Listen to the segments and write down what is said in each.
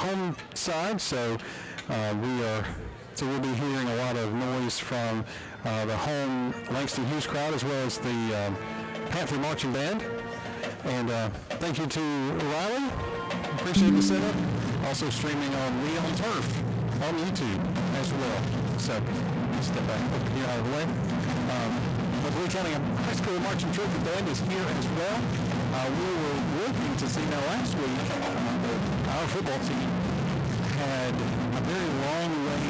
home side, so we'll be hearing a lot of noise from the home Langston Hughes crowd as well as the Panther Marching Band. And thank you to Riley. Appreciate the setup. Also streaming on Leon Turf on YouTube as well. So step back over here out of the way. The Lee County High School Marching Trophy Band is here as well. We were looking to see, now last week, our football team had a very long way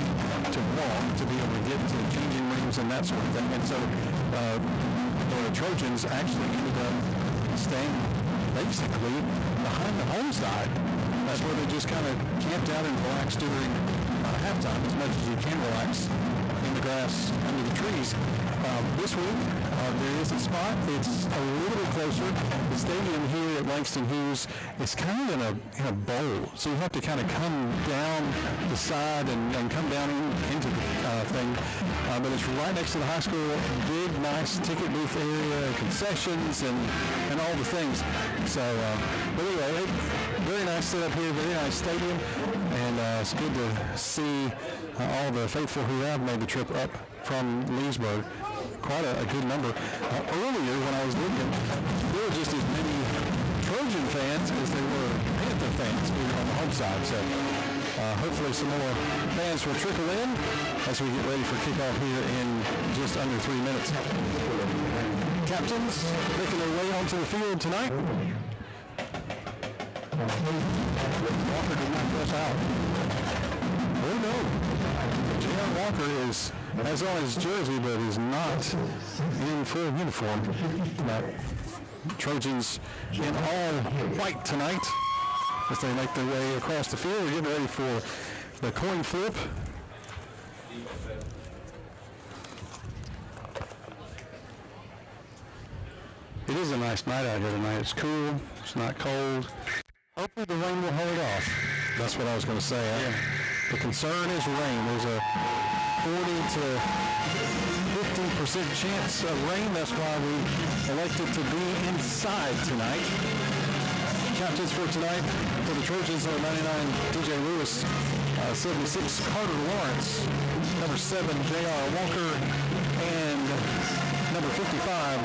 to walk to be able to get to the changing rooms and that sort of thing. And so the Trojans actually ended up staying basically behind the home side. That's where they just kind of camped out and relaxed during halftime as much as you can relax in the grass under the trees. This week, there is a spot. It's a little bit closer. The stadium here at Langston Hughes is kind of in a bowl, so you have to kind of come down the side and come down into the thing. But it's right next to the high school. Big, nice ticket booth area, concessions, and all the things. So, but anyway, very nice setup here, very nice stadium, and it's good to see all the faithful who have made the trip up from Leesburg. Quite a good number. Earlier, when I was looking, there were just as many Trojan fans as there were Panther fans here on the home side. So hopefully some more fans will trickle in as we get ready for kickoff here in just under 3 minutes. Captains making their way onto the field tonight. Walker did not press out. Oh no. J.R. Walker has on his jersey, but is not in full uniform. Trojans in all white tonight as they make their way across the field. We're getting ready for the coin flip. It is a nice night out here tonight. It's cool. It's not cold. Hopefully the rain will hold off. That's what I was going to say. Yeah. The concern is rain. There's a 40 to 50% chance of rain. That's why we elected to be inside tonight. Captains for tonight for the Trojans are 99 DJ Lewis, 76 Carter Lawrence, number 7 J.R. Walker, and number 55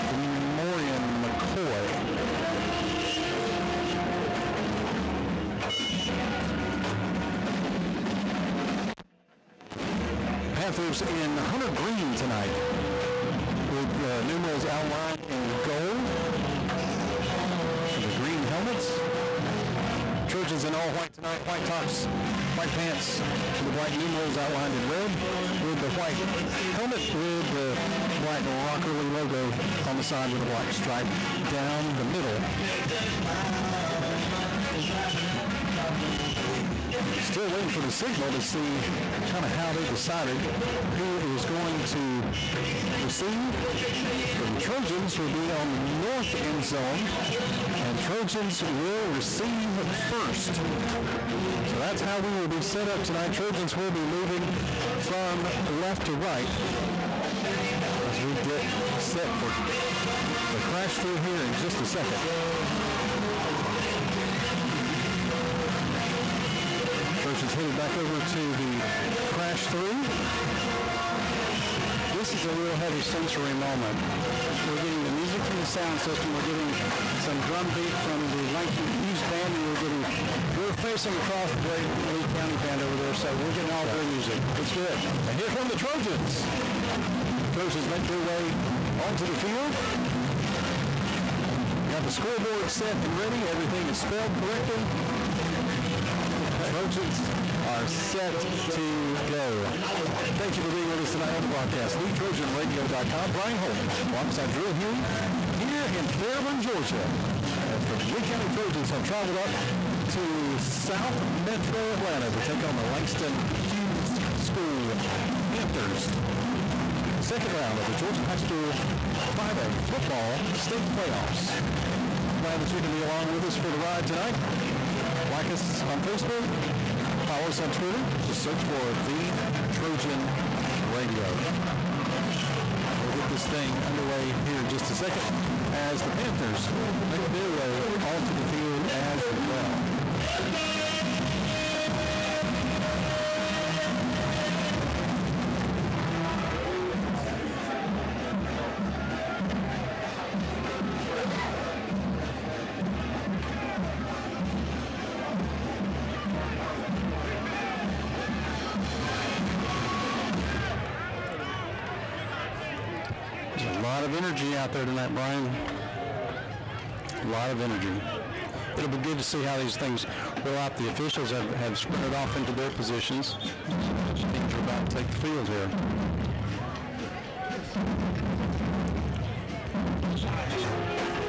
Morian McCoy. Panthers in hunter green tonight with numerals outlined in gold. The green helmets. Trojans in all white tonight, white tops, white pants, with the white numerals outlined in red, with the white helmet with the white Rockerly logo on the side with a black stripe down the middle. Still waiting for the signal to see kind of how they decided who is going to receive. The Trojans will be on the north end zone, and Trojans will receive first. So that's how we will be set up tonight. Trojans will be moving from left to right as we get set for the crash through here in just a second. Trojans headed back over to the crash through. This is a real heavy sensory moment. We're getting the music from the sound system. We're getting some drum beat from the Langston Hughes band, and we're facing across the great Lee County band over there, so we're getting all their music. It's good. And here come the Trojans. Trojans make their way onto the field. Got the scoreboard set and ready. Everything is spelled correctly. Trojans are set to go. Thank you for being with us tonight on the broadcast. LeeTrojanRadio.com. Brian Holman, alongside Drew Hughes, here in Fairburn, Georgia. The Lee County Trojans have traveled up to South Metro Atlanta to take on the Langston Hughes School Panthers. Second round of the Georgia High School 5A football state playoffs. Glad that you can be along with us for the ride tonight. Like us on Facebook, follow us on Twitter, just search for The Trojan Radio. We'll get this thing underway here in just a second as the Panthers make their way onto the field as well. energy out there tonight, Brian. A lot of energy. It'll be good to see how these things roll out. The officials have sprinted off into their positions. Things are about to take the field here.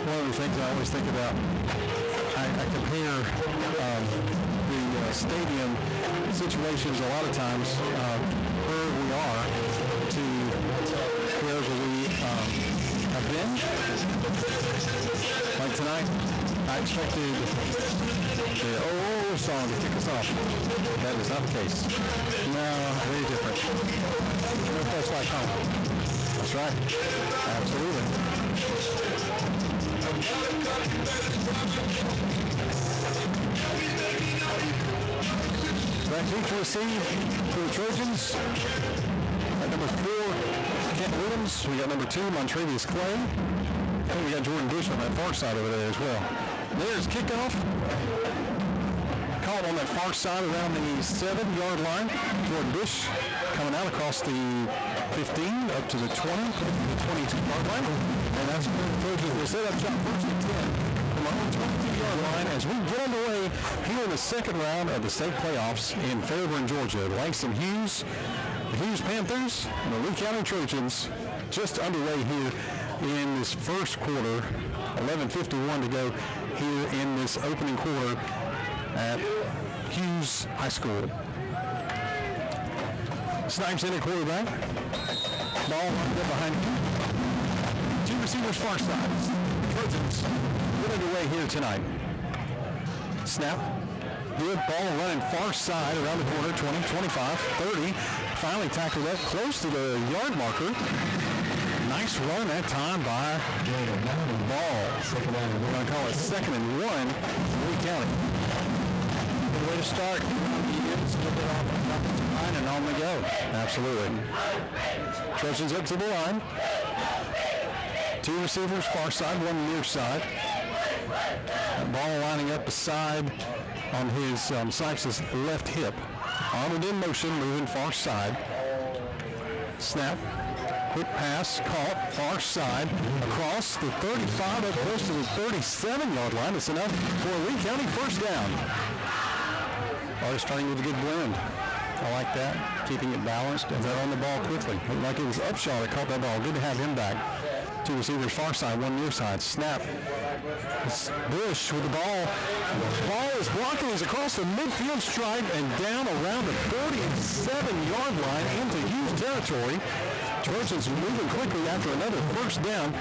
One of the things I always think about, I compare the stadium situations a lot of times where we are to wherever we have been. Like tonight, I expected the oh song to kick us off. That is not the case. No, very different. No place like home. That's right. Absolutely. Back deep to receive for the Trojans. At number 4, Kent Williams. We got number 2, Montrevious Clay. I think we got Jordan Bush on that far side over there as well. There's kickoff. Caught on that far side around the 7-yard line. Jordan Bush coming out across the 15 up to the 20, the 22-yard line. And that's where the Trojans will set up shop first and 10 from our own 22-yard line as we get underway here in the second round of the state playoffs in Fairburn, Georgia. Langston Hughes, the Hughes Panthers, and the Lee County Trojans just underway here in this first quarter. 11:51 to go here in this opening quarter at Hughes High School. Snipes in at quarterback. Ball lined up behind him. 2 receivers far side. Trojans get underway here tonight. Snap. Good ball running far side around the corner. 20, 25, 30. Finally tackled up close to the yard marker. Nice run that time by Ball. We're going to call it 2nd and 1 for Lee County. Good way to start. Slip it off the offensive line and on we go. Absolutely. Trojans up to the line. 2 receivers far side, 1 near side. Ball lining up beside on his Sykes' left hip. Armored in motion, moving far side. Snap. Quick pass, caught, far side, across the 35, up close to the 37-yard line. It's enough for a Lee County first down. Already starting with a good blend. I like that, keeping it balanced and they're on the ball quickly. Looked like it was Upshaw that caught that ball. Good to have him back. 2 receivers far side, 1 near side. Snap. It's Bush with the ball. The ball is blocking. He's across the midfield stripe and down around the 37-yard line into Hughes territory. Trojans moving quickly after another first down.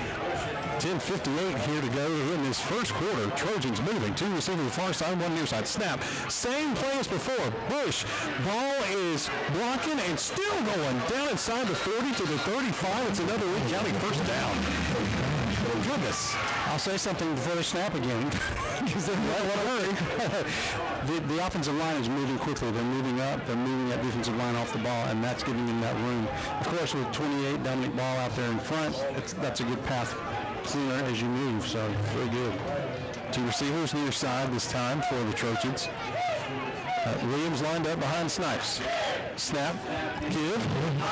10:58 here to go in this first quarter. Trojans moving. 2 receivers far side, 1 near side. Snap. Same play as before. Bush. Ball is blocking and still going down inside the 40 to the 35. It's another Lee County first down. Oh, goodness. I'll say something before they snap again. Because they might want to hurry. The offensive line is moving quickly. They're moving up. They're moving that defensive line off the ball, and that's giving them that room. Of course, with 28, Dominic Ball out there in front, that's a good path cleaner as you move, so very good. 2 receivers near side this time for the Trojans. Williams lined up behind Snipes. Snap, give,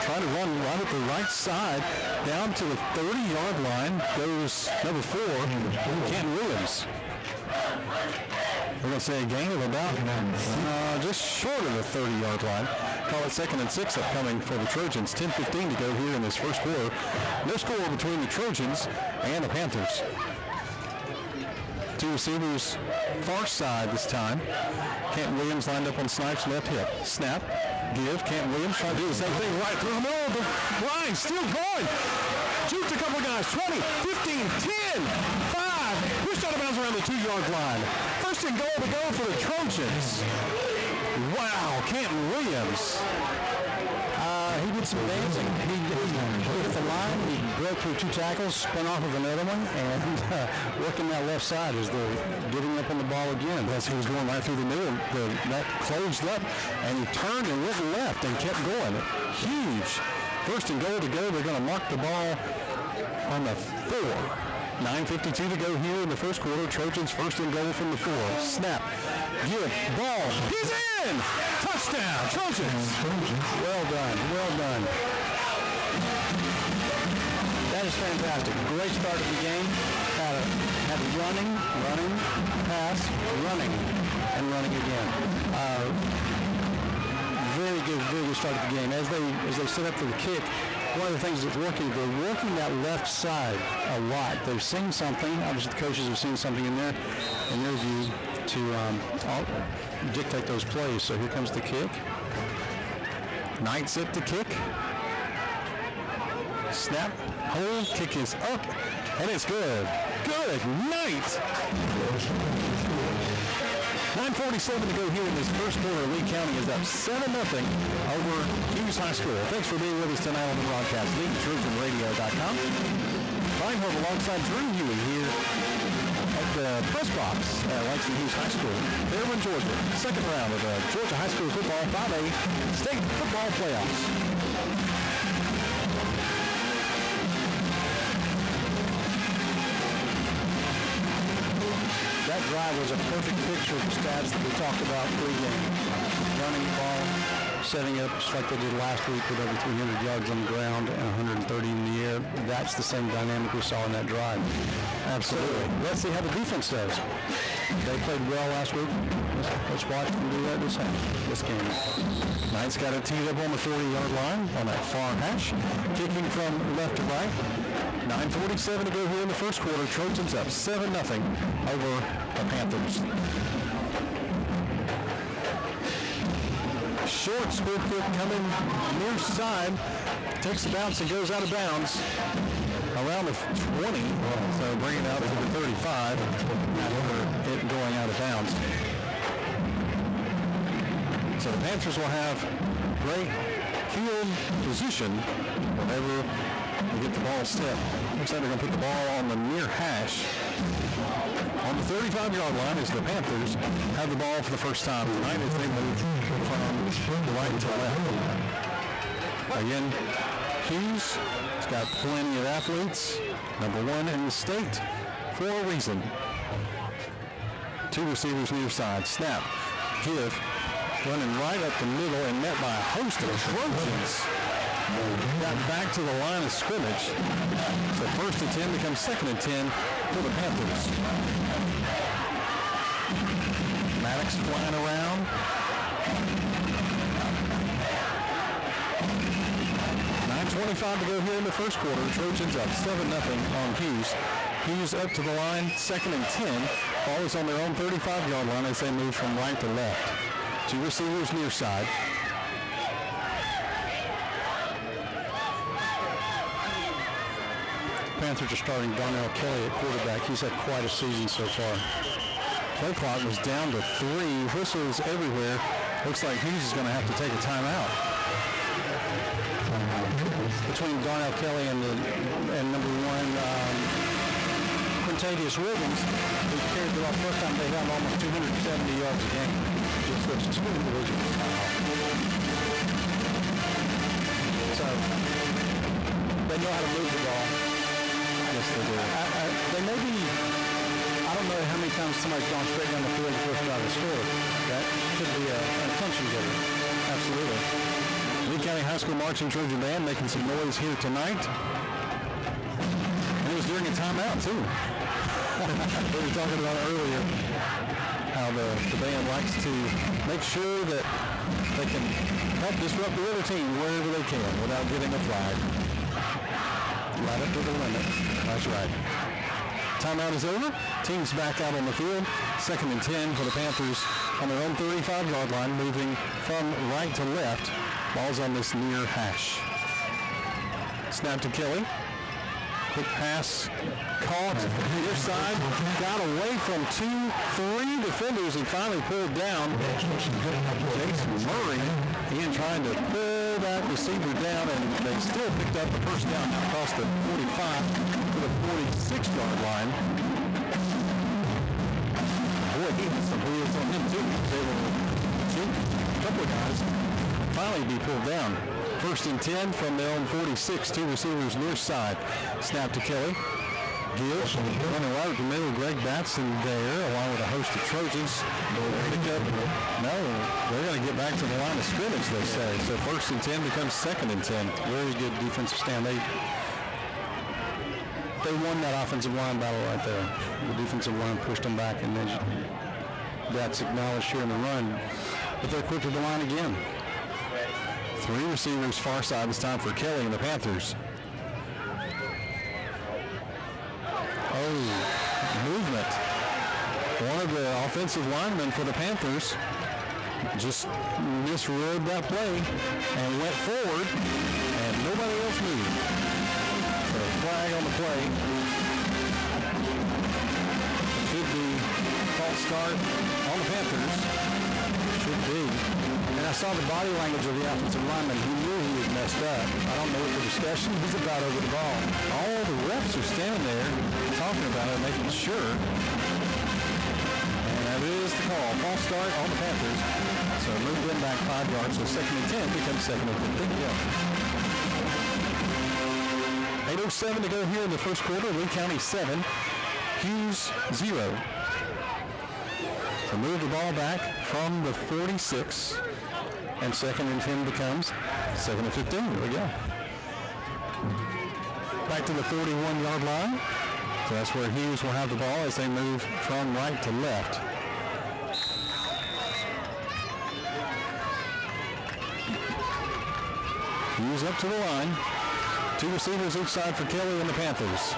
trying to run right at the right side, down to the 30-yard line goes number 4, Kenton Williams. We're going to say a gain of about just short of the 30-yard line. Call it 2nd and 6 upcoming for the Trojans. 10:15 to go here in this first quarter. No score between the Trojans and the Panthers. 2 receivers far side this time. Kenton Williams lined up on Snipes' left hip. Snap, give, Kenton Williams trying to do the same thing right through the middle of the line. Still going. Shoots a couple guys. 20, 15, 10, 5. Pushed out of bounds around the 2-yard line. First and goal to go for the Trojans. Wow, Kenton Williams. He did some dancing. He hit the line. He broke through 2 tackles, spun off of another one, and working that left side as they're getting up on the ball again. That's he was going right through the middle. That closed up, and he turned and went left and kept going. Huge. First and goal to go. They're going to mark the ball on the 4. 9:52 to go here in the first quarter. Trojans first and goal from the 4. Snap. Give. Ball. He's in! Touchdown, Trojans. Well done. Well done. That is fantastic. Great start of the game. Had running, pass, running, and running again. Very good start of the game. As they set up for the kick, one of the things that's working, they're working that left side a lot. They've seen something. Obviously, the coaches have seen something in their view to dictate those plays. So here comes the kick. Knight set to kick. Snap, hold, kick is up, and it's good. Good night. 9:47 to go here in this first quarter. Lee County is up 7-0 over Hughes High School. Thanks for being with us tonight on the broadcast. LeeTruthAndRadio.com. Brian Hope alongside Drew Huey here at the press box at Langston Hughes High School, Fairburn, Georgia. Second round of the Georgia High School Football 5A State Football Playoffs. That drive was a perfect picture of the stats that we talked about pregame. Running the ball, setting up just like they did last week with over 300 yards on the ground and 130 in the air. That's the same dynamic we saw in that drive. Absolutely. Let's see how the defense does. They played well last week. Let's watch them do that this game. Knight's got it teed up on the 40-yard line on that far hash. Kicking from left to right. 9:47 to go here in the first quarter. Trojans up 7-0 over the Panthers. Short scoop kick coming near side. Takes the bounce and goes out of bounds around the 20. So bringing it out to the 35 after it going out of bounds. So the Panthers will have great field position whenever they get the ball set. Looks like they're going to put the ball on the near hash. On the 35-yard line as the Panthers have the ball for the first time tonight as they move from right to left. Again, Hughes has got plenty of athletes. Number one in the state for a reason. Two receivers near side. Snap. Give. Running right up the middle and met by a host of Trojans. Got back to the line of scrimmage. So first and 10 becomes second and 10 for the Panthers. Maddox flying around. 9:25 to go here in the first quarter. Trojans up 7-0 on Hughes. Hughes up to the line, second and 10. Ball is on their own 35-yard line as they move from right to left. Two receivers near side. Panthers are starting Darnell Kelly at quarterback. He's had quite a season so far. Play clock was down to 3. Whistles everywhere. Looks like Hughes is going to have to take a timeout. Between Darnell Kelly and number one, Quintadius Wiggins, who carried the ball first time they had almost 270 yards a game. Just switched to individuals. So they know how to move the ball. Yes, they do. They may be, I don't know how many times somebody's gone straight down the field the first drive to score. That could be an attention getter. Absolutely. Lee County High School Marching Trojan Band making some noise here tonight. And it was during a timeout, too. We were talking about earlier how the band likes to make sure that they can help disrupt the other team wherever they can without getting a flag. Right up to the limit. That's right. Timeout is over. Team's back out on the field. Second and 10 for the Panthers on their own 35-yard line, moving from right to left. Ball's on this near hash. Snap to Kelly. Quick pass. Caught near side. Got away from 2-3 defenders and finally pulled down. Jason Murray, again trying to pull that receiver down, and they still picked up the first down across the 45 to the 46-yard line. Boy, he had some wheels on him too. They were shoot a couple of guys. Finally be pulled down. First and 10 from their own 46. Two receivers near side. Snap to Kelly. Gibbs running right up the middle. Greg Batson there, along with a host of Trojans. No, they're going to get back to the line of scrimmage, they say. So first and 10 becomes second and 10. Very good defensive stand. they won that offensive line battle right there. The defensive line pushed them back, and then that's acknowledged here in the run. But they're quick to the line again. 3 receivers far side. It's time for Kelly and the Panthers. Oh, movement. One of the offensive linemen for the Panthers just misread that play and went forward, and nobody else moved. So a flag on the play. It should be false start on the Panthers. Should be. And I saw the body language of the offensive lineman. He knew he was messed up. I don't know what the discussion is about over the ball. All the refs are standing there talking about it, making sure. And that is the call. False start on the Panthers. So move them back 5 yards. So 2nd and 10 becomes 2nd and 15. Yeah. 8:07 to go here in the first quarter. Lee County 7, Hughes 0. So move the ball back from the 46, and 2nd and 10 becomes 2nd and 15. There we go. Back to the 41-yard line. So that's where Hughes will have the ball as they move from right to left. Hughes up to the line. 2 receivers each side for Kelly and the Panthers.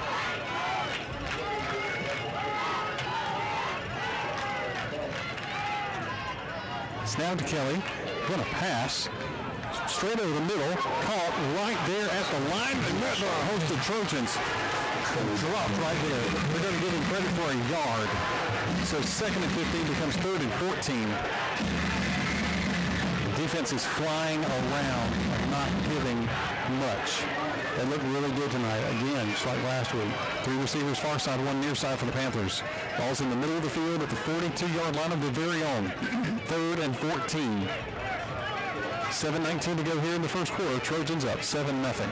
Snap to Kelly. Going to pass. Straight over the middle. Caught right there at the line. And that's our host of Trojans. Dropped right there. We're going to give him credit for a yard. So 2nd and 15 becomes 3rd and 14. The defense is flying around and not giving much. They look really good tonight. Again, just like last week. 3 receivers far side, 1 near side for the Panthers. Ball's in the middle of the field at the 42-yard line of their very own. 3rd and 14. 7:19 to go here in the first quarter. Trojans up 7-0.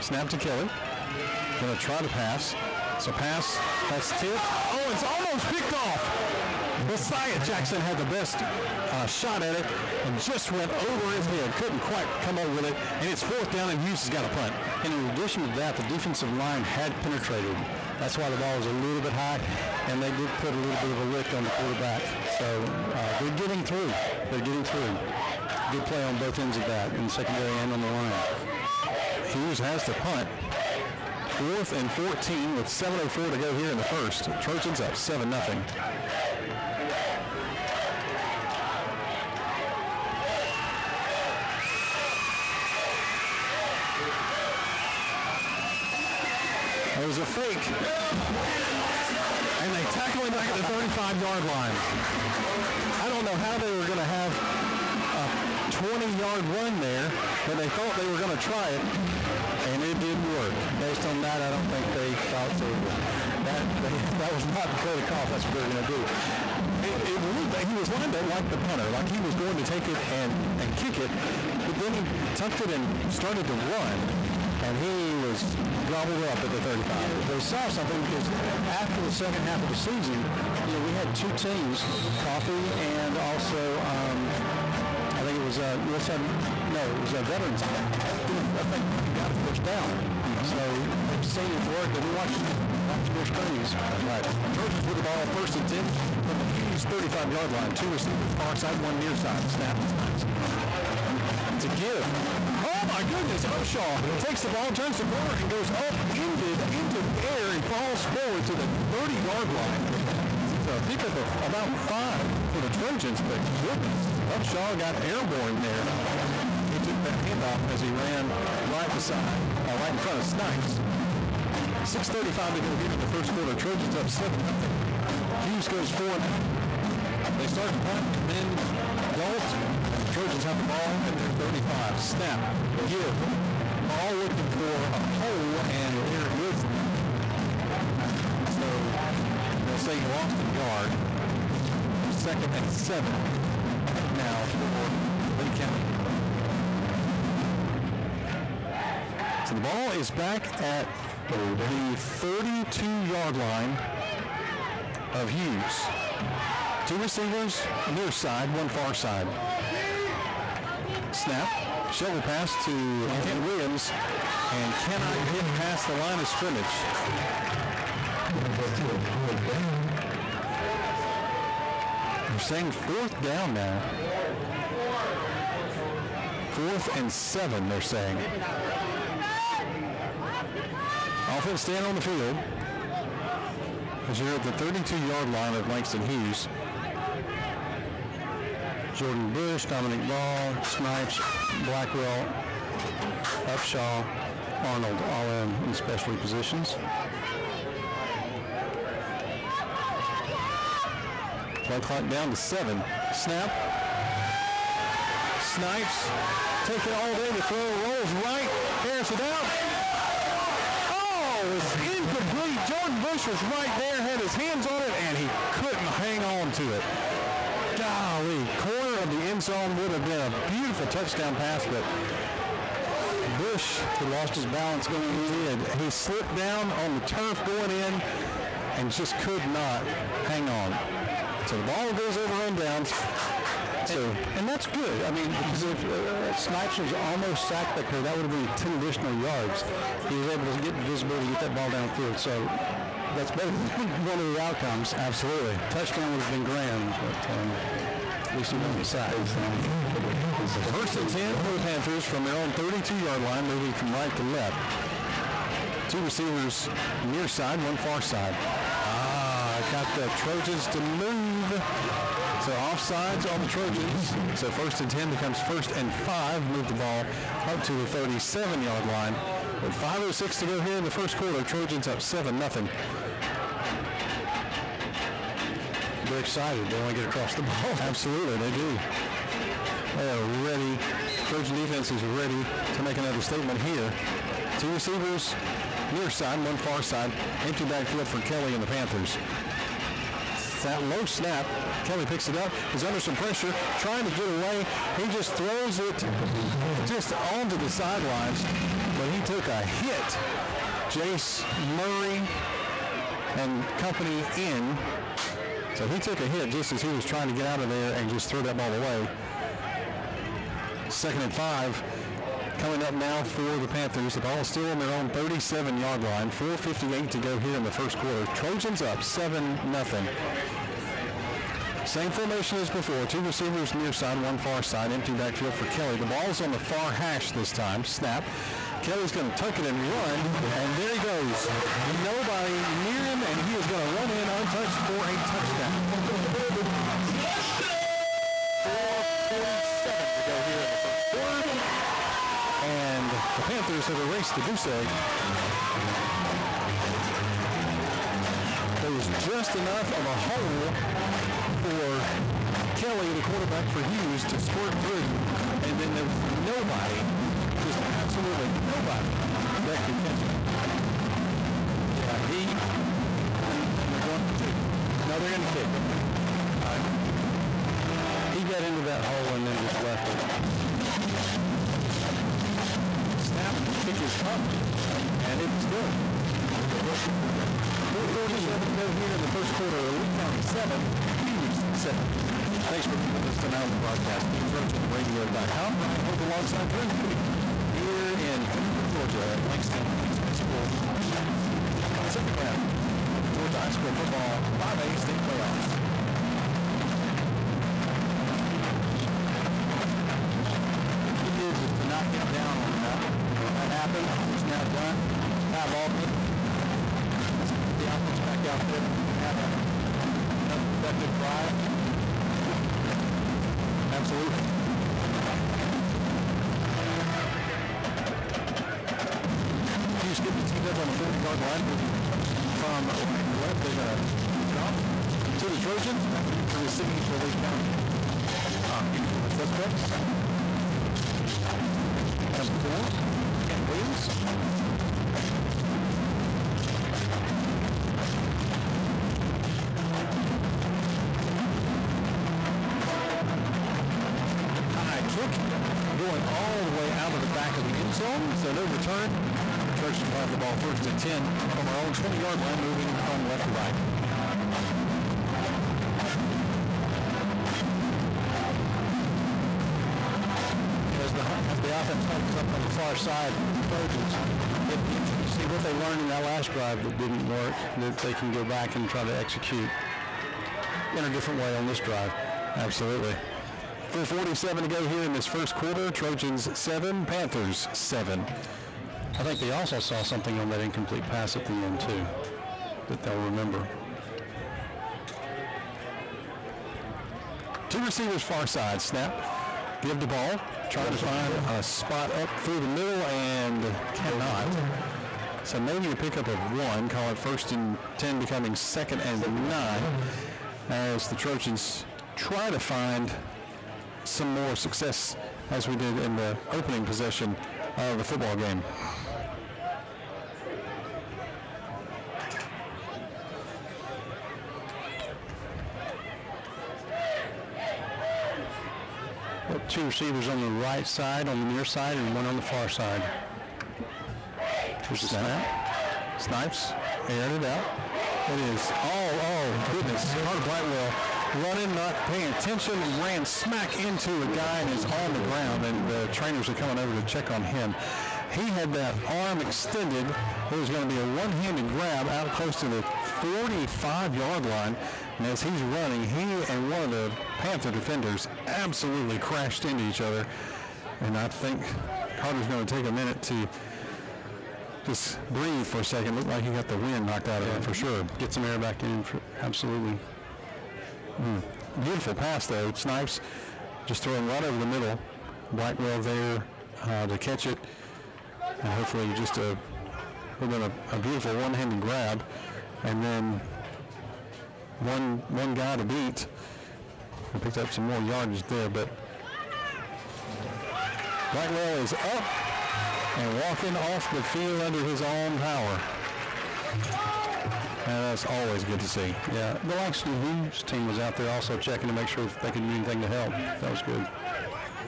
Snap to Kelly. Going to try to pass. So pass, that's tipped. Oh, it's almost picked off. Messiah Jackson had the best shot at it and just went over his head. Couldn't quite come over with it. And it's 4th down and Hughes has got a punt. And in addition to that, the defensive line had penetrated. That's why the ball was a little bit high, and they did put a little bit of a lick on the quarterback. So they're getting through. They're getting through. Good play on both ends of that, in the secondary and on the line. Hughes has the punt. 4th and 14 with 7:04 to go here in the first. Trojans up 7-0. It was a fake. And they tackle him back at the 35-yard line. I don't know how they were going to have a 20-yard run there, but they thought they were going to try it, and it didn't work. Based on that, I don't think they thought so. That was not the protocol. That's what they were going to do. He was lined up like the punter, like he was going to take it and kick it, but then he tucked it and started to run. And he was gobbled up at the 35. They saw something because after the second half of the season, we had 2 teams, Coffee and also, I think it was it was a veterans. I think he got pushed down. So they've seen it work, and we watched their screens. Right. Trojans with the ball 1st and 10 from the Hughes 35-yard line. 2 receivers far side, 1 near side. Snap. To give. Oh my goodness, Upshaw takes the ball, turns the corner, and goes up into the air and falls forward to the 30-yard line. So a pickup of about 5 for the Trojans, but goodness, Upshaw got airborne there. He took that handoff as he ran right in front of Snipes. 6:35 to go here in the first quarter. Trojans up 7-0. Hughes goes 4 now. They start to punt, then Galt. Trojans have the ball at their 35. Snap, give. All looking for a hole, and there it is. So they'll say he lost a yard. 2nd and 7 now for Lee County. So the ball is back at the 32-yard line of Hughes. 2 receivers, near side, 1 far side. Snap. Shovel pass to Kent Williams and cannot get past the line of scrimmage. They're saying 4th down now. 4th and 7, they're saying. Offense stand on the field. As you're at the 32-yard line of Langston Hughes. Jordan Bush, Dominic Ball, Snipes, Blackwell, Upshaw, Arnold, all in specialty positions. Play clock down to 7. Snap. Snipes, take it all day to throw, rolls right, airs it out. Oh, it's incomplete. Jordan Bush was right there, had his hands on it, and he couldn't hang on to it. Golly, corner of the end zone would have been a beautiful touchdown pass, but Bush had lost his balance going in. He slipped down on the turf going in and just could not hang on. So the ball goes over on downs. And that's good. I mean, because if Snipes was almost sacked back there, that would have been 10 additional yards. He was able to get the visibility, get that ball downfield. So that's better than one of the outcomes. Absolutely. Touchdown would have been grand, but at least he wasn't sacked. First and 10 for the Panthers from their own 32-yard line, moving from right to left. 2 receivers near side, 1 far side. Got the Trojans to move. So offsides on the Trojans. So 1st and 10 becomes 1st and 5. Move the ball up to the 37-yard line. With 5:06 to go here in the first quarter, Trojans up 7-0. They're excited. They want to get across the ball. Absolutely, they do. They are ready. Trojan defense is ready to make another statement here. 2 receivers near side, 1 far side. Empty backfield for Kelly and the Panthers. That low snap, Kelly picks it up, is under some pressure, trying to get away. He just throws it just onto the sidelines, but he took a hit. Jace Murray and company in. So he took a hit just as he was trying to get out of there and just throw that ball away. 2nd and 5. Coming up now for the Panthers. The ball is still on their own 37-yard line. 4:58 to go here in the first quarter. Trojans up 7-0. Same formation as before. 2 receivers near side, 1 far side. Empty backfield for Kelly. The ball is on the far hash this time. Snap. Kelly's going to tuck it and run, and there he goes. Nobody near him, and he is going to run in untouched for a touchdown. 4:47 to go here in the first quarter. And the Panthers have erased the goose egg. There was just enough of a hole for Kelly, the quarterback for Hughes, to squirt through, and then there was nobody, just absolutely nobody, that could catch it. Yeah, they're going to kick. No, they're going to kick. He got into that hole and then just left it. Snap, kick is up, and it's good. 4:47 to go here in the first quarter. Lee County 7, Hughes 7. Thanks for being with us tonight on the broadcast. Radio.com. Hold alongside Drew here in Georgia at Langston High School. Second round of the Georgia High School football 5A state playoffs. The key is to not get down on that. That happened. It's now done. Now Baldwin. The offense back out there. Have another productive drive. Absolutely. Hughes getting the team up on the 40-yard line from left. They're going to drop to the Trojans for the city for Lee County. Suspects. Number 4, Kent Williams. Going all the way out of the back of the end zone, so no return. Trojans will have the ball 1st and 10 from our own 20-yard line, moving from left to right. As the offense comes up on the far side, the Trojans, you see what they learned in that last drive that didn't work, that they can go back and try to execute in a different way on this drive. Absolutely. 4:47 to go here in this first quarter. Trojans 7, Panthers 7. I think they also saw something on that incomplete pass at the end, too, that they'll remember. Two receivers far side. Snap. Give the ball. Trying to find a spot up through the middle and cannot. So maybe a pickup of 1. Call it 1st and 10 becoming 2nd and 9 as the Trojans try to find some more success as we did in the opening possession of the football game. Two receivers on the right side, on the near side, and one on the far side. Here's the snap. Snipes aired it out. It is, oh goodness, Carter Blackwell running, not paying attention, and ran smack into a guy and is on the ground, and the trainers are coming over to check on him. He had that arm extended. It was going to be a one-handed grab out close to the 45-yard line. And as he's running, he and one of the Panther defenders absolutely crashed into each other. And I think Carter's going to take a minute to just breathe for a second. Looked like he got the wind knocked out of him for sure. Get some air back in, absolutely. Beautiful pass, though. Snipes just throwing right over the middle. Blackwell there to catch it. And hopefully just a beautiful one-handed grab. And then one guy to beat. We picked up some more yardage there, but Blackwell is up and walking off the field under his own power. And that's always good to see. Yeah, the Langston Hughes team was out there also checking to make sure if they could do anything to help. That was good.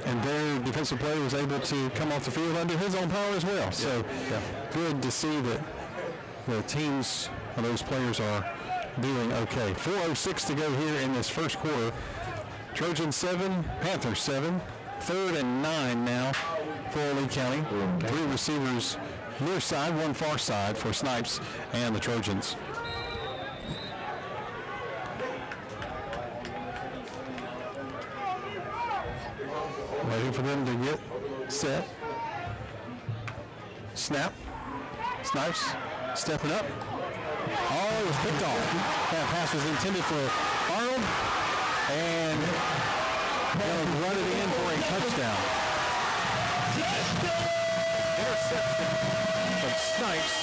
And their defensive player was able to come off the field under his own power as well. So good to see that the teams and those players are doing okay. 4:06 to go here in this first quarter. Trojans 7, Panthers 7. 3rd and 9 now for Lee County. 3 receivers near side, 1 far side for Snipes and the Trojans. Waiting for them to get set. Snap. Snipes stepping up. Oh, it was picked off. That pass was intended for Arnold, and they'll run it in for a touchdown. Interception from Snipes.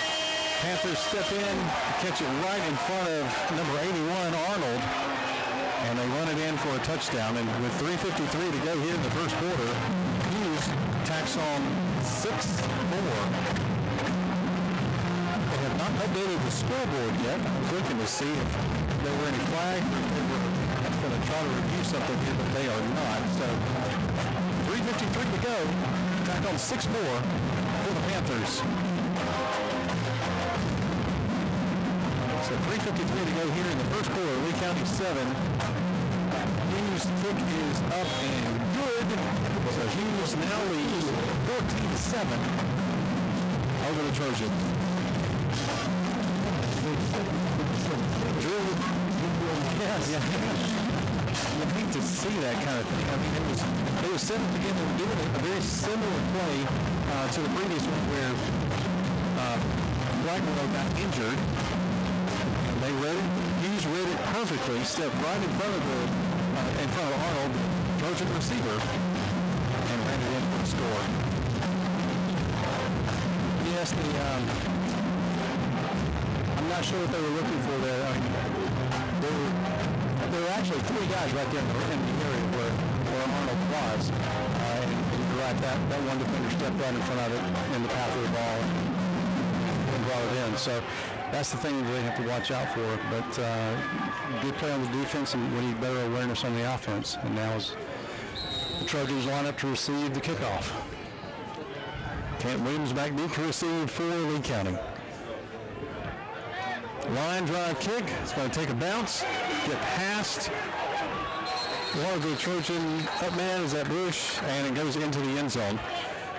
Panthers step in, catch it right in front of number 81, Arnold, and they run it in for a touchdown. And with 3:53 to go here in the first quarter, Hughes tacks on 6 more. Not updated the scoreboard yet. I was looking to see if there were any flags. They were going to try to review something here, but they are not. So 3:53 to go. Tack on 6 more for the Panthers. So 3:53 to go here in the first quarter. Lee County 7. Hughes' kick is up and good. So Hughes now leads 14-7 over the Trojans. Yes. You hate to see that kind of thing. I mean, it was set up again. They were doing a very similar play to the previous one where Blackwell got injured. And they read it. Hughes read it perfectly. Stepped right in front of Arnold, the Trojan receiver, and ran it in for the score. Yes, I'm not sure what they were looking for there. I mean, there were actually 3 guys right there in the area where Arnold was. And you're right, that one defender stepped right in front of it in the path of the ball and brought it in. So that's the thing that they have to watch out for. But good play on the defense, and we need better awareness on the offense. And now as the Trojans line up to receive the kickoff. Kent Williams back deep to receive for Lee County. Line drive kick. It's going to take a bounce. Get past one of the Trojan up man is that Bush, and it goes into the end zone.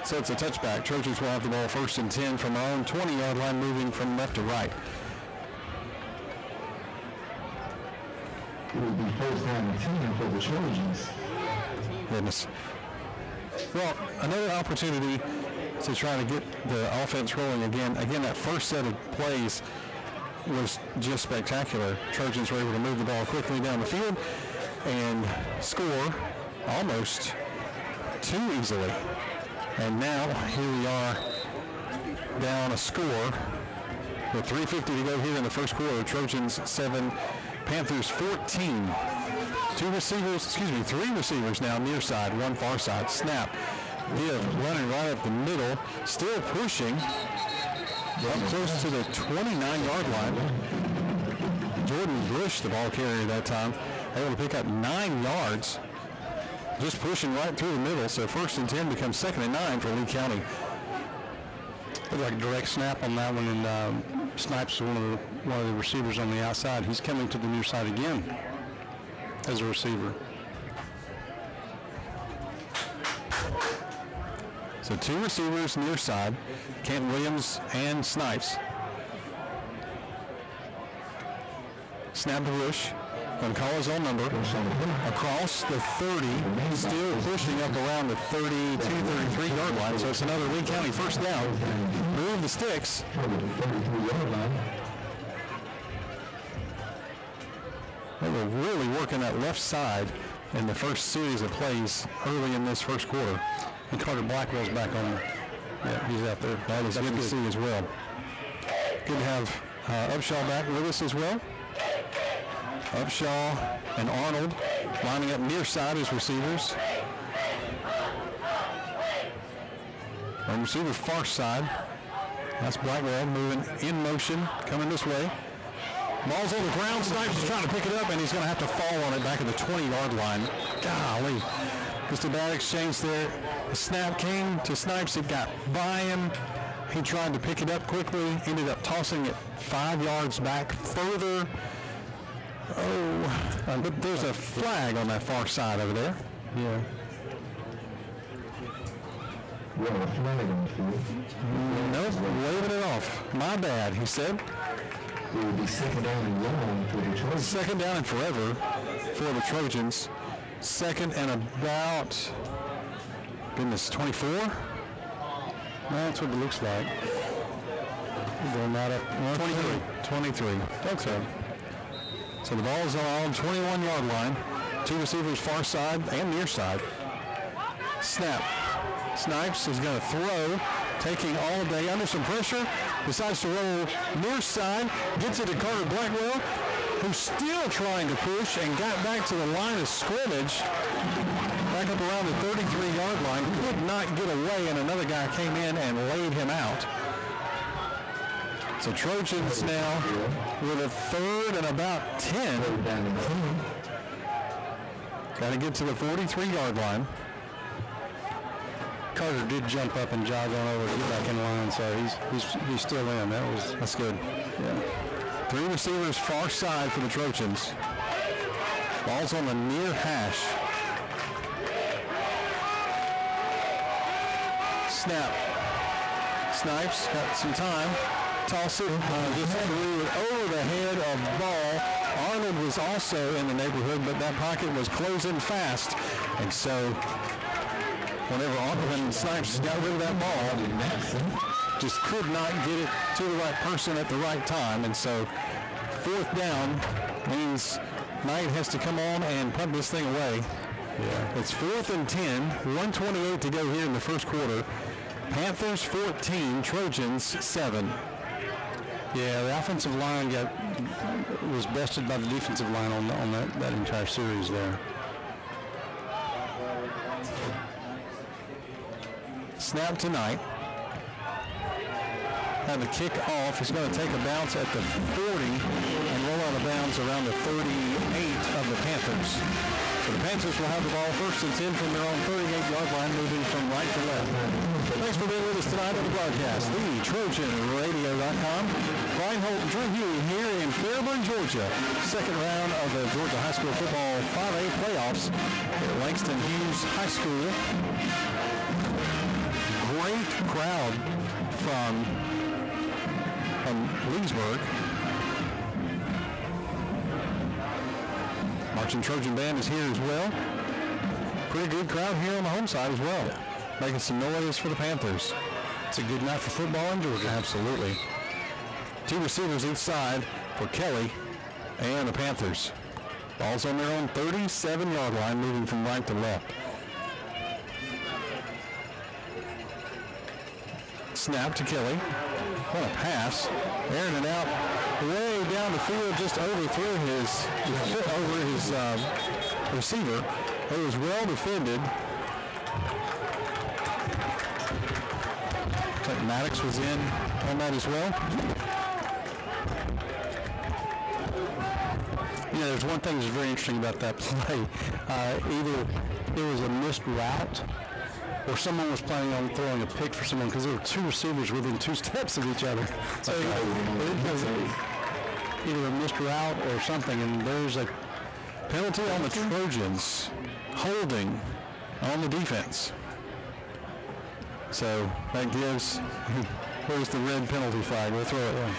So it's a touchback. Trojans will have the ball 1st and 10 from our own 20-yard line, moving from left to right. It will be 1st down and 10 for the Trojans. Goodness. Well, another opportunity to try to get the offense rolling again. Again, that first set of plays was just spectacular. Trojans were able to move the ball quickly down the field and score almost too easily. And now here we are down a score with 3:50 to go here in the first quarter. Trojans 7, Panthers 14. Three receivers now near side, one far side. Snap, give, running right up the middle, still pushing up close to the 29-yard line. Jordan Bush, the ball carrier that time, able to pick up 9 yards, just pushing right through the middle. So 1st and 10 becomes 2nd and 9 for Lee County. Looked like a direct snap on that one, and Snipes is one of the receivers on the outside. He's coming to the near side again as a receiver. So 2 receivers near side, Kent Williams and Snipes. Snap to Bush, going to call his own number. Across the 30, still pushing up around the 32, 33-yard line. So it's another Lee County 1st down. Move the sticks. They were really working that left side in the first series of plays early in this first quarter. And Carter Blackwell's back on. Yeah, he's out there. That is good to see as well. Good to have Upshaw back with us as well. Upshaw and Arnold lining up near side as receivers. On receiver far side, that's Blackwell moving in motion, coming this way. Ball's on the ground. Snipes is trying to pick it up, and he's going to have to fall on it back at the 20-yard line. Golly. Just a bad exchange there. The snap came to Snipes. It got by him. He tried to pick it up quickly, ended up tossing it 5 yards back further. But there's a flag on that far side over there. Yeah. Well, a flag on the field. Nope, waving it off. My bad, he said. It will be 2nd down and long for the Trojans. 2nd down and forever for the Trojans. 2nd and about, goodness, 24? That's what it looks like. They're not up. 23. Okay. So the ball is on 21-yard line. 2 receivers far side and near side. Snap. Snipes is going to throw, taking all day under some pressure. Decides to roll near side. Gets it to Carter Blackwell, who's still trying to push and got back to the line of scrimmage. Back up around the 33-yard line. Could not get away, and another guy came in and laid him out. So Trojans now with a 3rd and about 10. Got to get to the 43-yard line. Carter did jump up and jog on over to get back in line, so he's still in. That's good. Yeah. 3 receivers far side for the Trojans. Ball's on the near hash. Snap. Snipes got some time. Toss it. Just threw it over the head of the ball. Arnold was also in the neighborhood, but that pocket was closing fast. And so whenever Arnold and Snipes got rid of that ball, just could not get it to the right person at the right time. And so 4th down means Knight has to come on and punt this thing away. Yeah. It's 4th and 10, 1:28 to go here in the first quarter. Panthers 14, Trojans 7. Yeah, the offensive line was bested by the defensive line on that entire series there. Snap tonight. Had the kick off. He's going to take a bounce at the 40 and roll out of bounds around the 38 of the Panthers. So the Panthers will have the ball 1st and 10 from their own 38-yard line, moving from right to left. Thanks for being with us tonight on the broadcast. TheTrojanRadio.com. Brian Holt and Drew Huey here in Fairburn, Georgia. 2nd round of the Georgia High School Football 5A playoffs at Langston Hughes High School. great crowd from Leesburg. Marching Trojan Band is here as well. Pretty good crowd here on the home side as well. Making some noise for the Panthers. It's a good night for football in Georgia. Absolutely. Two receivers each side for Kelly and the Panthers. Ball's on their own 37-yard line, moving from right to left. Snap to Kelly. What a pass. Airing it out way down the field, just overthrew his receiver. It was well defended. Looks like Maddox was in on that as well. Yeah, there's one thing that's very interesting about that play. Either it was a missed route or someone was planning on throwing a pick for someone because there were two receivers within 2 steps of each other. So it was either a missed route or something, and there's a penalty on the Trojans, holding on the defense. So that gives, where's the red penalty flag? We'll throw it away.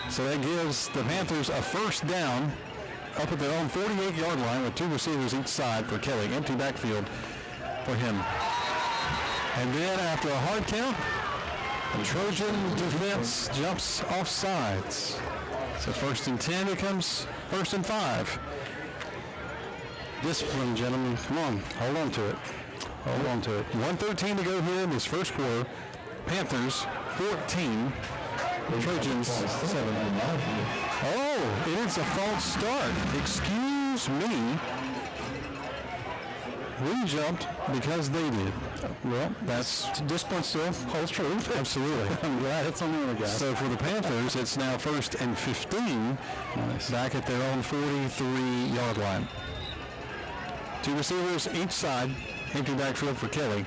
So that gives the Panthers a first down up at their own 48-yard line with two receivers each side for Kelly. Empty backfield for him. And then after a hard count, the Trojan defense jumps off sides. So 1st and 10 becomes 1st and 5. Discipline, gentlemen. Come on, hold on to it. Hold on to it. 1:13 to go here in this first quarter. Panthers 14. Trojans 7. Oh, it is a false start. Excuse me. We jumped because they did. Well, that's discipline still holds true. Absolutely. I'm glad it's on the other guy. So for the Panthers, it's now 1st and 15. Nice. Back at their own 43-yard line. Two receivers each side. Empty backfield for Kelly.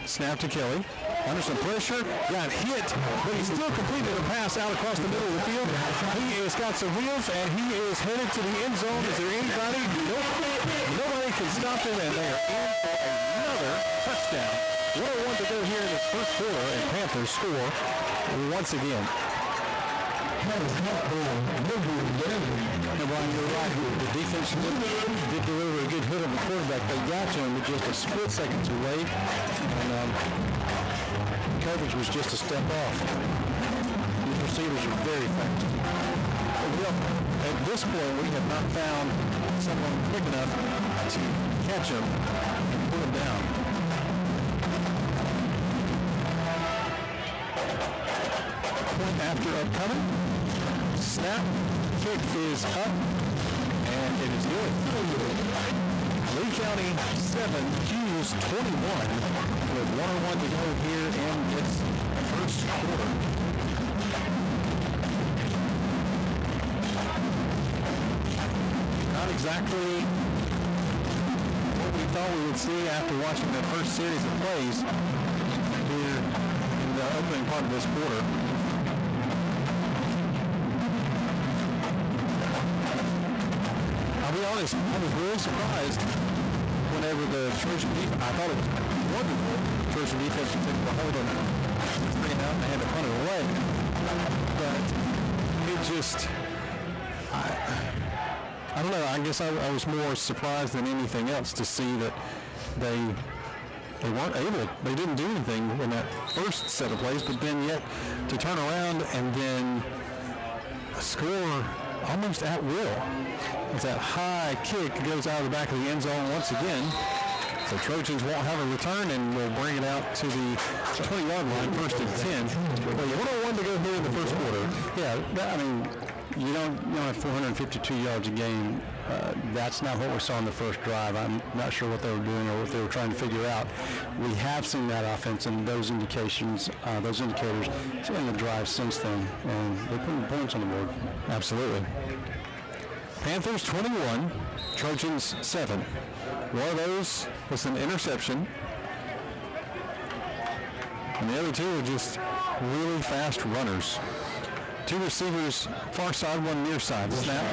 Snap to Kelly. Under some pressure, got hit, but he still completed a pass out across the middle of the field. He has got some wheels, and he is headed to the end zone. Is there anybody? Nope. Nobody can stop him, and they are in for another touchdown. 1:01 to go here in this first quarter, and Panthers score once again. And Brian, you're right. The defense did deliver a good hit on the quarterback. They got to him with just a split second too late. And coverage was just a step off. These receivers are very fast. Well, at this point, we have not found someone quick enough to catch him and pull him down. Point after upcoming. Snap. Kick is up. And it is good. Lee County 7, Hughes 21. With 1:01 to go here in this first quarter. Not exactly what we thought we would see after watching the first series of plays here in the opening part of this quarter. I'll be honest, I was really surprised whenever the Trojan defense, I thought it was wonderful. Trojan defense was able to hold them 3 and out and they had to punt it away. But it just, I don't know, I guess I was more surprised than anything else to see that they weren't able, they didn't do anything in that first set of plays, but then yet to turn around and then score almost at will. As that high kick goes out of the back of the end zone once again. So Trojans won't have a return and will bring it out to the 20-yard line, 1st and 10. Well, 1:01 to go here in the first quarter. Yeah, I mean, you don't have 452 yards a game. That's not what we saw in the first drive. I'm not sure what they were doing or what they were trying to figure out. We have seen that offense and those indications, those indicators in the drive since then, and they're putting points on the board. Absolutely. Panthers 21, Trojans 7. One of those was an interception, and the other two are just really fast runners. Two receivers, far side, one near side. Snap,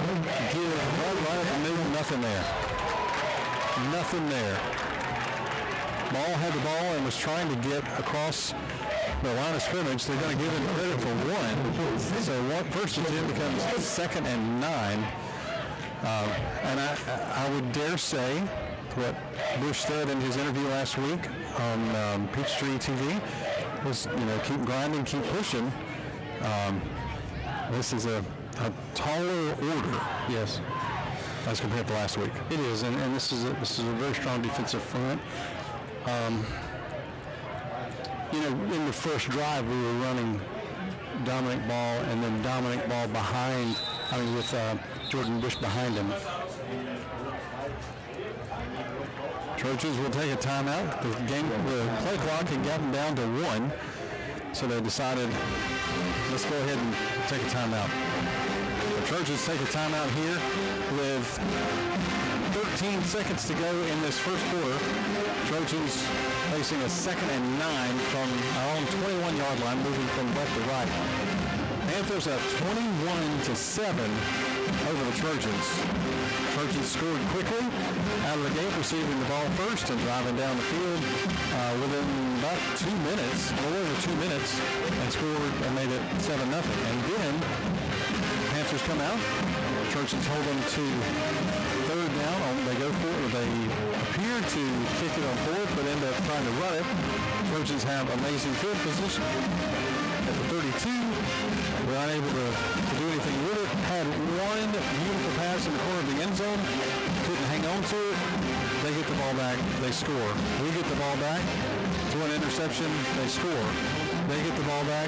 give, right up the middle, nothing there. Nothing there. Ball had the ball and was trying to get across the line of scrimmage. They're going to give him credit for one. So first and 10 becomes 2nd and 9. And I would dare say what Bush said in his interview last week on Peachtree TV was, keep grinding, keep pushing. This is a taller order. Yes. As compared to last week. It is, and this is a very strong defensive front. In the first drive, we were running Dominic Ball and then Dominic Ball with Jordan Bush behind him. Trojans will take a timeout. The play clock had gotten down to 1, so they decided, let's go ahead and take a timeout. The Trojans take a timeout here with 13 seconds to go in this first quarter. Trojans facing a 2nd and 9 from our own 21-yard line, moving from left to right. Panthers up 21-7 over the Trojans. Trojans scored quickly out of the gate, receiving the ball first and driving down the field within about 2 minutes, a little over 2 minutes, and scored and made it 7-0. And then Panthers come out. Trojans hold them to 3rd down. They go for it. They appear to kick it on 4th, but end up trying to run it. Trojans have amazing field position at the 32. Were unable to do anything with it. Had one beautiful pass in the corner of the end zone. Couldn't hang on to it. They get the ball back. They score. We get the ball back. Throw an interception. They score. They get the ball back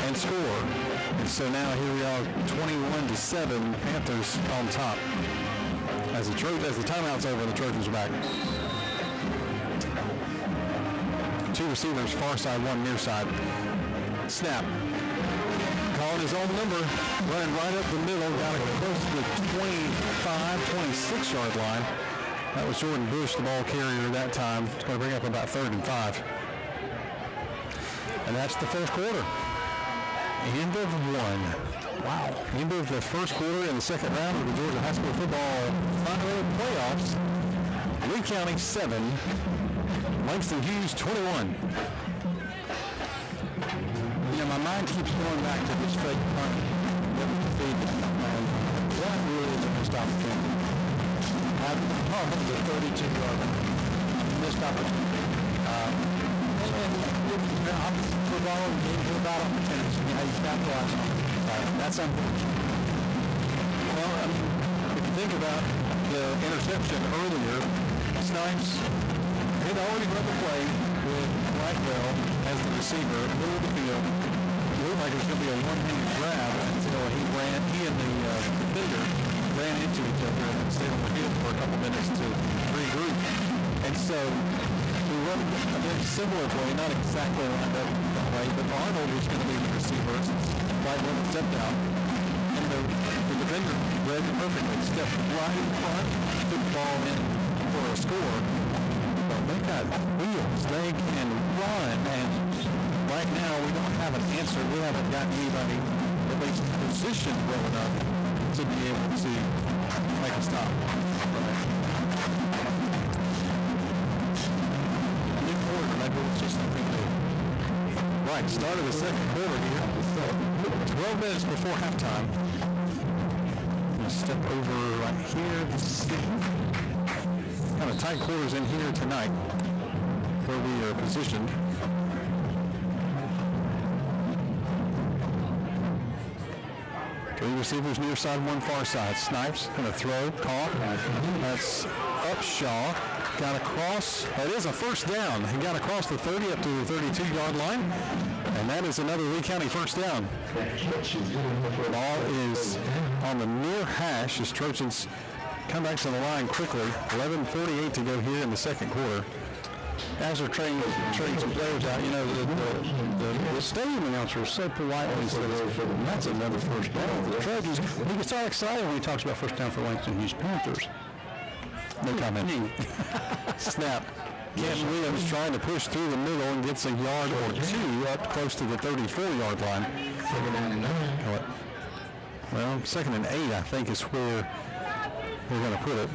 and score. And so now here we are, 21-7, Panthers on top. As the timeout's over, the Trojans are back. 2 receivers, far side, 1 near side. Snap. Calling his own number, running right up the middle, got it close to the 26-yard line. That was Jordan Bush, the ball carrier that time. It's going to bring up about 3rd and 5. And that's the first quarter. End of 1. Wow. End of the first quarter in the second round of the Georgia High School Football Final Playoffs. Lee County 7, Langston Hughes 21. My mind keeps going back to this fake punt that was defeated. And that really is a missed opportunity. The 32-yard line. Missed opportunity. Football games are about opportunities. You capitalize on it. That's unfortunate. Well, if you think about the interception earlier, Snipes had already run the play with Blackwell as the receiver, middle of the field. It looked like it was going to be a one-handed grab until he and the defender ran into each other and stayed on the field for a couple minutes to regroup. And so we run a very similar play, not exactly lined up that way, but Arnold was going to be the receiver. Blackwell stepped out, and the defender read it perfectly, stepped right in front, took the ball in for a score. But they got wheels. They can run, and right now we don't have an answer. We haven't gotten anybody at least positioned well enough to be able to make a stop. A new quarter, maybe it's just something new. Right, start of the second quarter here. 12 minutes before halftime. I'm going to step over right here to see. Kind of tight quarters in here tonight where we are positioned. Three receivers near side, 1 far side. Snipes going to throw, caught. That's Upshaw. Got across. That is a first down. He got across the 30 up to the 32-yard line. And that is another Lee County first down. Ball is on the near hash as Trojans come back to the line quickly. 11:48 to go here in the second quarter. As they're trading some players out, the stadium announcer is so politely says, that's another first down for the Trojans. He gets all excited when he talks about first down for Langston Hughes Panthers. No comment. Snap. Ken Williams trying to push through the middle and gets a yard or 2 up close to the 34-yard line. Well, 2nd and 8, I think, is where we're going to put it.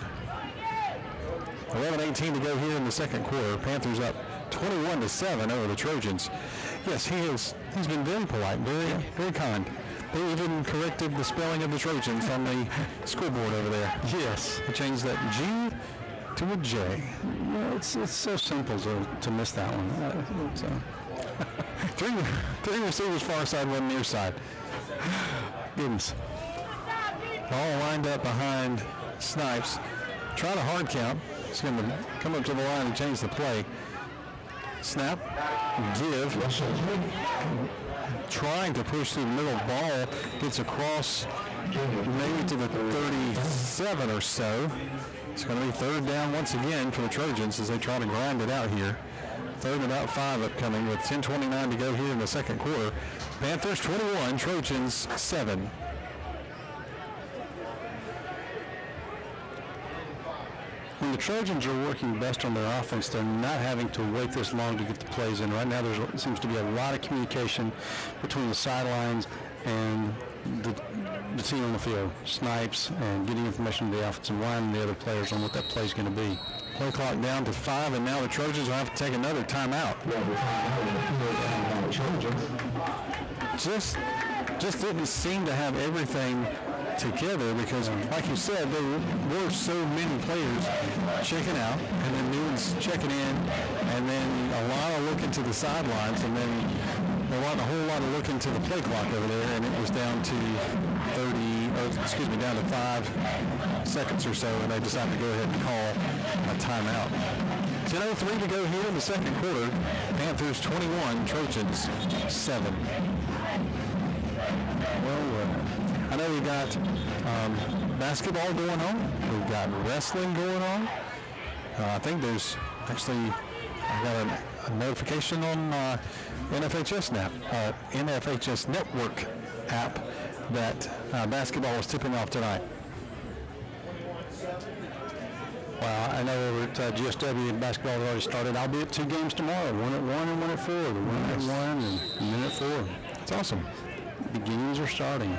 11:18 to go here in the second quarter. Panthers up 21-7 over the Trojans. Yes, he's been very polite, very kind. They even corrected the spelling of the Trojans on the scoreboard over there. Yes. They changed that G to a J. Yeah, it's so simple to miss that one. Three receivers far side, one near side. Goodness. All lined up behind Snipes. Trying to hard count. He's going to come up to the line and change the play. Snap. Give. Trying to push through the middle. Ball gets across maybe to the 37 or so. It's going to be third down once again for the Trojans as they try to grind it out here. Third and about 5 upcoming with 10:29 to go here in the second quarter. Panthers 21, Trojans 7. When the Trojans are working best on their offense, they're not having to wait this long to get the plays in. Right now, there seems to be a lot of communication between the sidelines and the team on the field, Snipes, and getting information to the offensive line and the other players on what that play is going to be. Play clock down to 5, and now the Trojans will have to take another timeout. Just didn't seem to have everything together because, like you said, there were so many players checking out, and then new ones checking in, and then a lot of looking to the sidelines, and then a whole lot of looking to the play clock over there, and it was down to down to 5 seconds or so, and they decided to go ahead and call a timeout. 10:03 to go here in the second quarter. Panthers 21, Trojans 7. Well, I know we got basketball going on. We've got wrestling going on. I think there's actually, I got a notification on NFHS Network app that basketball is tipping off tonight. Well, I know over at GSW basketball has already started. I'll be at 2 games tomorrow, one at 1 and one at 4. The one at 1 and then at 4. That's awesome. The games are starting.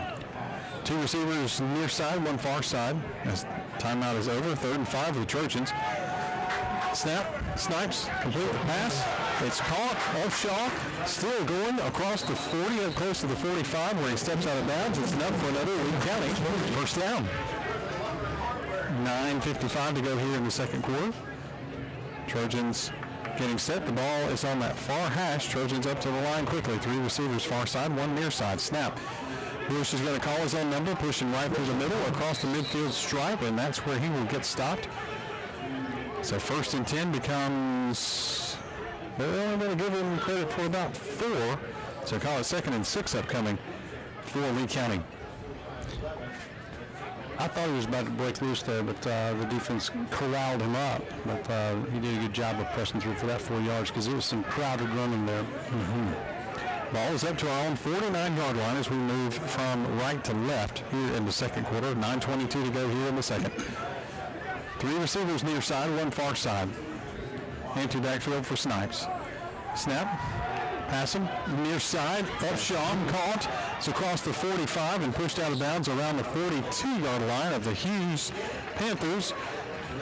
2 receivers near side, 1 far side. As timeout is over, 3rd and 5 for the Trojans. Snap, Snipes, complete the pass. It's caught off Shaw, still going across the 40, up close to the 45 where he steps out of bounds. It's enough for another Lee County first down. 9:55 to go here in the second quarter. Trojans getting set. The ball is on that far hash. Trojans up to the line quickly. 3 receivers far side, 1 near side. Snap. Bush is going to call his own number, pushing right through the middle across the midfield stripe, and that's where he will get stopped. So 1st and 10 becomes, they're only going to give him credit for about 4. So call it 2nd and 6 upcoming for Lee County. I thought he was about to break loose there, but the defense corralled him up. But he did a good job of pressing through for that 4 yards because there was some crowded running there. Ball is up to our own 49-yard line as we move from right to left here in the second quarter. 9:22 to go here in the second. 3 receivers near side, 1 far side. Empty backfield for Snipes. Snap. Pass him near side. Up Sean. Caught. It's across the 45 and pushed out of bounds around the 42-yard line of the Hughes Panthers.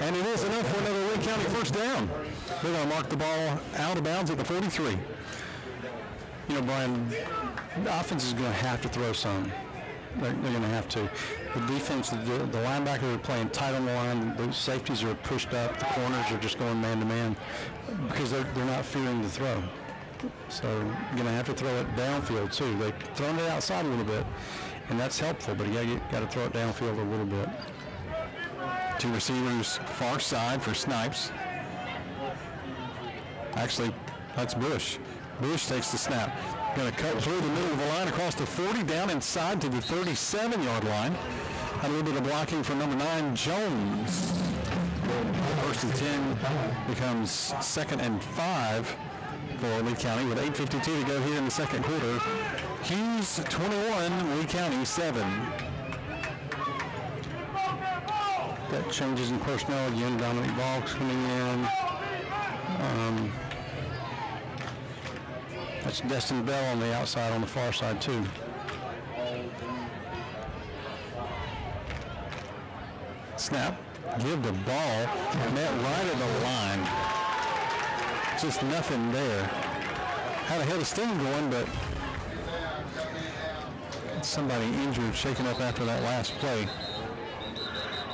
And it is enough for another Lee County first down. They're going to mark the ball out of bounds at the 43. You know, Brian, the offense is going to have to throw some. They're going to have to. The defense, the linebackers are playing tight on the line. The safeties are pushed up. The corners are just going man-to-man because they're not fearing the throw. So you're going to have to throw it downfield, too. They've thrown it outside a little bit, and that's helpful, but you got to throw it downfield a little bit. 2 receivers far side for Snipes. Actually, that's Bush. Bush takes the snap. Going to cut through the middle of the line across the 40, down inside to the 37-yard line. A little bit of blocking from number 9, Jones. 1st and 10 becomes 2nd and 5 for Lee County with 8:52 to go here in the second quarter. Hughes 21, Lee County 7. Got changes in personnel again. Dominic Boggs coming in. That's Destin Bell on the outside on the far side, too. Snap. give the ball, met right at the line. Just nothing there. Had a head of steam going, but somebody injured, shaken up after that last play.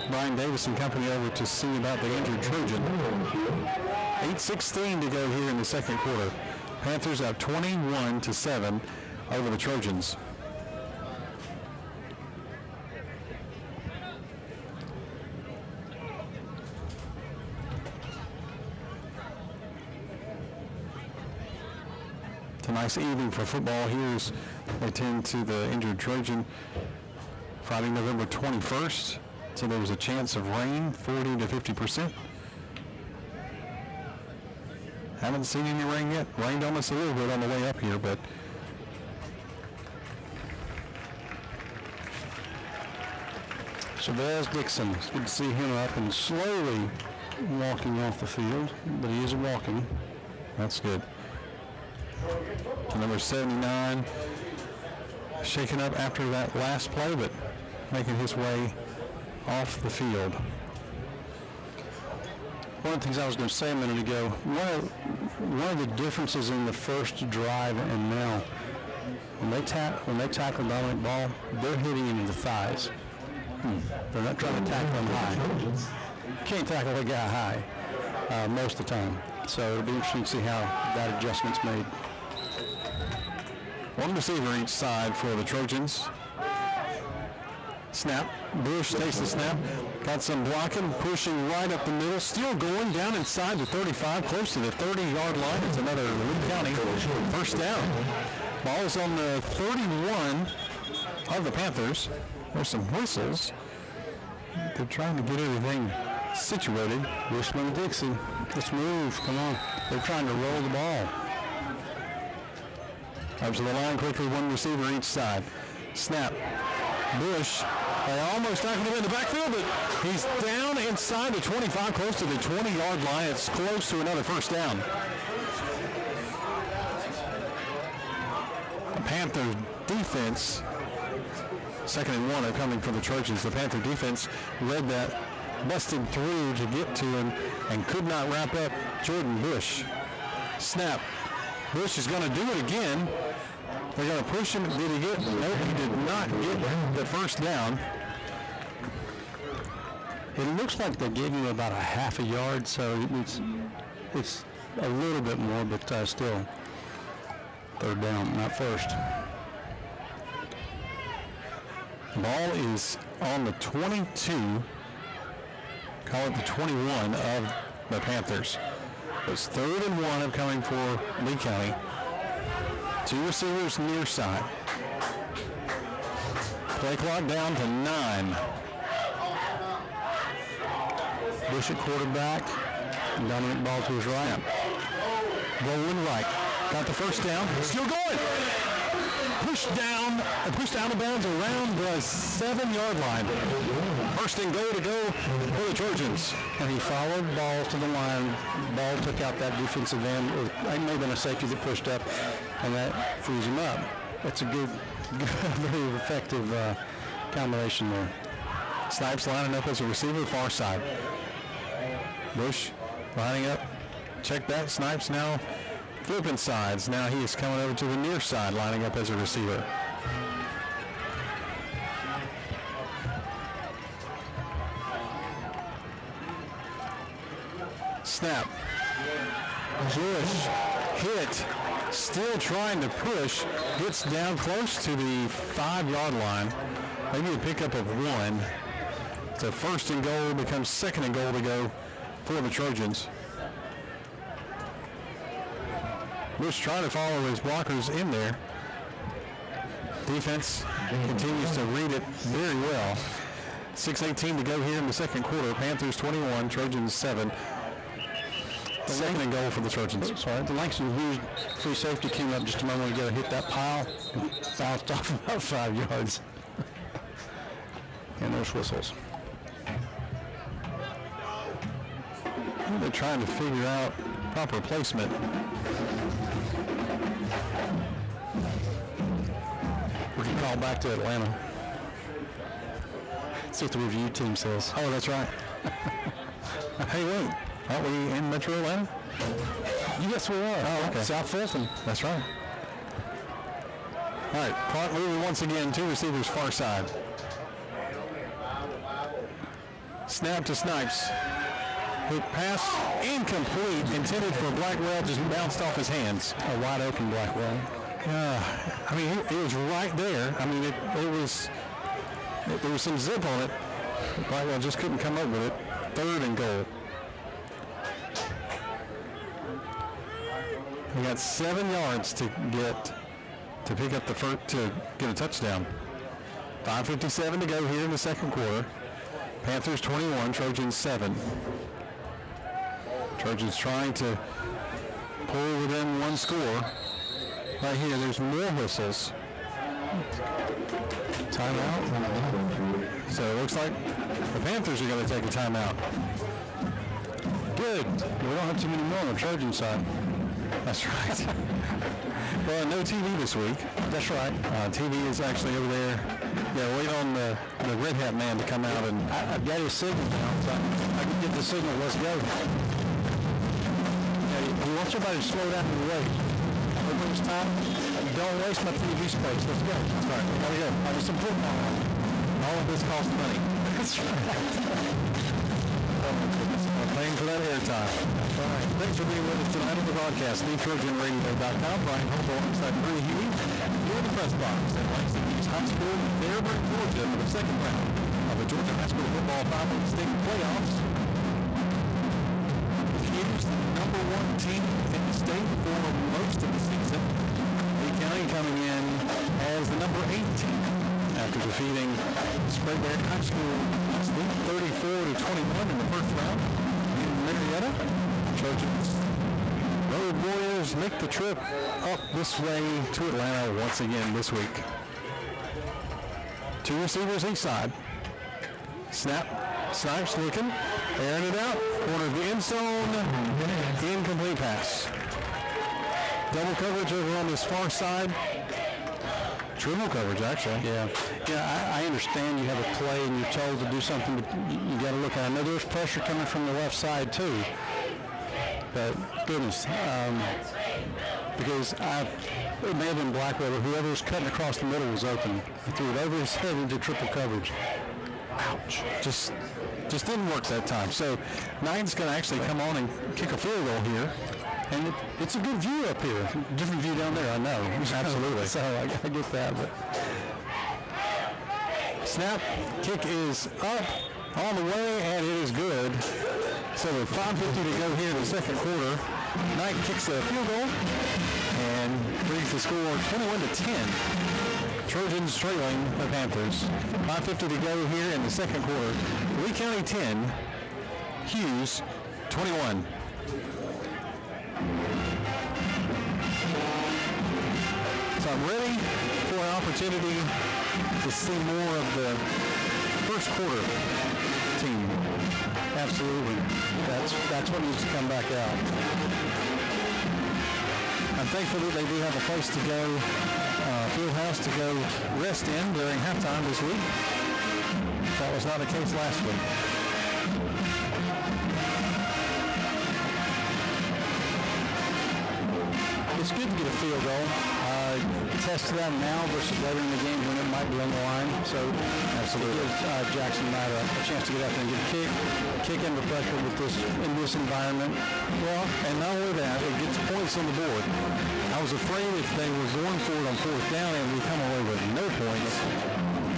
Brian Davis and company over to see about the injured Trojan. 8:16 to go here in the second quarter. Panthers up 21-7 over the Trojans. It's a nice evening for football here as they tend to the injured Trojan. Friday, November 21st. So there was a chance of rain, 40 to 50%. Haven't seen any rain yet. Rained on us a little bit on the way up here, but Chavez Dixon, it's good to see him up and slowly walking off the field, but he is walking. That's good. To number 79, shaken up after that last play, but making his way off the field. One of the things I was going to say a minute ago, one of the differences in the first drive and now, when they tackle Dominic Ball, they're hitting him in the thighs. They're not trying to tackle him high. Can't tackle a guy high most of the time. So it'll be interesting to see how that adjustment's made. One receiver each side for the Trojans. Snap. Bush takes the snap. Got some blocking, pushing right up the middle. Still going down inside the 35, close to the 30-yard line. It's another Lee County first down. Ball's on the 31 of the Panthers. There's some whistles. They're trying to get everything situated. Bushman Dixie, let's move. Come on. They're trying to roll the ball. Up to the line quickly, one receiver each side. Snap. Bush, they almost tackled him in the backfield, but he's down inside the 25, close to the 20-yard line. It's close to another first down. The Panther defense, 2nd and 1 are coming for the Trojans. The Panther defense read that, busted through to get to him, and could not wrap up Jordan Bush. Snap. Bush is going to do it again. They're going to push him. Did he get? Nope, he did not get the first down. It looks like they gave him about a half a yard, so it's a little bit more, but still 3rd down, not first. Ball is on the 22, call it the 21 of the Panthers. It's 3rd and 1 upcoming for Lee County. 2 receivers near side. Play clock down to 9. Bush at quarterback, and Dominic Ball to his right. Rolling right. Got the first down. Still going. Pushed out of bounds around the 7-yard line. First and goal to go for the Trojans. And he followed Ball to the line. Ball took out that defensive end. Or it may have been a safety that pushed up, and that frees him up. That's a good very effective combination there. Snipes lining up as a receiver, far side. Bush lining up. Check that. Snipes now flipping sides. Now he is coming over to the near side, lining up as a receiver. Snap. Bush hit. Still trying to push. Gets down close to the 5-yard line. Maybe a pickup of 1. So 1st and goal becomes 2nd and goal to go for the Trojans. Bush trying to follow his blockers in there. Defense continues to read it very well. 6:18 to go here in the second quarter. Panthers 21, Trojans 7. 2nd and goal for the Trojans. Sorry, the Langston Hughes free safety came up just a moment ago, hit that pile, and bounced off about 5 yards. And there's whistles. They're trying to figure out proper placement. We can call back to Atlanta. See what the review team says. Oh, that's right. Hey, wait. Aren't we in Metro Atlanta? Yes, we are. Oh, okay. South Fulton. That's right. All right, punt moving once again, two receivers far side. Snap to Snipes. Hook pass incomplete, intended for Blackwell, just bounced off his hands. A wide open Blackwell. I mean, it was right there. I mean, there was some zip on it. Blackwell just couldn't come up with it. 3rd and goal. We got 7 yards to pick up the first, to get a touchdown. 5:57 to go here in the second quarter. Panthers 21, Trojans 7. Trojans trying to pull within one score. Right here, there's more whistles. Timeout. So it looks like the Panthers are going to take a timeout. Good. We don't have too many more on the Trojan side. That's right. Well, no TV this week. That's right. TV is actually over there. Yeah, wait on the red hat man to come out, and I've got his signal down, so I can get the signal. Let's go. Yeah, he wants everybody to slow down and wait. Everybody's time. Don't waste my TV space. Let's go. That's right. We gotta go. I need some football on. all of this costs money. That's right. We're paying for that airtime. All right. Thanks for being with us tonight on the broadcast. TheTrojanRadio.com. Brian Hope alongside Bree Hughes. You're in the press box at Langston Hughes High School in Fairburn, Georgia for the second round of the Georgia High School Football 5A State Playoffs. Hughes, the number 1 team in the state for most of the season. Lee County coming in as the number 8 team after defeating Sprague High School 34-21 in the first round in Marietta. Trojans Road Warriors make the trip up this way to Atlanta once again this week. 2 receivers each side. Snap. Snipes looking. Airing it out. Corner of the end zone. Incomplete pass. Double coverage over on this far side. Triple coverage, actually. Yeah, I understand you have a play and you're told to do something, but you got to look at it. I know there's pressure coming from the left side too, but goodness, because it may have been Blackwell, or whoever was cutting across the middle was open. He threw it over his head into triple coverage. Ouch. Just didn't work that time. So Knight's going to actually come on and kick a field goal here. And it's a good view up here. Different view down there, I know. Absolutely. So I get that. But snap, kick is up, on the way, and it is good. So with 5:50 to go here in the second quarter, Knight kicks a field goal and brings the score 21-10. Trojans trailing the Panthers. 5:50 to go here in the second quarter. Lee County 10, Hughes 21. So I'm ready for an opportunity to see more of the first quarter team. absolutely, that's what needs to come back out. I'm thankful that they do have a place to go, field house to go rest in during halftime this week. That was not the case last week. It's good to get a field goal. Test that now versus later in the game when it might be on the line. So absolutely, it gives Jackson Knight a chance to get out there and get a kick under pressure with in this environment. Well, and not only that, it gets points on the board. I was afraid if they were going for it on 4th down and we come away with no points,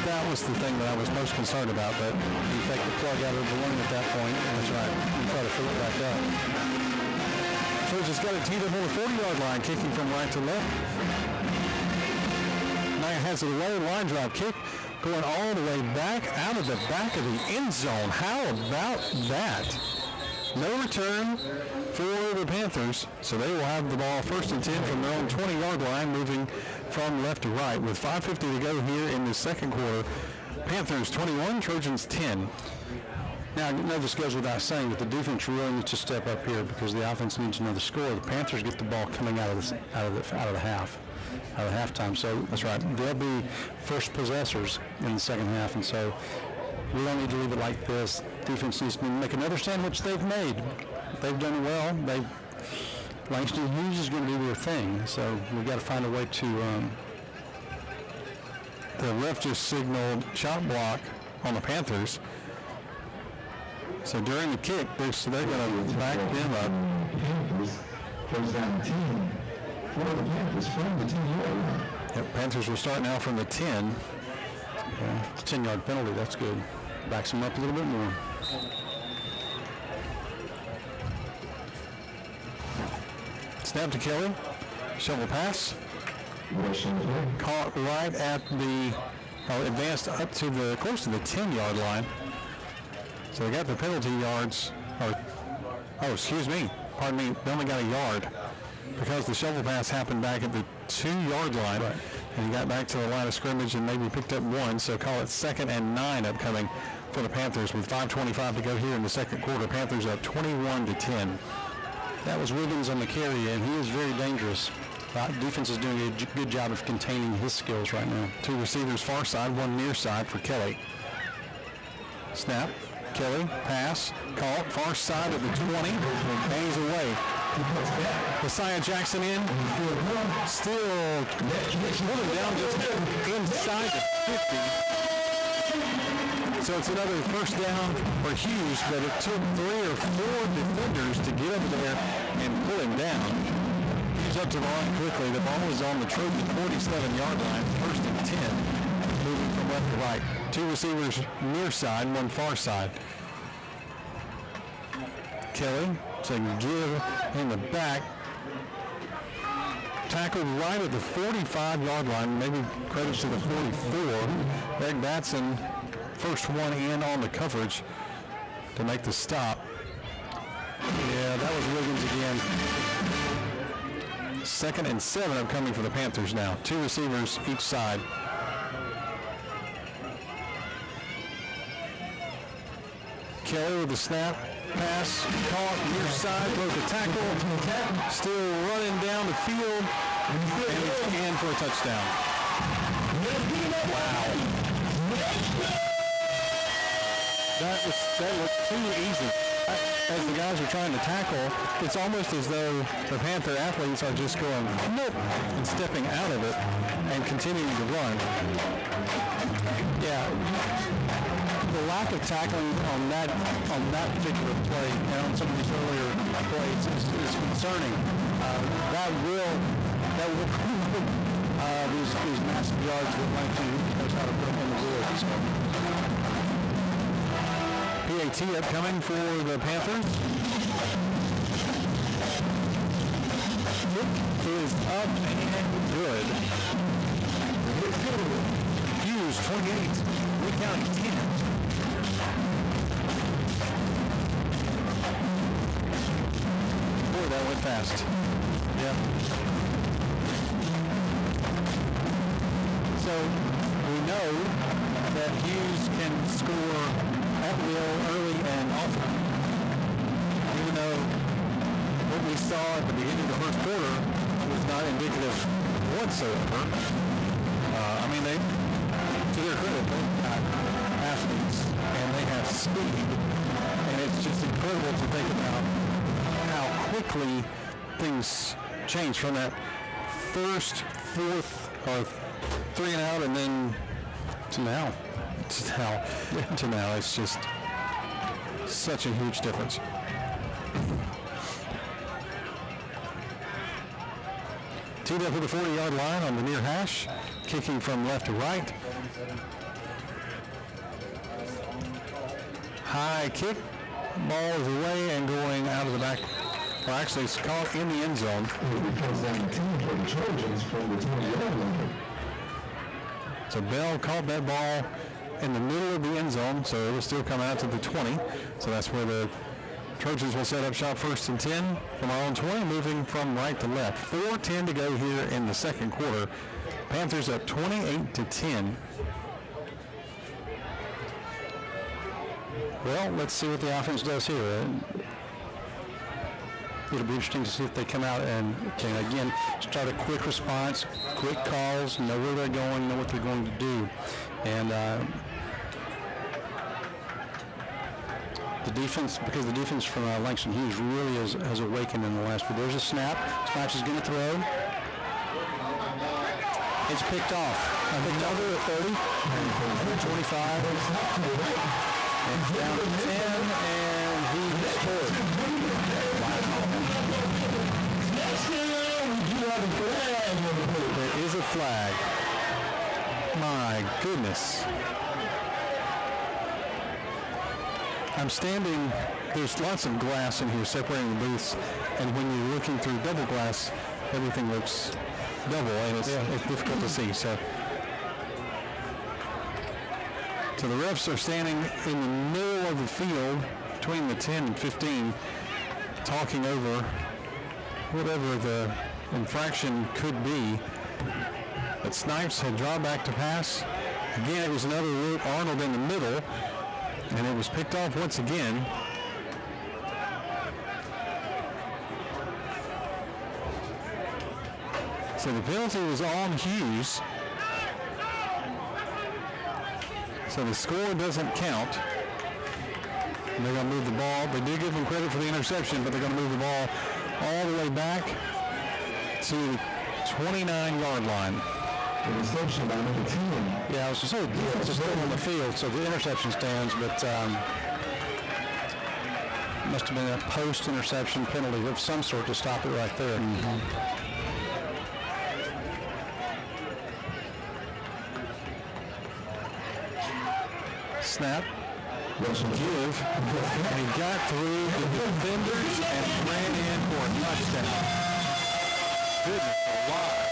that was the thing that I was most concerned about. But you take the plug out of the balloon at that point. That's right. You try to fill it back up. Trojans got it teed up on the 40-yard line, kicking from right to left. Knight has a low line drive kick going all the way back out of the back of the end zone. How about that? No return for the Panthers, so they will have the ball 1st and 10 from their own 20-yard line, moving from left to right. With 5:50 to go here in the second quarter, Panthers 21, Trojans 10. Now, I know this goes without saying, but the defense really needs to step up here because the offense needs another score. The Panthers get the ball coming out of the halftime. So that's right. They'll be first possessors in the second half, and so we don't need to leave it like this. defense needs to make another stand, which they've made. They've done well. Langston Hughes is going to do their thing, so we've got to find a way to. The ref just signaled shot block on the Panthers. So during the kick, they're going to back them up. Panthers first down 10 for the Panthers from the 10-yard line. Yep, Panthers will start now from the 10. It's a 10-yard penalty. That's good. Backs them up a little bit more. Snap to Kelly. Shovel pass. Caught right at the, advanced up to the, close to the 10-yard line. So they got the penalty yards, excuse me, pardon me, they only got a yard because the shovel pass happened back at the 2-yard line. Right. And he got back to the line of scrimmage and maybe picked up 1, so call it 2nd and 9 upcoming for the Panthers with 5:25 to go here in the second quarter. Panthers up 21-10. That was Wiggins on the carry, and he is very dangerous. Defense is doing a good job of containing his skills right now. 2 receivers far side, 1 near side for Kelly. Snap, Kelly, pass, caught, far side of the 20, bangs away. Messiah Jackson in, still pulling down just inside the 50. So it's another first down for Hughes, but it took 3 or 4 defenders to get up there and pull him down. Hughes up to the line quickly. The ball is on the Trojan 47-yard line, 1st and 10, moving from left to right. 2 receivers near side, 1 far side. Kelly to give in the back. Tackled right at the 45-yard line, maybe credit to the 44. Greg Batson, first one in on the coverage to make the stop. Yeah, that was Wiggins again. 2nd and 7 upcoming for the Panthers now. 2 receivers each side. Kelly with the snap. Pass, caught, near side, broke the tackle, still running down the field, and it's in for a touchdown. Wow. That looked too easy. As the guys are trying to tackle, it's almost as though the Panther athletes are just going, nope, and stepping out of it and continuing to run. Yeah. The lack of tackling on that particular play and on some of these earlier plays is concerning. That will these massive yards that Langston knows how to put them on the board. So. PAT upcoming for the Panthers. Kick is up and good. Hughes 28, Lee County 10. That went fast. Yeah. So we know that Hughes can score at will early and often. Even though what we saw at the beginning of the first quarter was not indicative whatsoever. They, to their credit, they've got athletes and they have speed. And it's just incredible to think about how quickly things change from that first, 4th, or 3 and out, and then to now. To now. It's just such a huge difference. Teed up at the 40-yard line on the near hash, kicking from left to right. High kick. Ball is away and going out of the back. Well, actually, it's caught in the end zone. So Bell caught that ball in the middle of the end zone, so it will still come out to the 20. So that's where the Trojans will set up shop 1st and 10 from our own 20, moving from right to left. 4:10 to go here in the second quarter. Panthers up 28-10. Well, let's see what the offense does here. It'll be interesting to see if they come out and can, again, start a quick response, quick calls, know where they're going, know what they're going to do. And the defense, because the defense from Langston Hughes really has awakened in the last few. There's a snap. Snipes is going to throw. It's picked off. Another 30, 25, and down to 10, and he scored. There is a flag. My goodness. I'm standing, there's lots of glass in here separating the booths, and when you're looking through double glass, everything looks double, and it's difficult to see. So the refs are standing in the middle of the field between the 10 and 15, talking over whatever the infraction could be. But Snipes had drawn back to pass. Again, it was another route, Arnold in the middle, and it was picked off once again. So the penalty was on Hughes. So the score doesn't count. And they're going to move the ball. They do give them credit for the interception, but they're going to move the ball all the way back to the 29-yard line. Interception by number 10. Yeah, I was just saying, it's just still on the field, so the interception stands, but must have been a post-interception penalty of some sort to stop it right there. Snap. Give. And he got through the defenders and ran in for a touchdown. Goodness alive.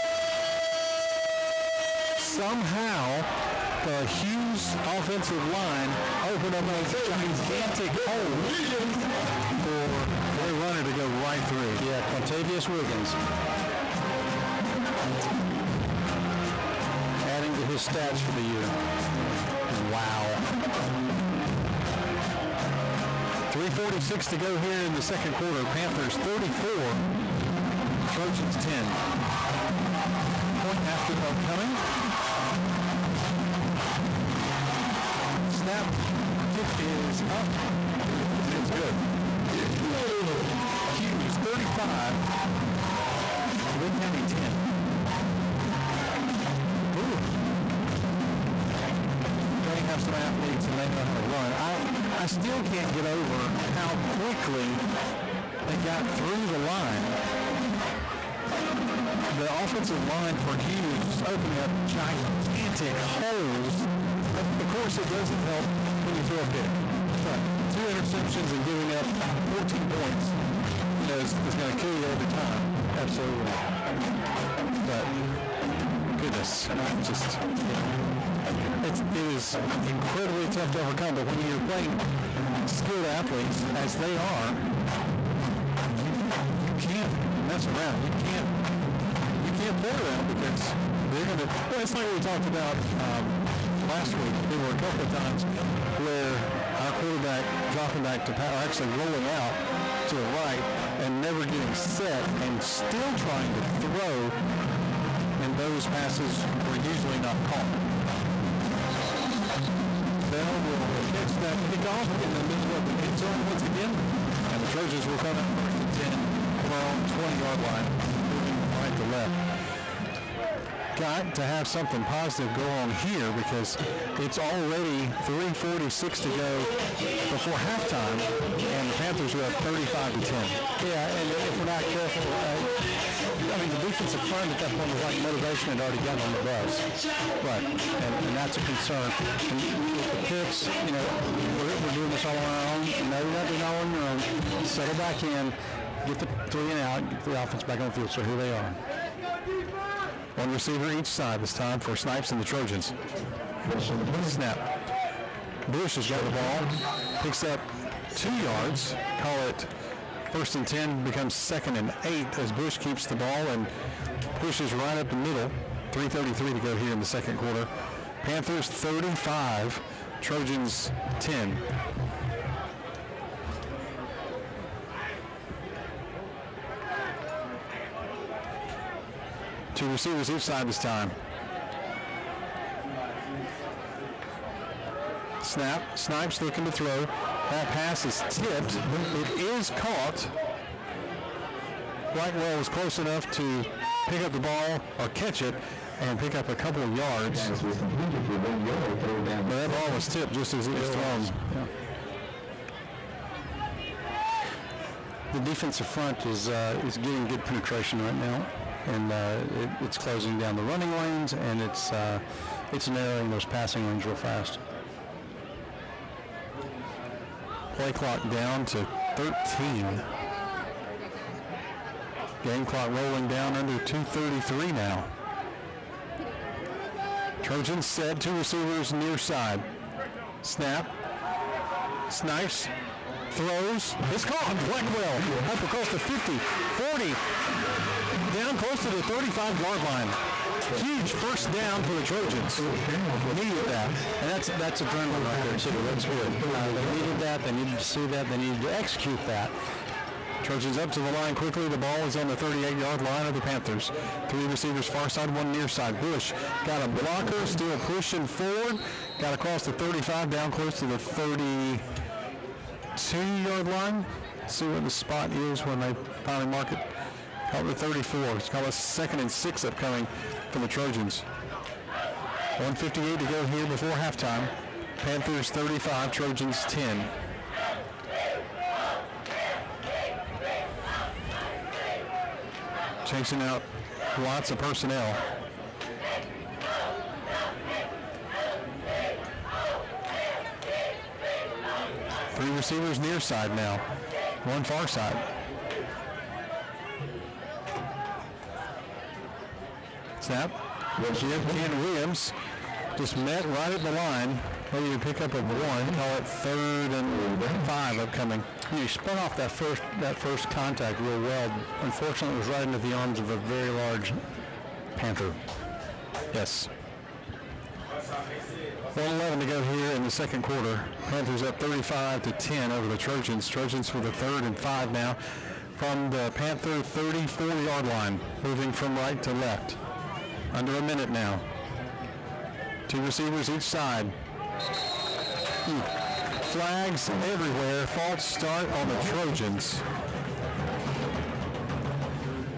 Somehow, the Hughes offensive line opened up a gigantic hole for their runner to go right through. Yeah, Quintavious Wiggins. Adding to his stats for the year. Wow. 3:46 to go here in the second quarter. Panthers 34, Trojans 10. Point after upcoming. Snap. Kick is up. It's good. Hughes 35. Win County 10. Ooh. They have some athletes and they know how to run. I still can't get over how quickly they got through the line. The offensive line for Hughes is opening up gigantic holes. Of course, it doesn't help when you throw a pick. But 2 interceptions and giving up 14 points is going to kill you every time. Absolutely. But goodness, it is incredibly tough to overcome. But when you're playing skilled athletes, as they are, you can't mess around. You can't play around because they're going to. Well, it's like we talked about last week. There were a couple of times where our quarterback dropping back to pass, or actually rolling out to the right and never getting set and still trying to throw, and those passes were usually not caught. Bell will catch that kickoff in the middle of the end zone once again, and the Trojans will come in first and 10 from our own 20-yard line, moving right to left. Got to have something positive go on here because it's already 3:46 to go before halftime, and the Panthers are up 35-10. Yeah, and if we're not careful, the defensive front at that point was like motivation had already gotten on the bus. Right, and that's a concern. And with the picks, we're doing this all on our own. No, you're not doing it all on your own. Settle back in, get the 3 and out, get the offense back on the field. So here they are. One receiver each side this time for Snipes and the Trojans. Snap. Bush has got the ball. Picks up 2 yards. Call it first and 10. Becomes second and 8 as Bush keeps the ball and pushes right up the middle. 3:33 to go here in the second quarter. Panthers 35. Trojans 10. Two receivers each side this time. Snap. Snipes looking to throw. That pass is tipped. It is caught. Blackwell was close enough to pick up the ball or catch it and pick up a couple of yards. Pass was completed for 1 yard, third down. But that ball was tipped just as it was thrown. Yeah. The defensive front is getting good penetration right now, and it's closing down the running lanes, and it's narrowing those passing lanes real fast. Play clock down to 13. Game clock rolling down under 2:33 now. Trojans set, 2 receivers near side. Snap. Snipes. Throws. It's caught. Blackwell up across the 50, 40. Down close to the 35-yard line. Huge first down for the Trojans. Needed that. And that's adrenaline right there, too. That's good. They needed that. They needed to see that. They needed to execute that. Trojans up to the line quickly. The ball is on the 38-yard line of the Panthers. 3 receivers far side, 1 near side. Bush got a blocker, still pushing forward. Got across the 35, down close to the 32-yard line. Let's see what the spot is when they finally mark it. Call it the 34. It's called a 2nd and 6 upcoming for the Trojans. 1:58 to go here before halftime. Panthers 35, Trojans 10. Chasing out lots of personnel. Three receivers near side now, 1 far side. Snap. Ken Williams just met right at the line. Maybe you pick up a 1. Call it 3rd and 5 upcoming. He spun off that first contact real well. Unfortunately, it was right into the arms of a very large Panther. Yes. 1:11 to go here in the second quarter. Panthers up 35-10 over the Trojans. Trojans for the 3rd and 5 now from the Panther 34-yard line, moving from right to left. Under a minute now. 2 receivers each side. Flags everywhere. False start on the Trojans.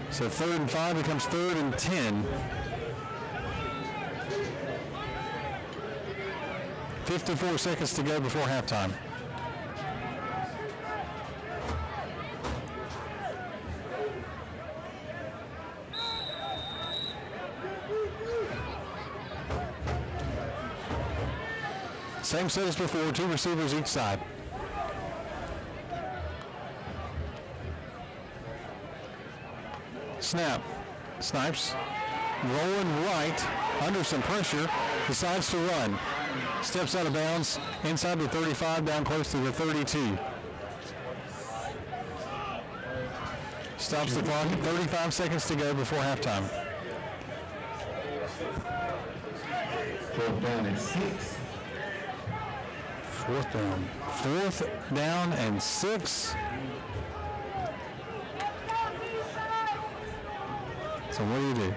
So 3rd and 5 becomes 3rd and 10. 54 seconds to go before halftime. Same set as before, 2 receivers each side. Snap. Snipes. Rolling right, under some pressure, decides to run. Steps out of bounds, inside the 35, down close to the 32. Stops the clock at 35 seconds to go before halftime. 4th down and 6. 4th down. 4th down and 6. So what do you do?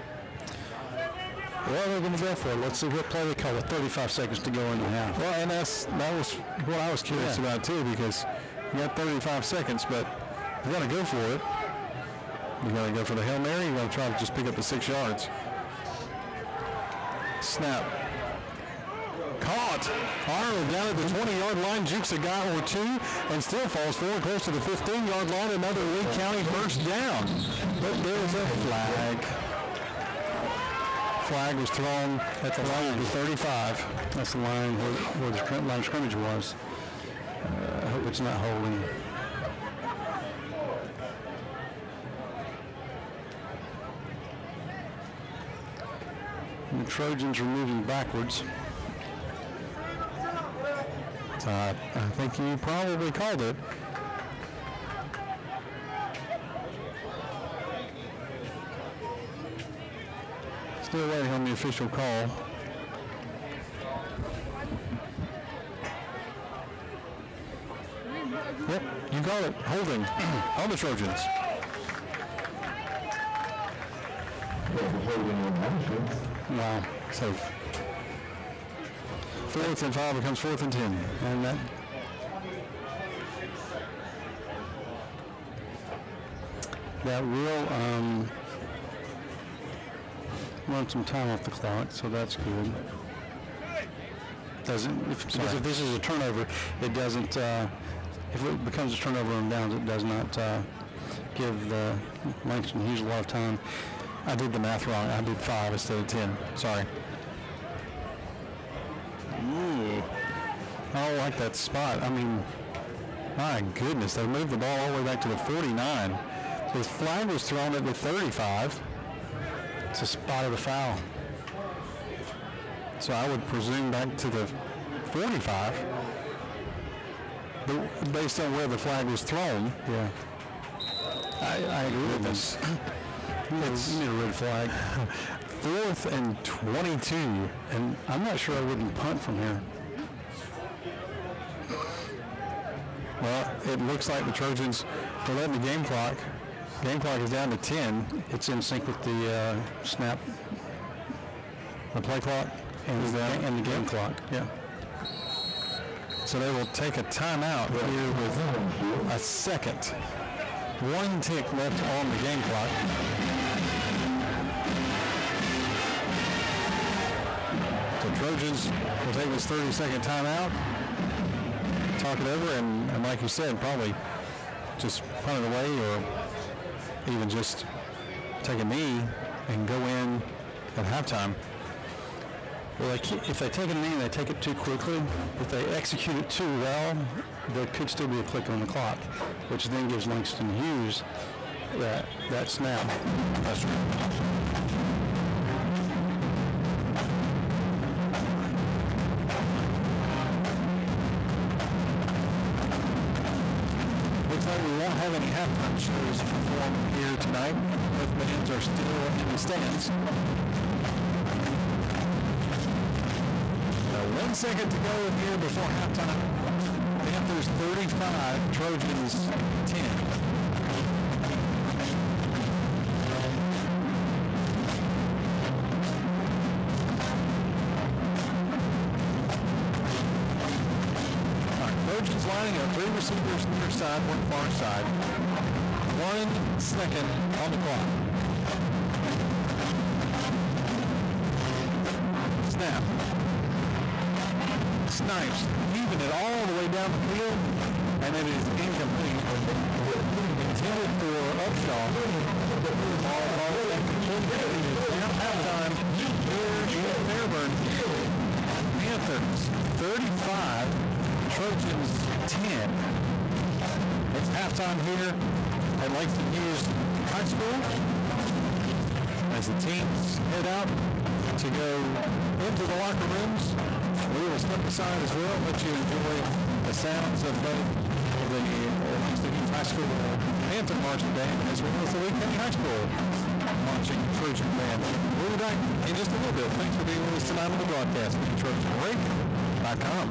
Well, they're going to go for it. Let's see what play they call it. 35 seconds to go in the half. Well, and that was what I was curious about too, because you got 35 seconds, but you got to go for it. You got to go for the Hail Mary. You got to try to just pick up the 6 yards. Snap. Caught. Arnold down at the 20-yard line, jukes a guy or 2, and still falls forward close to the 15-yard line. Another Lee County first down. But there's a flag. Flag was thrown at the line of the 35. That's the line where the line of scrimmage was. I hope it's not holding. And the Trojans are moving backwards. I think you probably called it. Still waiting on the official call. Yep, you got it. Holding on the Trojans. Holding on offense. Wow. So 4th and 5 becomes 4th and 10. And that will run some time off the clock, so that's good. Because if this is a turnover, it doesn't. If it becomes a turnover on downs, it does not give Langston Hughes a lot of time. I did the math wrong. I did 5 instead of 10. Sorry. Ooh. I don't like that spot. I mean, my goodness, they moved the ball all the way back to the 49. The flag was thrown at the 35. It's a spot of the foul. So I would presume back to the 45. But based on where the flag was thrown. Yeah. I agree with this. You need a red flag. 4th and 22. And I'm not sure I wouldn't punt from here. Well, it looks like the Trojans are letting the game clock. Game clock is down to 10. It's in sync with the snap, The play clock and the game clock. Yeah. So they will take a timeout here with a second. 1 tick left on the game clock. The Trojans will take this 30-second timeout, talk it over, and like you said, probably just punt it away or even just take a knee and go in at halftime. Well, if they take a knee and they take it too quickly, if they execute it too well, there could still be a click on the clock, which then gives Langston Hughes that snap. That's right. Looks like we won't have any halftime shows performed here tonight. Both bands are still in the stands. 1 second to go here before halftime. Panthers 35, Trojans 10. Trojans lining up, 3 receivers near side, 1 far side. 1 second on the clock. Snap. Snipes, even it all the way down the field, and it is incomplete. Intended for Upshaw. Now halftime here in Fairburn. Panthers 35, Trojans 10. It's halftime here at Langston Hughes High School as the teams head out to go into the locker rooms. We will step aside as well, let you enjoy the sounds of both the Langston Hughes High School Panther Marching Band as well as the Lee County High School Marching Trojan Band. We'll be back in just a little bit. Thanks for being with us tonight on the broadcast. TrojanRadio.com.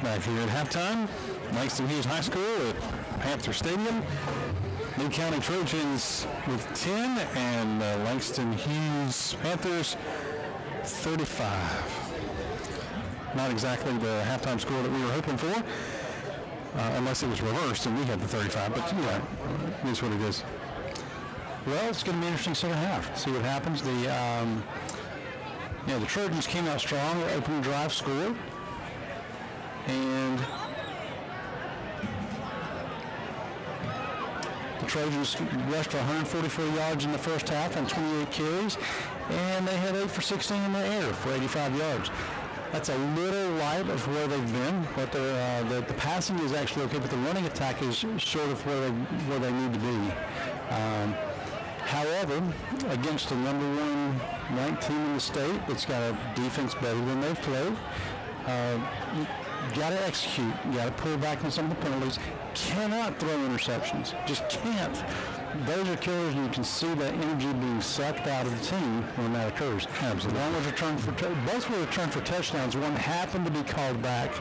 Back here at halftime, Langston Hughes High School at Panther Stadium. New County Trojans with 10 and Langston Hughes Panthers 35. Not exactly the halftime score that we were hoping for, unless it was reversed and we had the 35, but yeah, it is what it is. Well, it's going to be an interesting second half. See what happens. The Trojans came out strong. Opening drive scored. And the Trojans rushed for 144 yards in the first half on 28 carries, and they had 8 for 16 in the air for 85 yards. That's a little light of where they've been, but the passing is actually okay, but the running attack is sort of where they need to be. However, against the number 1 ranked team in the state that's got a defense better than they've played, got to execute, got to pull back on some of the penalties, cannot throw interceptions, just can't. Those are killers, and you can see that energy being sucked out of the team when that occurs. Absolutely. One was returned for both were returned for touchdowns. One happened to be called back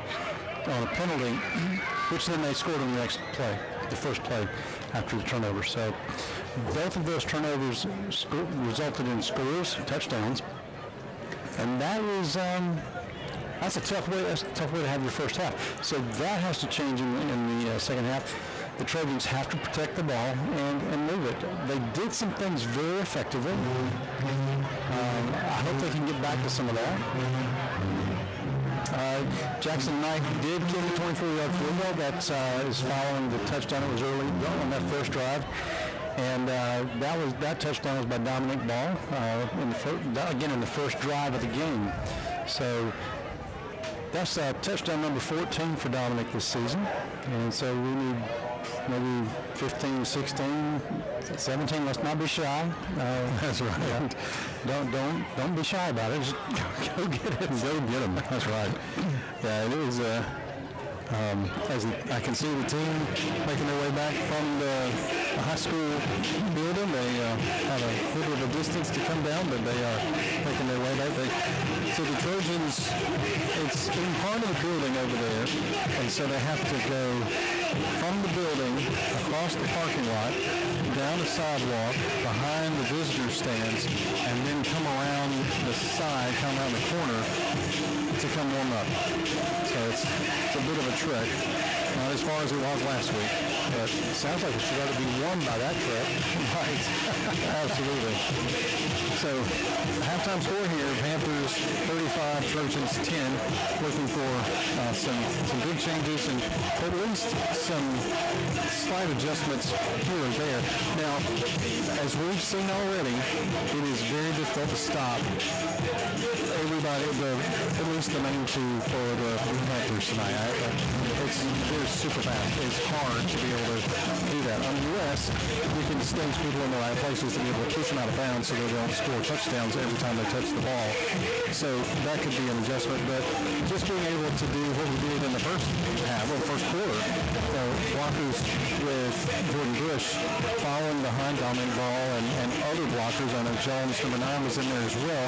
on a penalty, which then they scored on the next play, the first play after the turnover. So both of those turnovers resulted in scores, touchdowns, and that was that's a tough way. That's a tough way to have your first half. So that has to change in the second half. The Trojans have to protect the ball and move it. They did some things very effectively. I hope they can get back to some of that. Jackson Knight did kill the 24-yard field goal. That is following the touchdown that was early on that first drive. And that touchdown was by Dominic Ball in the first drive of the game. So that's touchdown number 14 for Dominic this season. And so we need maybe 15, 16, 17. Let's not be shy. That's right. Don't be shy about it. Just go get it. Go get them. That's right. Yeah, it is. As I can see the team making their way back from the high school building. They have a little bit of a distance to come down, but they are making their way back. So the Trojans, it's in part of the building over there, and so they have to go from the building across the parking lot, down the sidewalk, behind the visitor stands, and then come around the side, come around the corner to come warm up. So it's a bit of a trek. Not as far as it was last week, but it sounds like it should ought to be won by that trek. Right. Absolutely. So halftime score here, Panthers 35, Trojans 10. Looking for some big changes and at least some slight adjustments here or there. Now, as we've seen already, it is very difficult to stop everybody, at least the main two for the Panthers tonight. They're super fast. It's hard to be able to do that unless we can stage people in the right places to be able to push them out of bounds so they don't score touchdowns every time they touch the ball. So that could be an adjustment, but just being able to do what we did in the first half, or first quarter, blockers with Jordan Bush following behind Dominic Ball and other blockers. I know Jones, number 9, was in there as well.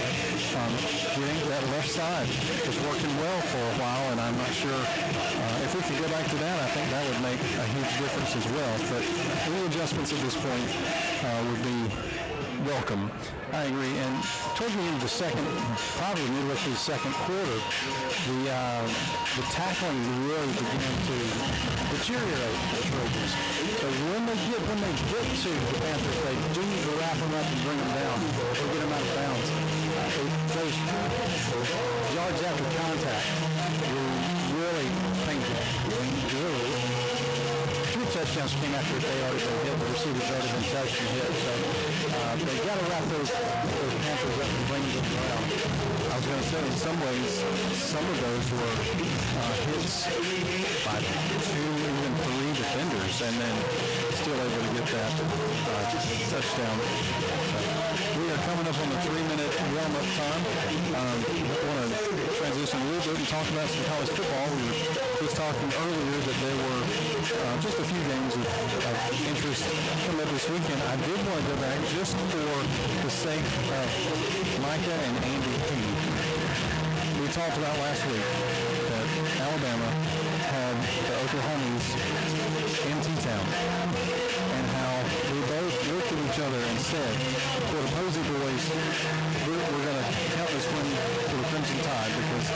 Getting that left side was working well for a while, and I'm not sure if we could go back to that, I think that would make a huge difference as well. But any adjustments at this point would be welcome. I agree. And towards the end of the second, probably midway through the second quarter, the tackling really began to deteriorate the Trojans. So when they get to the Panthers, they do need to wrap them up and bring them down or get them out of bounds. Those yards after contact were really painful. Really. 2 touchdowns came after they already been hit. The receivers already been touched and hit. So they got to wrap those Panthers up and bring them around. I was going to say, in some ways, some of those were hits by 2, even 3 defenders, and then still able to get that touchdown. We are coming up on the 3-minute warm-up time. I want to transition a little bit and talk about some college football. We were just talking earlier that there were just a few games of interest coming up this weekend. I did want to go back just for the sake of Micah and Andy P. We talked about last week that Alabama had the Oklahomies in T-Town, and how we both looked at each other and said, for the Posey boys, we're going to count this one for the Crimson Tide, because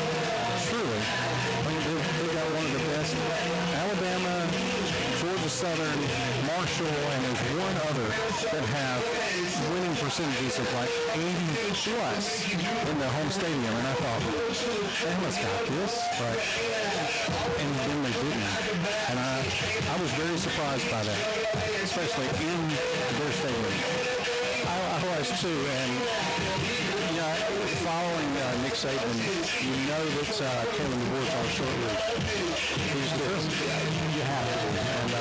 truly, I mean, they've got one of the best. Alabama, Georgia Southern, Marshall, and there's one other that have winning percentages of like 80 plus in the home stadium, and I thought, Bama's got this, but and then they didn't, and I was very surprised by that, especially in their stadium. I was too, and you know, following Nick Saban, you know that Kevin DeBoer's on a short leash. He's just, you have to, and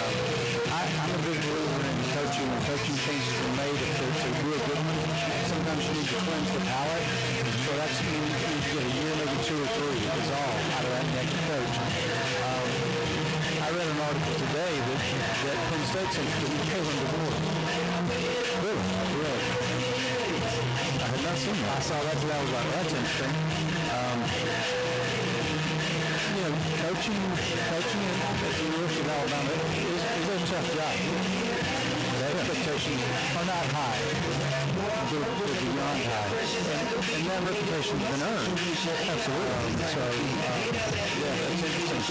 I'm a big believer in coaching. When coaching changes are made, if it's a real good one, sometimes you need to cleanse the palate. So that's you need to get a year, maybe 2 or 3 is all out of that next coach. I read an article today that Penn State's interested in Kevin DeBoer. Really? I had not seen that. I saw that today. I was like, that's interesting. You know, coaching at the University of Alabama is a tough job. The expectations are not high. They're beyond high. And that reputation's been earned. Absolutely. Yeah, that's interesting.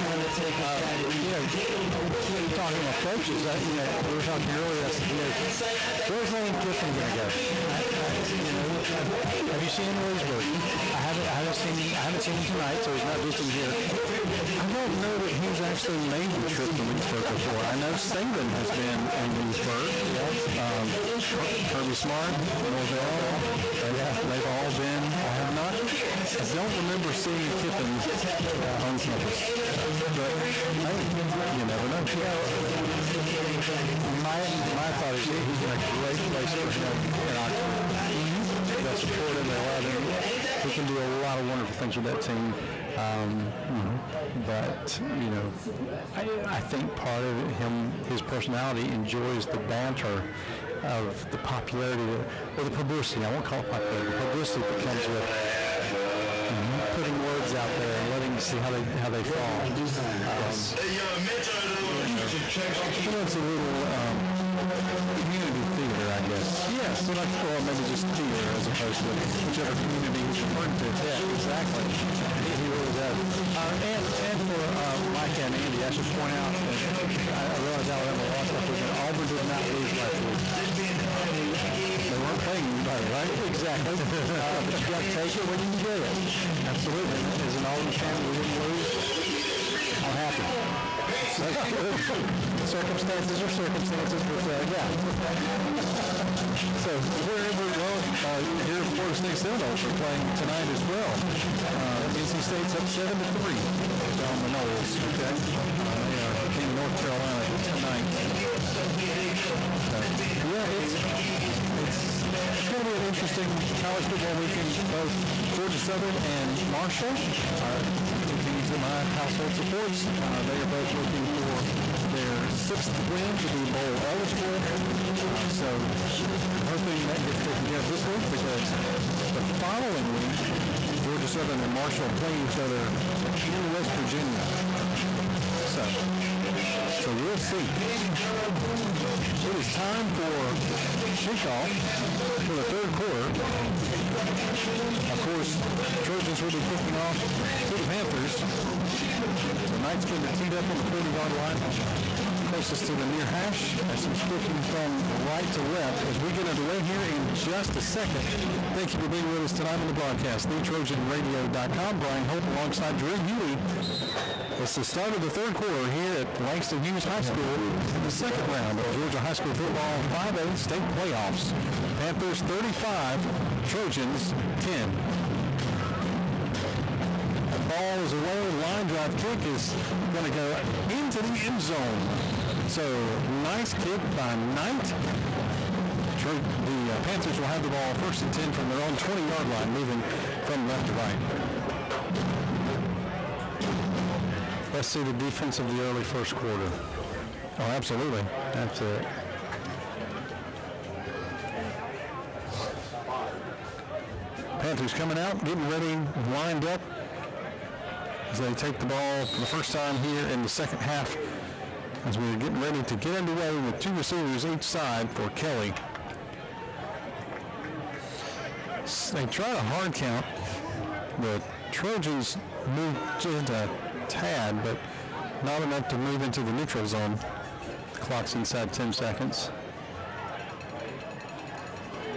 Talking about coaches, we were talking earlier, where's Lane Kiffin going to go? Have you seen Leesburg? I haven't seen him tonight, so he's not visiting here. I don't know that he's actually made the trip to Leesburg before. I know Saban has been in Leesburg. Kirby Smart, Norvell, they've all been. I don't remember seeing Kiffin on campus. But you never know. My thought is he's in a great place for him in Oxford. They support him, they love him. He can do a lot of wonderful things with that team. But you know, I think part of his personality enjoys the banter of the popularity or the publicity. I won't call it popularity. The publicity that comes with putting words out there and letting you see how they fall. It's a little community theater, I guess. Yes, so like, or maybe just theater as opposed to whichever community he's referring to. Yeah, exactly. He really does. And for Mike and Andy, I should point out that I realize Alabama lost last week, and Auburn did not lose last week. They weren't playing anybody, right? Exactly. But you got to take it when you can get it. Absolutely. As an Auburn fan, we didn't lose. I'm happy. Circumstances are circumstances, but yeah. So wherever, here at Florida State Seminoles are playing tonight as well. NC State's up 7-3 down the Knolls. Okay, they are in North Carolina tonight. It's going to be an interesting college football weekend. Both Georgia Southern and Marshall are two teams that my household supports. They are both looking for their 6th win to be bowl eligible. So hoping that gets taken care of this week, because the following week, Georgia Southern and Marshall play each other in West Virginia. So we'll see. It is time for kickoff for the 3rd quarter. Of course, Trojans will be kicking off to the Panthers. The Knights getting teed up on the 40-yard line, closest to the near hash, as he's kicking from right to left. As we get underway here in just a second, thank you for being with us tonight on the broadcast. TheTrojanRadio.com. Brian Hope alongside Drew Huey. It's the start of the 3rd quarter here at Langston Hughes High School in the 2nd round of Georgia High School Football 5A state playoffs. Panthers 35, Trojans 10. The ball is away. Line drive kick is going to go into the end zone. So nice kick by Knight. The Panthers will have the ball 1st and 10 from their own 20-yard line, moving from left to right. Let's see the defense of the early 1st quarter. Oh, absolutely. That's it. Panthers coming out, getting ready, lined up. as they take the ball for the first time here in the second half, as we're getting ready to get underway with two receivers each side for Kelly. They try to hard count. The Trojans move just a tad, but not enough to move into the neutral zone. Clock's inside 10 seconds.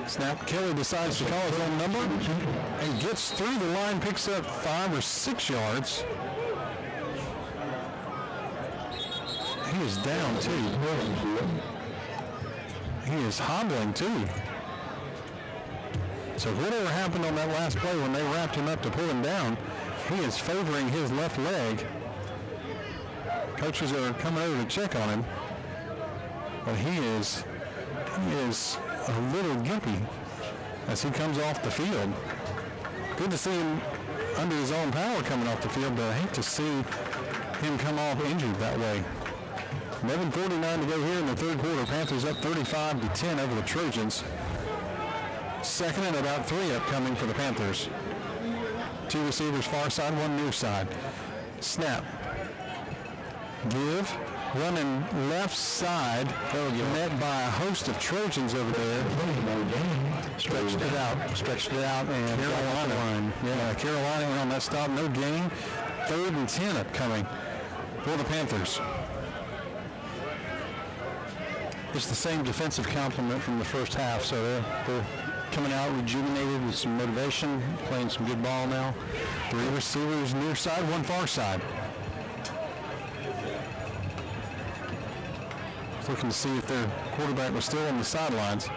Snap. Kelly decides to call his own number and gets through the line, picks up 5 or 6 yards. He is down too. He is hobbling too. So whatever happened on that last play when they wrapped him up to pull him down, he is favoring his left leg. Coaches are coming over to check on him, but he is a little gimpy as he comes off the field. Good to see him under his own power coming off the field, but I hate to see him come off injured that way. 11:49 to go here in the third quarter. Panthers up 35-10 over the Trojans. Second and about 3 upcoming for the Panthers. 2 receivers far side, 1 near side. Snap. Give. Running left side. Met by a host of Trojans over there. Stretched it out, and Carolina line. Yeah, Carolina on that stop. No gain. 3rd and 10 upcoming for the Panthers. It's the same defensive complement from the first half, so they're coming out rejuvenated with some motivation, playing some good ball now. 3 receivers near side, 1 far side. Looking to see if their quarterback was still on the sidelines.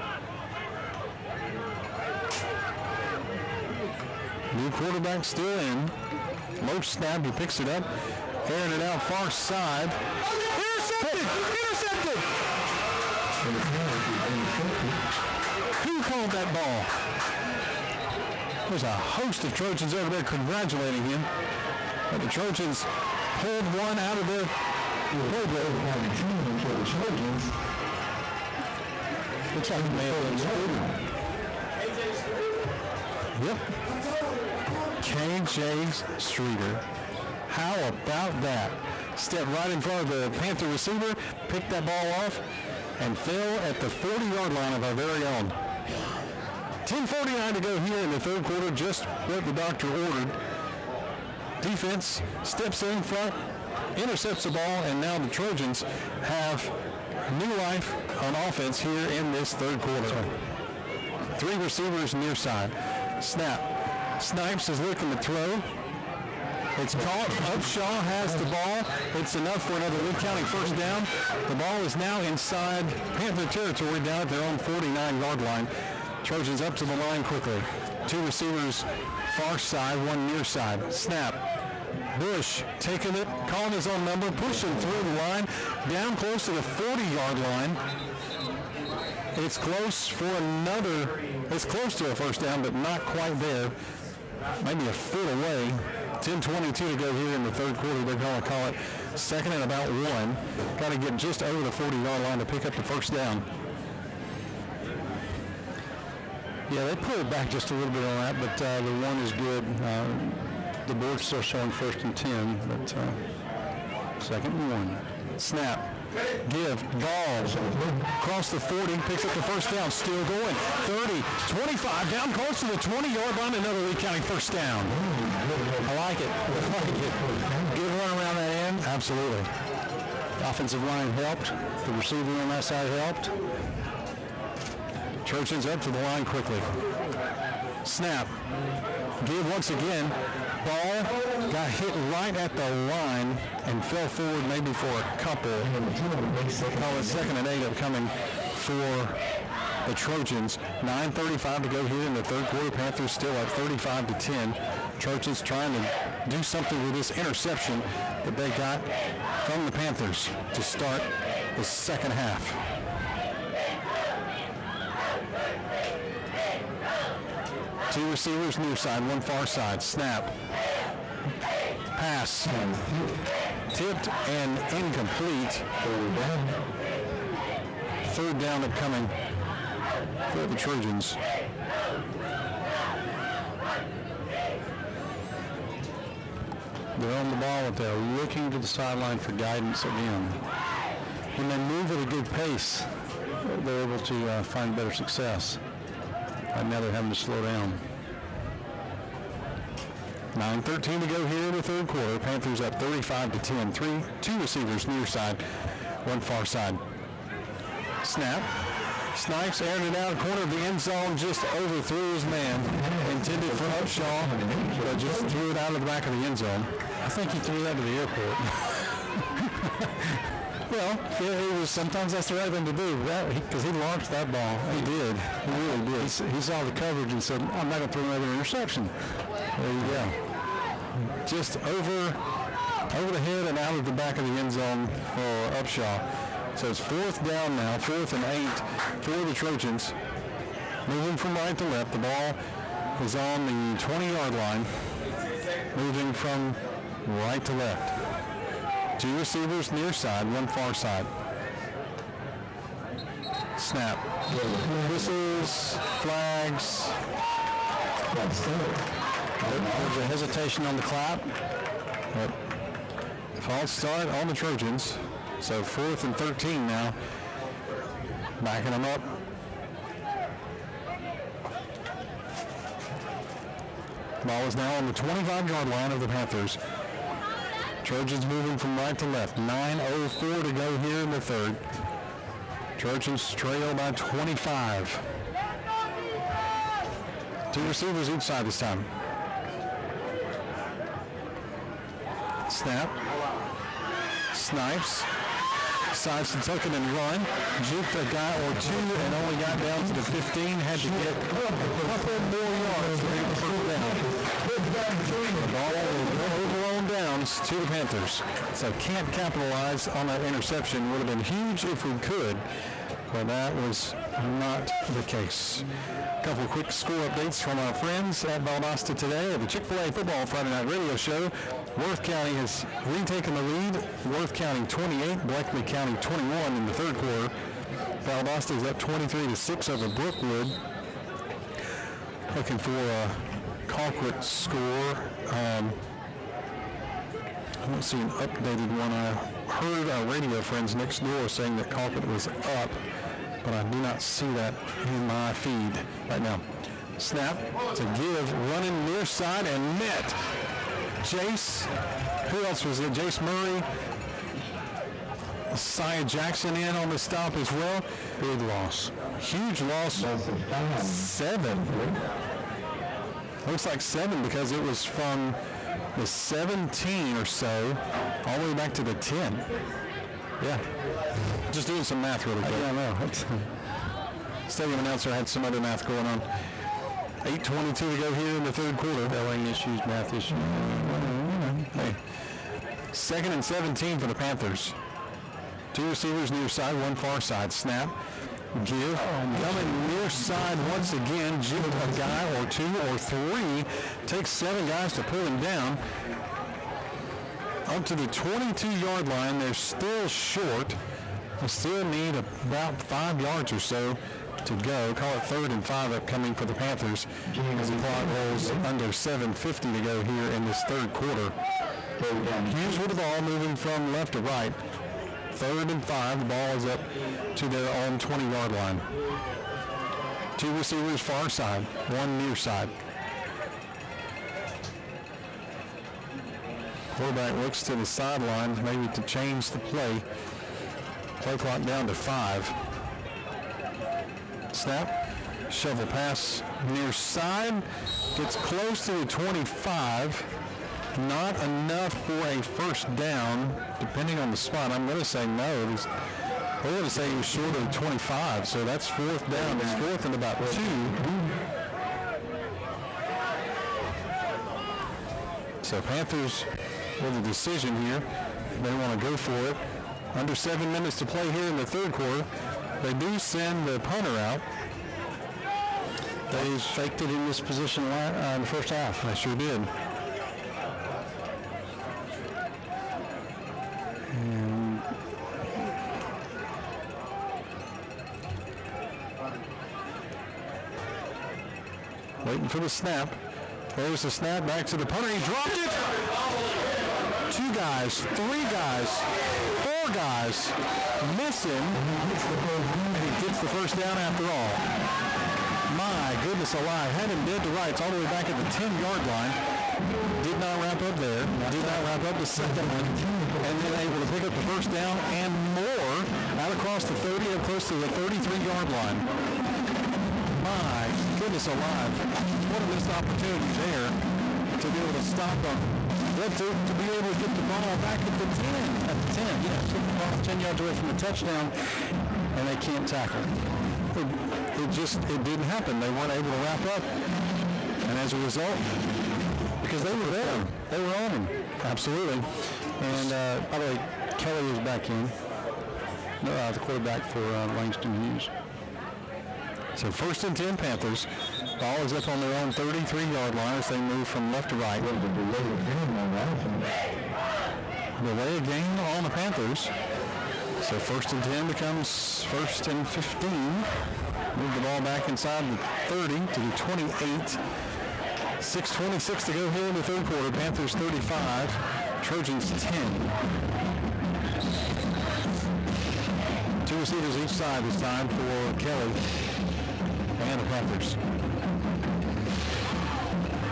New quarterback still in. Low snap, he picks it up, airing it out far side. Intercepted! Who called that ball? There's a host of Trojans over there congratulating him. But the Trojans pulled one out of their playbook. Looks like he may have been Streeter. Yep. KJ Streeter. How about that? Stepped right in front of the Panther receiver, picked that ball off, and fell at the 40-yard line of our very own. 10:49 to go here in the third quarter, just what the doctor ordered. Defense steps in front, intercepts the ball, and now the Trojans have new life on offense here in this third quarter. 3 receivers near side. Snap. Snipes is looking to throw. It's caught. Upshaw has the ball. It's enough for another Lee County first down. The ball is now inside Panther territory down at their own 49-yard line. Trojans up to the line quickly. 2 receivers far side, 1 near side. Snap. Bush taking it, calling his own number, pushing through the line, down close to the 40-yard line. It's close for it's close to a first down, but not quite there. Maybe a foot away. 10:22 to go here in the third quarter. They're going to call it second and about 1. Got to get just over the 40-yard line to pick up the first down. Yeah, they pulled it back just a little bit on that, but the 1 is good. The board's still showing 1st and 10, but second and 1. Snap. Give. Ball. Across the 40. Picks up the first down. Still going. 30. 25. Down close to the 20-yard line. Another Lee County first down. I like it. Good run around that end. Absolutely. The offensive line helped. The receiver on that side helped. Trojans up to the line quickly. Snap. Give once again. Ball got hit right at the line and fell forward maybe for a couple. Call it second and 8 upcoming for the Trojans. 9:35 to go here in the third quarter. Panthers still at 35-10. Trojans trying to do something with this interception that they got from the Panthers to start the second half. Two receivers near side, 1 far side. Snap. Pass. Tipped and incomplete. Third down upcoming for the Trojans. They're on the ball, but they're looking to the sideline for guidance again. When they move at a good pace, they're able to find better success. Right now they're having to slow down. 9:13 to go here in the third quarter. Panthers up 35-10. Two receivers near side, one far side. Snap. Snipes aired it out corner of the end zone, just overthrew his man. Intended for Upshaw, but just threw it out of the back of the end zone. I think he threw that to the airport. Well, yeah, it was. Sometimes that's the right thing to do, because he launched that ball. He did. He really did. He saw the coverage and said, I'm not going to throw another interception. There you go. Just over the head and out of the back of the end zone for Upshaw. So it's fourth down now, 4th and 8 for the Trojans. Moving from right to left. The ball is on the 20-yard line. Moving from right to left. Two receivers near side, one far side. Snap. Whistles, flags. There's a hesitation on the clap. False start on the Trojans. So 4th and 13 now. Backing them up. Ball is now on the 25-yard line of the Panthers. Trojans moving from right to left. 9:04 to go here in the third. Trojans trail by 25. Two receivers each side this time. Snap. Snipes. Decides to tuck it and run. Juked a guy or two and only got down to the 15. Had to get a couple more yards to make the first down. The ball will go over on downs to the Panthers. So can't capitalize on that interception. Would have been huge if we could, but that was not the case. A couple of quick score updates from our friends at Valdosta today at the Chick-fil-A Football Friday Night Radio Show. Worth County has retaken the lead. Worth County 28, Bleckley County 21 in the third quarter. Valdosta is up 23-6 over Brookwood. Looking for a Colquitt score. I don't see an updated one. I heard our radio friends next door saying that Colquitt was up, but I do not see that in my feed right now. Snap to give, running near side and net. Jace, who else was it? Jace Murray. Sia Jackson in on the stop as well. Big loss. Huge loss. 7. Looks like 7 because it was from the 17 or so all the way back to the 10. Yeah. Just doing some math really quick. I don't know. Stadium announcer had some other math going on. 8:22 to go here in the third quarter. Spelling issues, math issues. Hey. 2nd and 17 for the Panthers. Two receivers near side, one far side. Snap. Give. Coming near side once again. Jigged a guy or two or three. Takes 7 guys to pull him down. Up to the 22-yard line. They're still short. They still need about 5 yards or so to go. Call it 3rd and 5 upcoming for the Panthers as the clock rolls under 7:50 to go here in this third quarter. Hughes with the ball moving from left to right. 3rd and 5. The ball is up to their own 20-yard line. Two receivers far side, one near side. Quarterback looks to the sideline maybe to change the play. Play clock down to 5. Snap. Shovel pass near side. Gets close to the 25. Not enough for a first down, depending on the spot. I'm going to say no. I'm going to say he was short of the 25, so that's 4th down. It's 4th and about 2. So Panthers with a decision here. They want to go for it. Under 7 minutes to play here in the third quarter. They do send the punter out. They faked it in this position in the first half. They sure did. And waiting for the snap. There's the snap back to the punter. He dropped it. three guys, four guys missing, and he gets the first down after all. My goodness alive, had him dead to rights all the way back at the 10-yard line. Did not wrap up there, did not wrap up the second one, and then able to pick up the first down and more out across the 30, up close to the 33-yard line. My goodness alive, what a missed opportunity there to be able to stop them. To be able to get the ball back at the 10. At the 10, yes. Get the ball 10 yards away from the touchdown, and they can't tackle. It didn't happen. They weren't able to wrap up. And as a result, because they were there, they were on him. Absolutely. And by the way, Kelly is back in. The quarterback for Langston Hughes. So 1st and 10 Panthers. Ball is up on their own 33-yard line as they move from left to right. Delay a game on the Panthers. So 1st and 10 becomes 1st and 15. Move the ball back inside the 30 to the 28. 6:26 to go here in the third quarter. Panthers 35, Trojans 10. Two receivers each side this time for Kelly and the Panthers.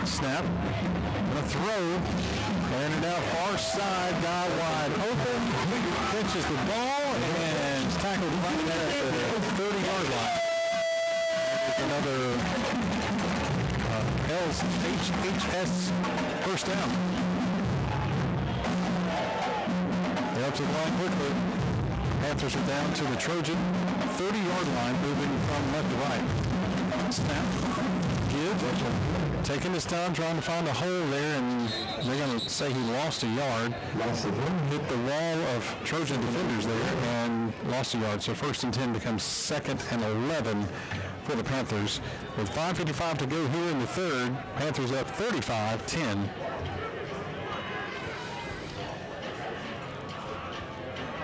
Snap, and a throw, and it out far side, guy wide open, catches the ball, and is tackled right at the 30-yard line. Another HHS first down. They're up to the line quickly. Panthers are down to the Trojan 30-yard line, moving from left to right. Snap, give, taking his time, trying to find a hole there, and they're going to say he lost a yard. Hit the wall of Trojan defenders there and lost a yard. So 1st and 10 becomes 2nd and 11 for the Panthers. With 5:55 to go here in the third, Panthers up 35-10.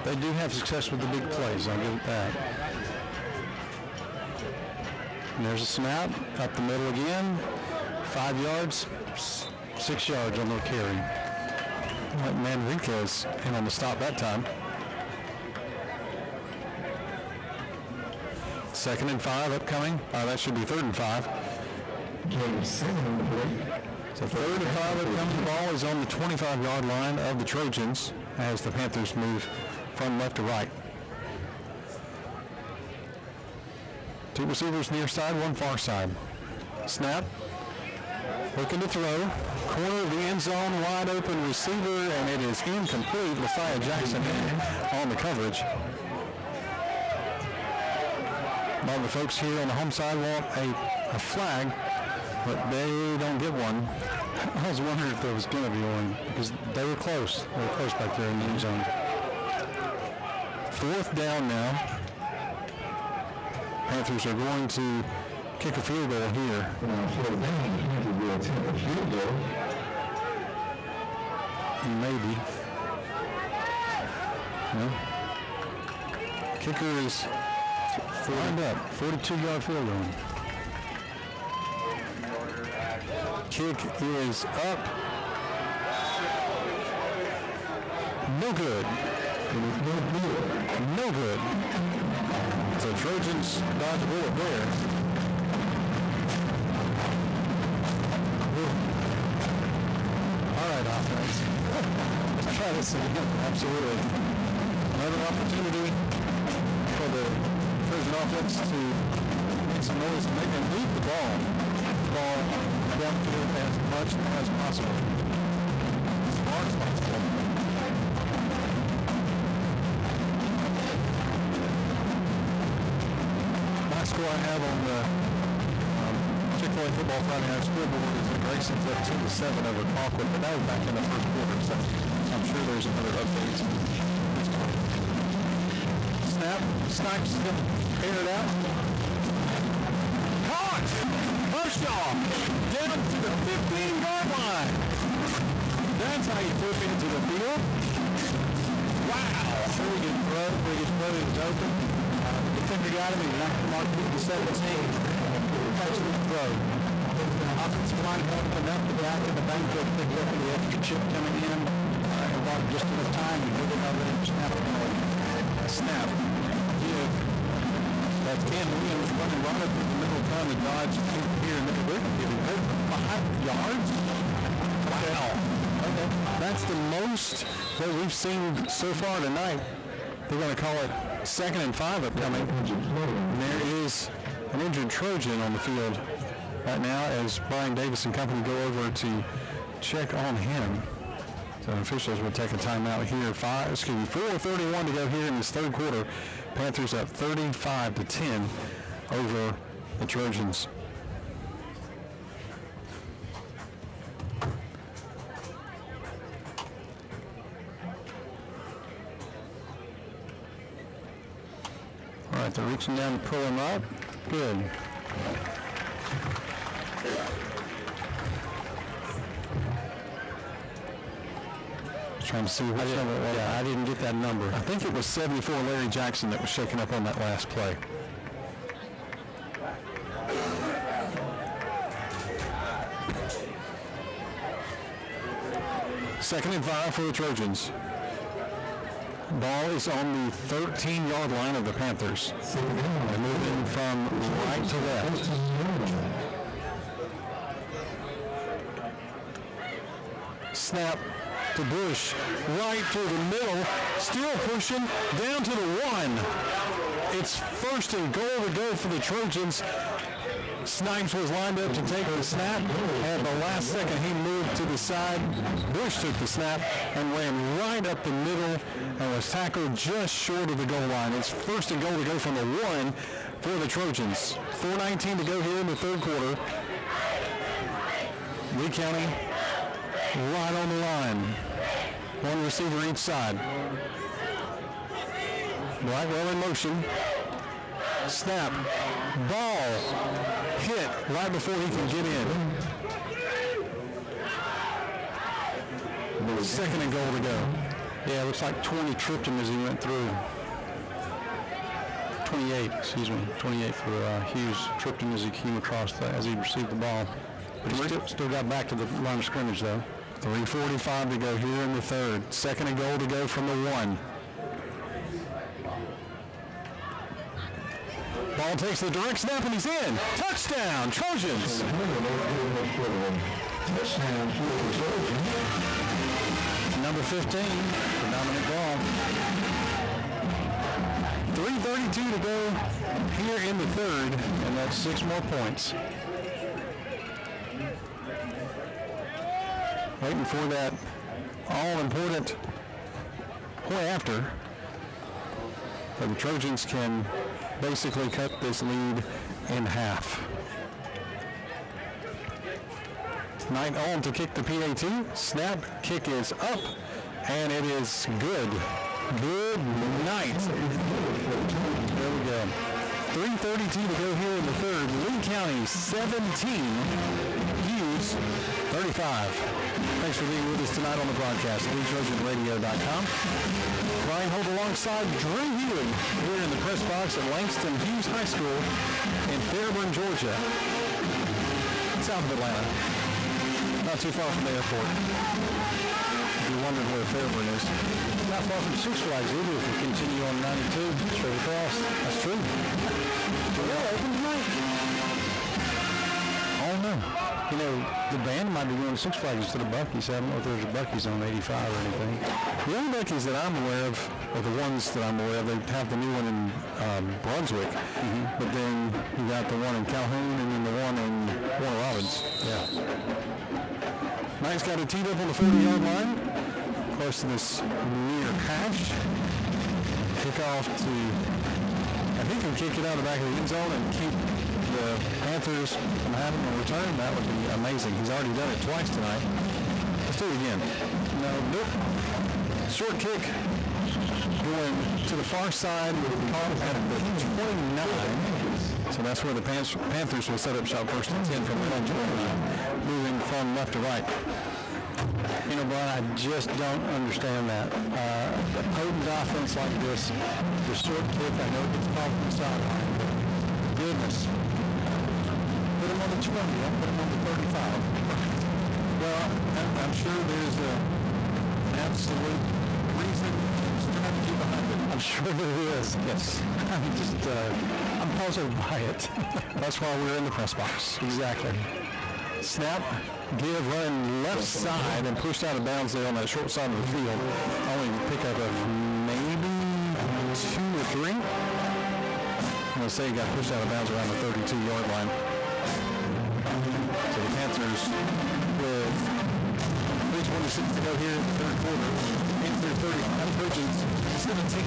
They do have success with the big plays, I'll give it that. And there's a snap, up the middle again. 5 yards, 6 yards on the carry. Manriquez in on the stop that time. 2nd and 5 upcoming. That should be 3rd and 5. So 3rd and 5 upcoming. The ball is on the 25-yard line of the Trojans as the Panthers move from left to right. Two receivers near side, one far side. Snap. Looking to throw. Corner of the end zone, wide open receiver, and it is incomplete. Messiah Jackson on the coverage. All the folks here on the home side want a flag, but they don't get one. I was wondering if there was going to be one because they were close. They were close back there in the end zone. 4th down now. Panthers are going to kick a field goal here. Maybe. No. Kicker is lined up. 42-yard field goal. Kick is up. No good. No good. So Trojans dodge a bullet there. All right, offense. Let's try this again. Absolutely. Another opportunity for the Trojan offense to make some noise and make them move the ball. Ball downfield as much as possible. As far as possible. Score I have on the Chick-fil-A Football Friday Night scoreboard is that Grayson's up 10-7 over Colquitt, but that was back in the first quarter, so I'm sure there's another update. Snap, Snipes is going to air it out. Caught! Kershaw down to the 15-yard line. That's how you flip into the field. Wow! Pretty good throw. Is open. Defender got him, he knocked him off the 17. Excellent throw. Offensive line opened up the back of the backfield, picked up the extra chip coming in. The clock just enough time to get it already to snap the ball. Snap. Give. That's Ken Williams running right up in the middle, trying to dodge here in the giving her 5 yards. Wow. Okay. That's the most that we've seen so far tonight. They're going to call it 2nd and 5 upcoming. And there is an injured Trojan on the field right now as Brian Davis and company go over to check on him. So officials will take a timeout here. 4:31 to go here in this third quarter. Panthers up 35-10 over the Trojans. All right, they're reaching down to pull him up. Good. Trying to see which number it was. Yeah, I didn't get that number. I think it was 74 Larry Jackson that was shaken up on that last play. Second and 5 for the Trojans. Ball is on the 13-yard line of the Panthers. They're moving from right to left. Snap to Bush, right through the middle, still pushing, down to the 1. It's first and goal to go for the Trojans. Snipes was lined up to take the snap. At the last second, he moved to the side. Bush took the snap and ran right up the middle and was tackled just short of the goal line. It's first and goal to go from the 1 for the Trojans. 4:19 to go here in the third quarter. Lee County right on the line. One receiver each side. Blackwell in motion. Snap. Ball hit right before he can get in. Second and goal to go. Yeah, it looks like 20 tripped him as he went through. 28 for Hughes. Tripped him as he came across, as he received the ball. But he still got back to the line of scrimmage, though. 3:45 to go here in the third. Second and goal to go from the 1. Ball takes the direct snap and he's in. Touchdown, Trojans. Number 15, the dominant ball. 3:32 to go here in the third, and that's 6 more points. Waiting for that all-important play after. So the Trojans can basically cut this lead in half. Knight on to kick the PAT. Snap, kick is up, and it is good. Good night. There we go. 3:32 to go here in the third. Lee County 17, Hughes 35. Thanks for being with us tonight on the broadcast. LeeTrojanRadio.com. Brian Holt alongside Drew Healy here in the press box at Langston Hughes High School in Fairburn, Georgia, south of Atlanta. Not too far from the airport. If you're wondering where Fairburn is. Not far from Six Flags either if we continue on 92 straight across. That's true. They're open tonight. Oh no. You know, the band might be going to Six Flags instead of Buc-ee's. I don't know if there's a Buc-ee's on 85 or anything. The only Buc-ee's that I'm aware of, or the ones that I'm aware of, they have the new one in Brunswick. Mm-hmm. But then you got the one in Calhoun and then the one in Warner Robins. Yeah. Knight's got it teed up on the 40-yard line, close to this near hash. Kickoff to, I think he'll kick it out of the back of the end zone and keep the Panthers from having a return. That would be amazing. He's already done it twice tonight. Let's do it again. No, nope. Short kick going to the far side at the 29. So that's where the Panthers will set up shop first and 10 from the 29, moving from left to right. You know, Brian, I just don't understand that. A potent offense like this, the short kick, I know it gets called from the sideline, but goodness. Put him on the 20, put him on the 35. Well, I'm sure there's an absolute reason and strategy behind it. I'm sure there is. Yes. I'm puzzled by it. That's why we're in the press box. Exactly. Snap, give, run left side, and pushed out of bounds there on that short side of the field. Only pickup of maybe 2 or 3. I'm going to say he got pushed out of bounds around the 32-yard line. So the Panthers with 3:26 to go here in the third quarter. Panthers 35, Trojans 17.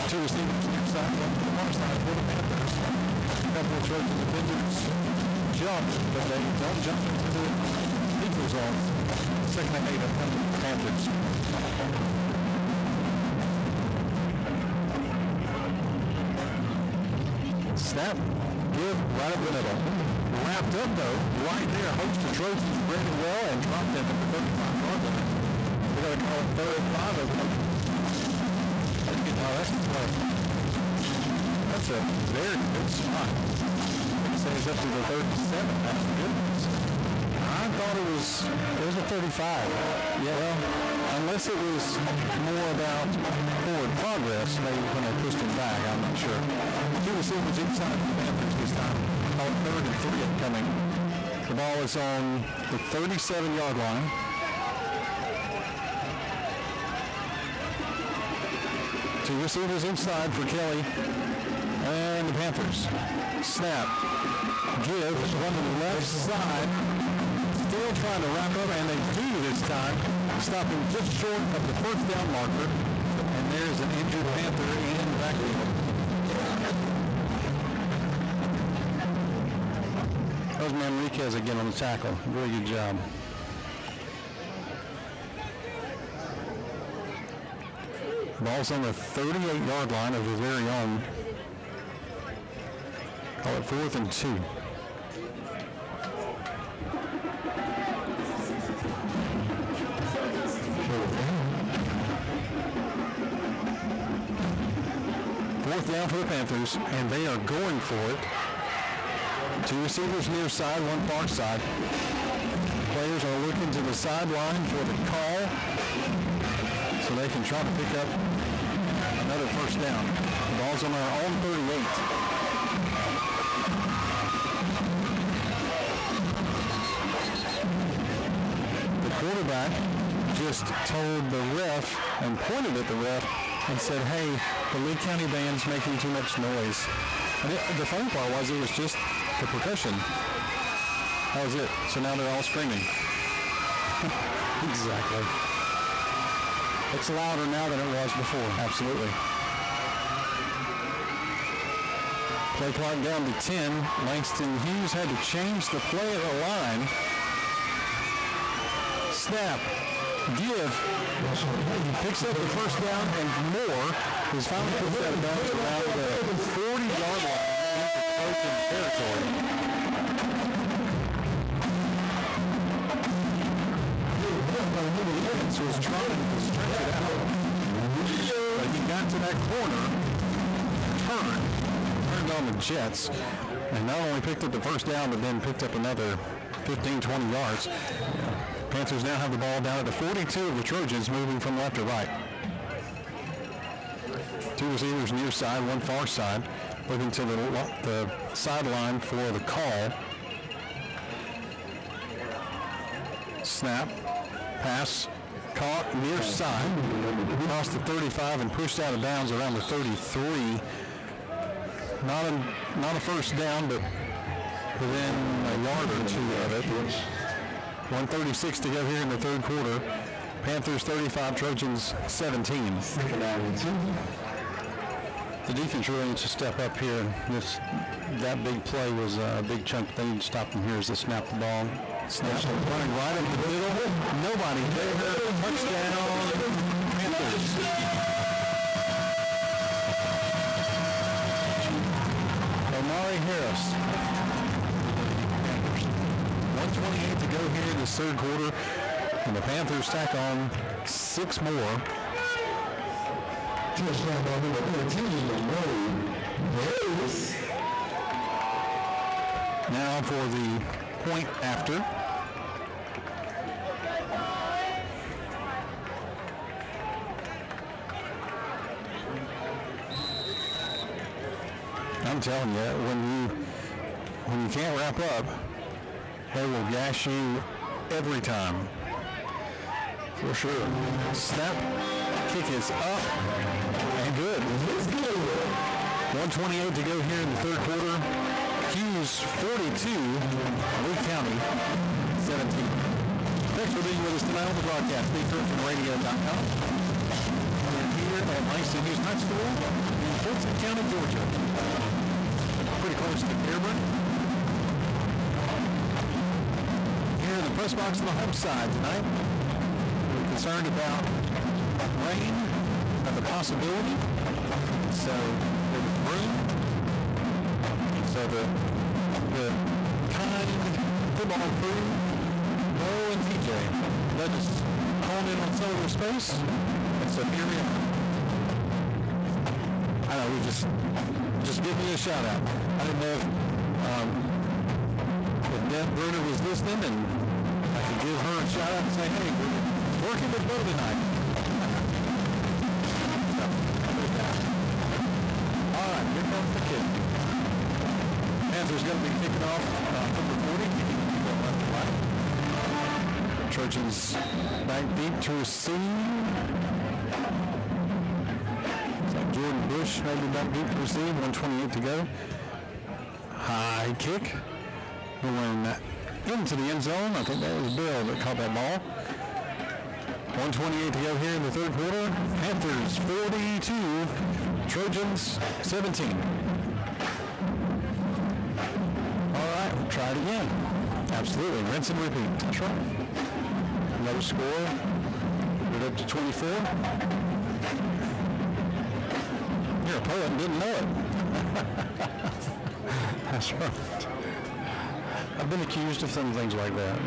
2 receivers near side, one to the far side for the Panthers. A couple of Trojan defenders jump, but they don't jump into the Eagles zone. Second and 8 upon the Panthers. Snap, give, right up the middle. Wrapped up though, right there. Host the Trojans read it well and dropped it at the 35-yard line. We're going to call it 3rd and 5 of them. That's the play. That's a very good spot. It says up to the 37. That's good. I thought it was a 35. Yeah, well, unless it was more about forward progress, maybe when they pushed him back, I'm not sure. 2 receivers inside the Panthers this time. Call it 3rd and 3 upcoming. The ball is on the 37-yard line. Two receivers inside for Kelly and the Panthers. Snap. Give. Run to the left side. Still trying to wrap up, and they do this time. Stopping just short of the first down marker. And there's an injured Panther in the backfield. That was Manriquez again on the tackle. Very good job. Ball's on the 38-yard line of his very own. Call it 4th and 2. Fourth down for the Panthers, and they are going for it. 2 receivers near side, 1 far side. Players are looking to the sideline for the call, so they can try to pick up another first down. The ball's on our own 38. The quarterback just told the ref and pointed at the ref and said, hey, the Lee County band's making too much noise. And the funny part was it was just the percussion. That was it. So now they're all screaming. Exactly. It's louder now than it was before. Absolutely. Play clock down to 10. Langston Hughes had to change the play of the line. Snap. Give. He picks up the first down and more. He's finally put that bounce around the 40-yard line into Trojan territory. So he's trying to stretch it out. But he got to that corner, turned on the Jets, and not only picked up the first down, but then picked up another 15, 20 yards. Panthers now have the ball down at the 42 of the Trojans, moving from left to right. 2 receivers near side, 1 far side, looking to the sideline for the call. Snap, pass, caught near side, across the 35 and pushed out of bounds around the 33. Not a first down, but within a yard or 2 of it. 1:36 to go here in the third quarter. Panthers 35, Trojans 17. The defense really needs to step up here. That big play was a big chunk. They need to stop them here as they snap the ball. Snap running right in the middle. Nobody there. Touchdown, Panthers. Omari Harris. 1:28 to go here in this third quarter, and the Panthers tack on 6 more. Touchdown by number 13, Now for the point after. I'm telling you, when you can't wrap up, they will gash you every time. For sure. Snap, kick is up, and good. 1:28 to go here in the third quarter. Hughes 42, Lee County 17. Thanks for being with us tonight on the broadcast. BigTurfAndRadio.com. We're here at Langston Hughes High School in Fulton County, Georgia. Pretty close to Fairburn. Here in the press box on the home side tonight. We're concerned about rain, of the possibility. So there's room. So the kind football crew, Bo and TJ, let us hone in on some of their space. And so here we are. I know, we just give me a shout out. I didn't know if Deb Bruner was listening, and I could give her a shout out and say, hey, we're working with Bo tonight. All right, here comes the kick. Panthers going to be kicking off from the 40. Go left to right. Trojans back deep to receive. Jordan Bush maybe back deep to receive. 1:28 to go. High kick. Going into the end zone. I think that was Bill that caught that ball. 1:28 to go here in the third quarter. Panthers 42. Trojans 17. All right, we'll try it again. Absolutely. Rinse and repeat. That's right. Another score. We're up to 24. You're a poet and didn't know it. That's right. I've been accused of some things like that.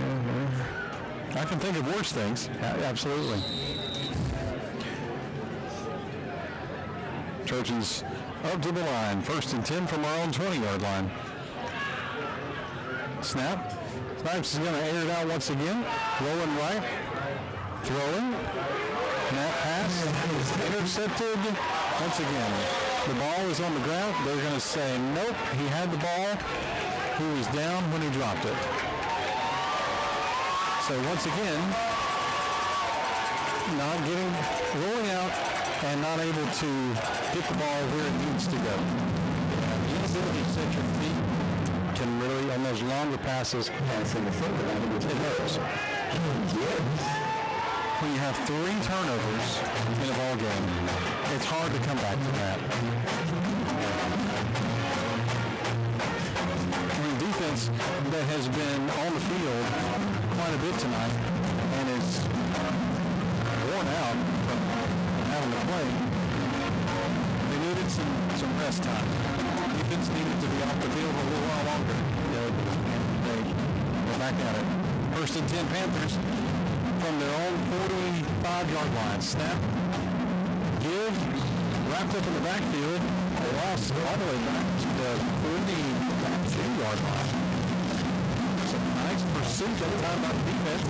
I can think of worse things. Absolutely. Trojans up to the line. 1st and 10 from our own 20-yard line. Snap. Snipes is going to air it out once again. Rolling right. Throwing. Snap pass. Intercepted. Once again. The ball is on the ground. They're going to say, nope, he had the ball. He was down when he dropped it. So once again, rolling out and not able to hit the ball where it needs to go. The inability to set your feet can really, on those longer passes, it hurts. When you have 3 turnovers in a ball game, it's hard to come back from that. Defense that has been on the field quite a bit tonight and is worn out from having to play. They needed some rest time. Defense needed to be off the field a little while longer. And they're back at it. 1st and 10 Panthers from their own 45-yard line. Snap. Give. Wrapped up in the backfield. They lost all the way back to the 42-yard line. Some nice pursuit that time by the defense.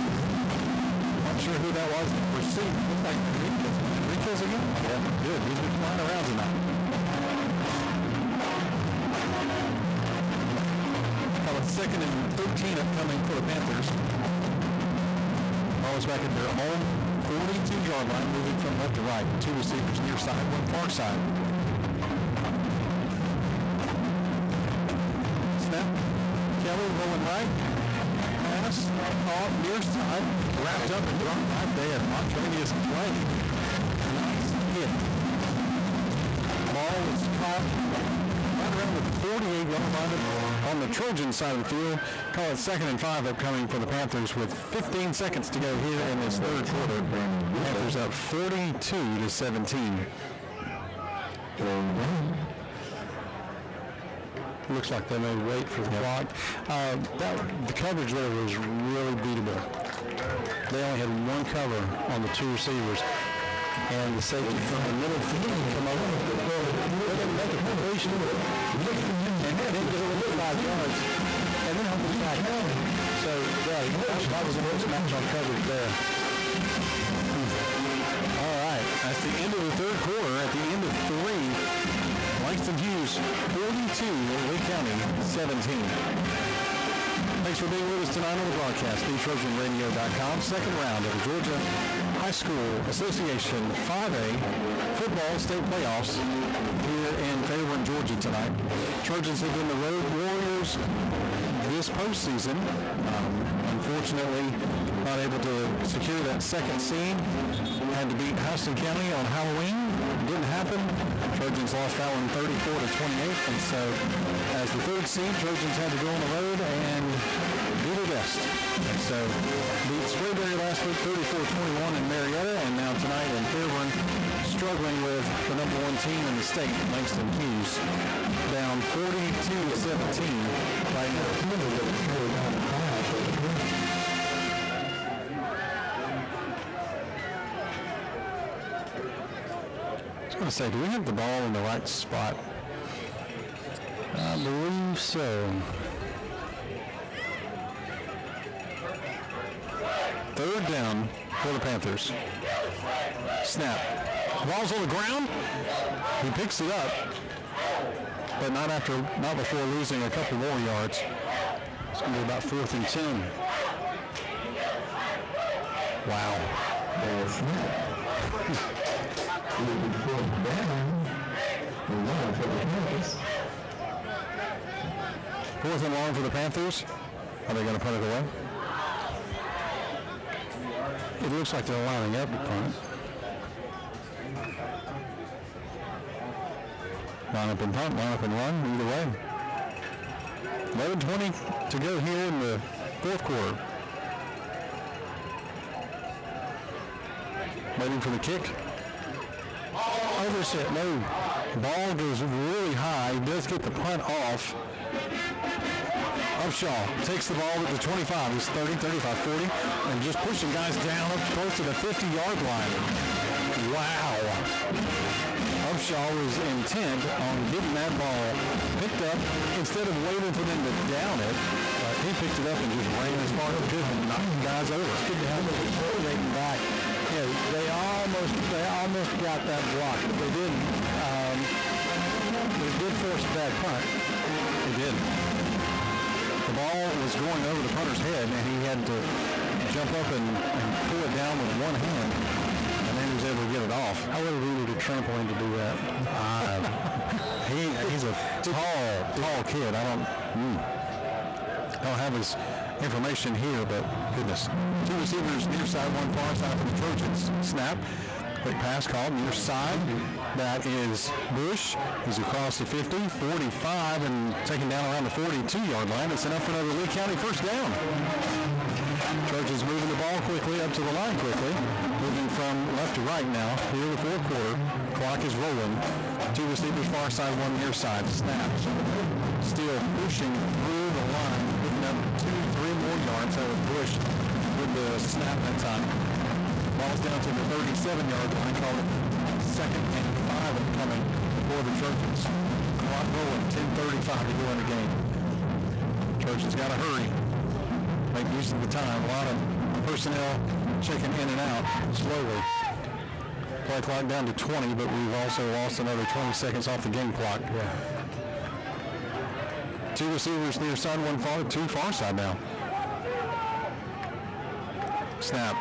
Not sure who that was in pursuit. Looks like Enriquez again? Yeah, good. He's been flying around tonight. Well, it's 2nd and 13 upcoming for the Panthers. Ball is back at their own 42-yard line, moving from left to right. 2 receivers near side, 1 far side. Snap. Kelly rolling right. Pass off near side. Wrapped up and dropped right there. Montranius play. Nice hit. Ball was caught right around the 48-yard line on the Trojan side of the field. Call it 2nd and 5 upcoming for the Panthers with 15 seconds to go here in this third quarter. Panthers up 42-17. Looks like they may wait for the clock. The coverage there was really beatable. They only had 1 cover on the 2 receivers. And the safety from the middle field come over. They're going to make a completion. And then get it within 5 yards. And then help us back. So, yeah, that was a mismatch on coverage there. All right. That's the end of the third quarter. At the end of 3, Langston Hughes 42, Lee County 17. Thanks for being with us tonight on the broadcast. TheTrojanRadio.com. Second round of the Georgia High School Association 5A football state playoffs here in Fairburn, Georgia tonight. Trojans have been the road warriors this postseason. Unfortunately, not able to secure that second seed. Had to beat Houston County on Halloween. Didn't happen. Trojans lost that one 34-28, and so as the third seed, Trojans had to go on the road and do their best. And so beat Sprayberry last week 34-21 in Marietta, and now tonight in Fairburn, struggling with the number one team in the state, Langston Hughes, down 42-17 right now. I was going to say, do we have the ball in the right spot? I believe so. Third down for the Panthers. Snap. Ball's on the ground. He picks it up, but not before losing a couple more yards. It's going to be about 4th and 10. Wow. Fourth and long for the Panthers. Are they going to punt it away? It looks like they're lining up to punt. Line up and punt, line up and run, either way. 11:20 to go here in the fourth quarter. Waiting for the kick. Overset, no. Ball goes really high. He does get the punt off. Upshaw takes the ball at the 25. He's 30, 35, 40, and just pushing guys down up close to the 50-yard line. Wow. Upshaw was intent on getting that ball picked up instead of waiting for them to down it. He picked it up and just ran as far as he could and knocked guys over. It's good to have them accelerating back. Yeah, they almost got that block, but they didn't. They did force a bad punt. They did. The ball was going over the punter's head, and he had to jump up and pull it down with one hand, and then he was able to get it off. I would have needed a trampoline to do that. He's a tall kid. I don't have his information here, but goodness. Two receivers near side, one far side for the Trojans. Snap. Quick pass called near side. That is Bush. He's across the 50, 45, and taken down around the 42-yard line. It's enough for another Lee County first down. Trojans moving the ball quickly up to the line quickly. Moving from left to right now. Here in the fourth quarter. Clock is rolling. Two receivers far side, one near side. Snap. Still pushing through the line. Picking up 2-3 more yards. That was Bush with the snap that time. Ball's down to the 37-yard line. Called it 2nd and 5 coming for the Trojans. Clock rolling. 10:35 to go in the game. Trojans got to hurry. Make use of the time. A lot of personnel checking in and out slowly. Play clock down to 20, but we've also lost another 20 seconds off the game clock. Yeah. Two receivers near side, one far, two far side now. Snap.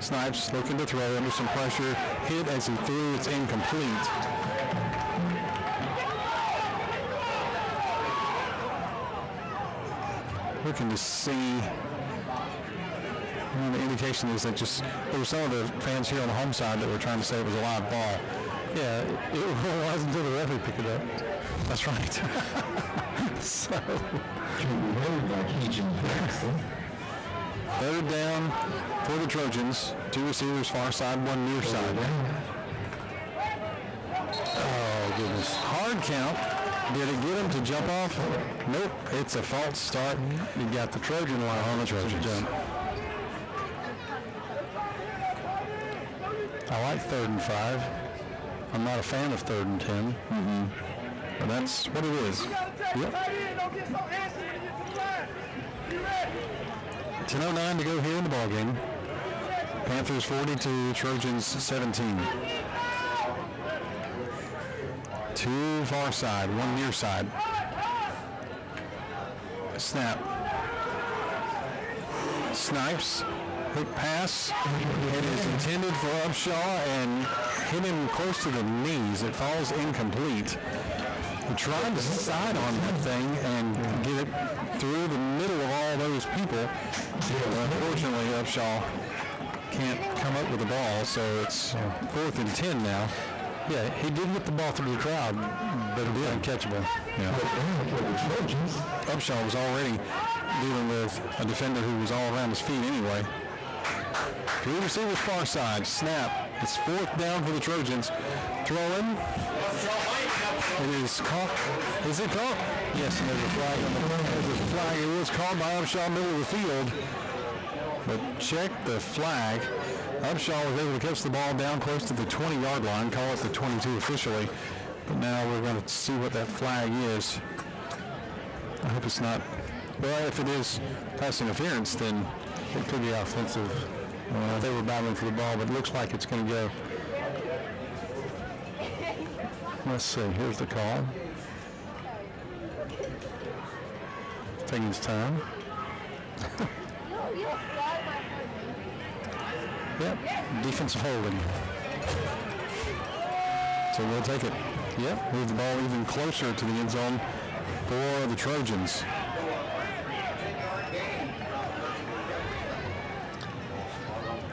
Snipes looking to throw under some pressure. Hit as he threw. It's incomplete. Looking to see. The indication is that there were some of the fans here on the home side that were trying to say it was a live ball. Yeah, it wasn't until the referee picked it up. That's right. So. Third down for the Trojans. Two receivers far side, one near side. Oh, goodness. Hard count. Did it get him to jump off? Nope. It's a false start. You got the Trojan line on the Trojans. I like 3rd and 5. I'm not a fan of 3rd and 10. But that's what it is. Yep. 10:09 to go here in the ballgame. Panthers 42, Trojans 17. Two far side, one near side. Snap. Snipes. Hook pass. It is intended for Upshaw and hit him close to the knees. It falls incomplete. He tried to side on that thing and get it through the middle of all those people. Unfortunately, Upshaw can't come up with the ball, so it's 4th and 10 now. Yeah, he did get the ball through the crowd, but it was uncatchable. Yeah. Upshaw was already dealing with a defender who was all around his feet anyway. Three receivers far side. Snap. It's 4th down for the Trojans. Throwing. It is caught. Is it caught? Yes, and there's a flag on the There's a flag. It was called by Upshaw middle of the field. But check the flag. Upshaw was able to catch the ball down close to the 20-yard line, call it the 22 officially. But now we're going to see what that flag is. I hope it's not. Well, if it is pass interference, then It could be offensive. They were battling for the ball, but it looks like it's going to go. Let's see. Here's the call. Taking his time. Yep. Defensive holding. so we'll take it. Yep. Move the ball even closer to the end zone for the Trojans.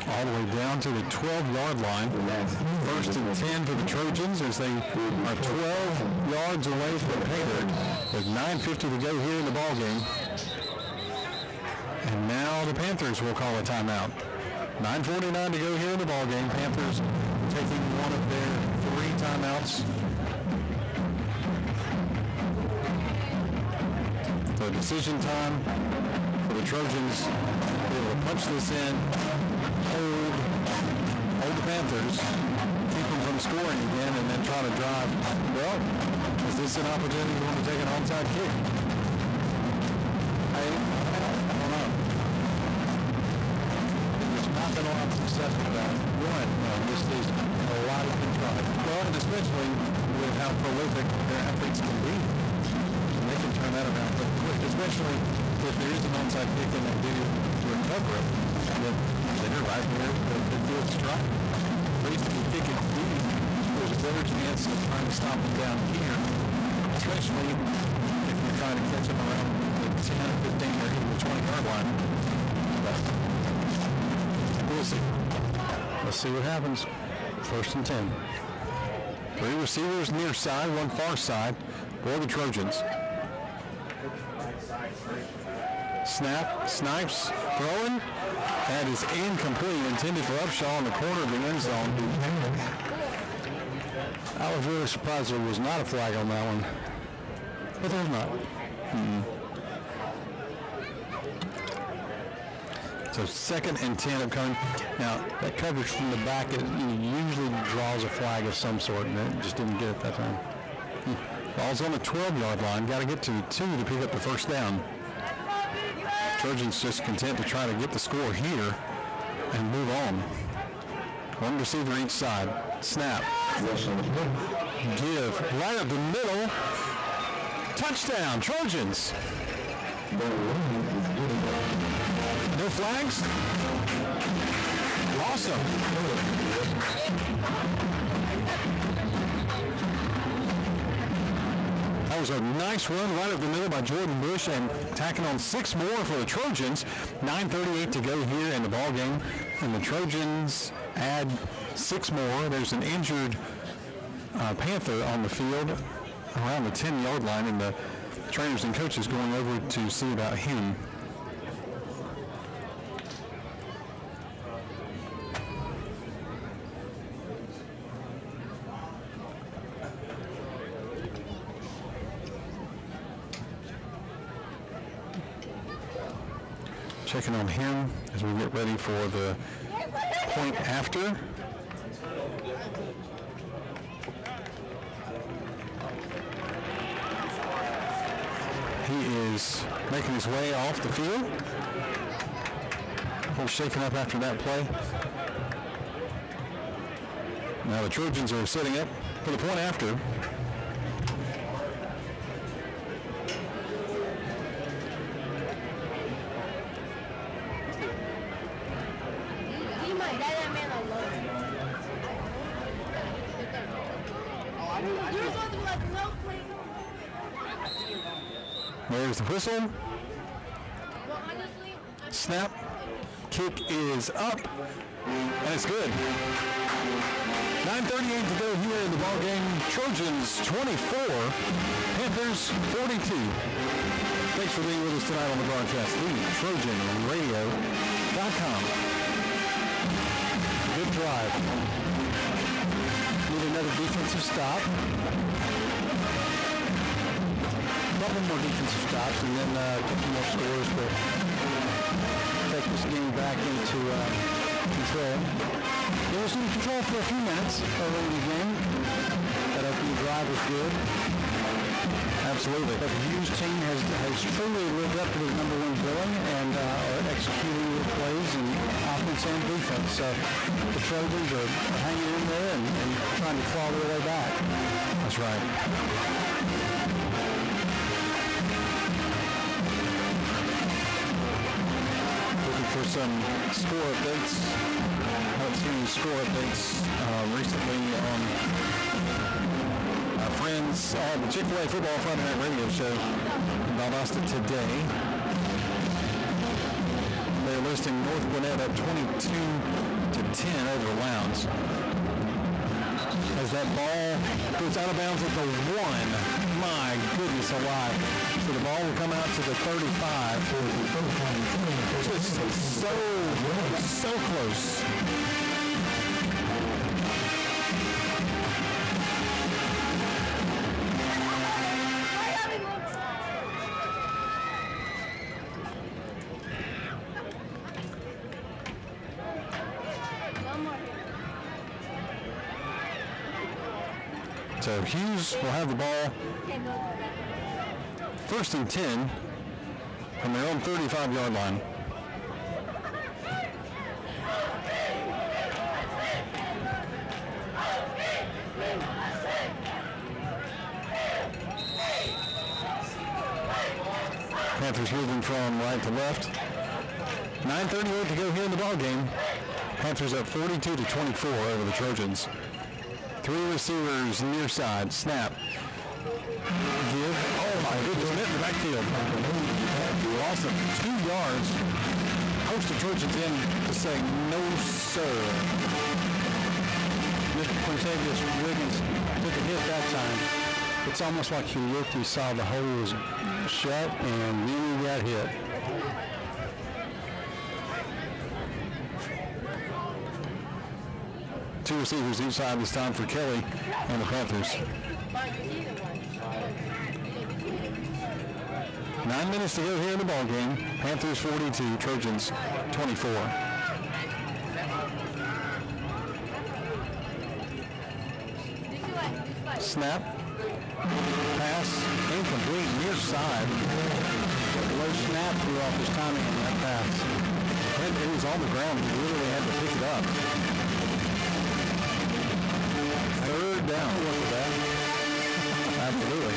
All the way down to the 12-yard line. 1st and 10 for the Trojans as they are 12 yards away from Painter with 9:50 to go here in the ball game. And now the Panthers will call a timeout. 9:49 to go here in the ball game. Panthers taking one of their 3 timeouts. So decision time for the Trojans. Be able to punch this in, hold the Panthers, keep them from scoring again, and then try to drive. Well, is this an opportunity for them to take an onside kick? I don't know. There's not been a lot of success with that. Right. This season. A lot has been tried. Well, and especially with how prolific their athletes can be. They can turn that around pretty quick, especially if there is an onside kick and they do recover it. They're right here, the field strike. Basically, kick it deep. There's a better chance of trying to stop them down here, especially if you're trying to catch them around the 10, 15, or even the 20-yard line. But we'll see. Let's see what happens. 1st and 10. 3 receivers near side, 1 far side for the Trojans. Snap, Snipes, throwing. That is incomplete, intended for Upshaw in the corner of the end zone. I was really surprised there was not a flag on that one. But there's not. So 2nd and 10 upcoming. Now, that coverage from the back, it usually draws a flag of some sort, and it just didn't get it that time. Ball's on the 12-yard line. Got to get to the 2 to pick up the 1st down. Trojans just content to try to get the score here and move on. 1 receiver each side. Snap. Give. Right up the middle. Touchdown, Trojans. No flags? Awesome. That was a nice run right up the middle by Jordan Bush and tacking on 6 more for the Trojans. 9:38 to go here in the ball game. And the Trojans add 6 more. There's an injured Panther on the field around the 10-yard line, and the trainers and coaches going over to see about him. Checking on him as we get ready for the point after. He is making his way off the field. A little shaken up after that play. Now the Trojans are setting up for the point after. There's the whistle. Snap. Kick is up. And it's good. 9:38 to go here in the ball game. Trojans 24, Panthers 42. Thanks for being with us tonight on the broadcast. TrojanRadio.com. Good drive. Need another defensive stop. A couple more defensive stops, and then a couple more scores to take this game back into control. It was in control for a few minutes early in the game. That opening drive was good. Absolutely. But the Hughes team has truly lived up to their number one billing and are executing their plays in offense and defense. So the Trojans are hanging in there and trying to claw their way back. That's right. Looking for some score updates. I've seen score updates recently on our friends on the Chick-fil-A Football Friday Night Radio Show in Valdosta today. They're listing North Gwinnett up 22-10 over Lowndes. As that ball goes out of bounds at the 1. My goodness alive. So the ball will come out to the 35. Just so close. So Hughes will have the ball first and 10 from their own 35-yard line. Panthers moving from right to left. 9:38 to go here in the ball game. Panthers up 42-24 over the Trojans. Three receivers near side. Snap. Give. Oh my goodness. Hit in the backfield. Loss of 2 yards. Host the Trojans in to say no sir. Mr. Quintavious Wiggins took a hit that time. It's almost like he looked and saw the hole was shut and then he got hit. Two receivers each side this time for Kelly and the Panthers. 9 minutes to go here in the ball game. Panthers 42, Trojans 24. Snap. Pass. Incomplete. Near side. Low snap threw off his timing on that pass. It was on the ground. He literally had to pick it up. Third down. Look at that. Absolutely.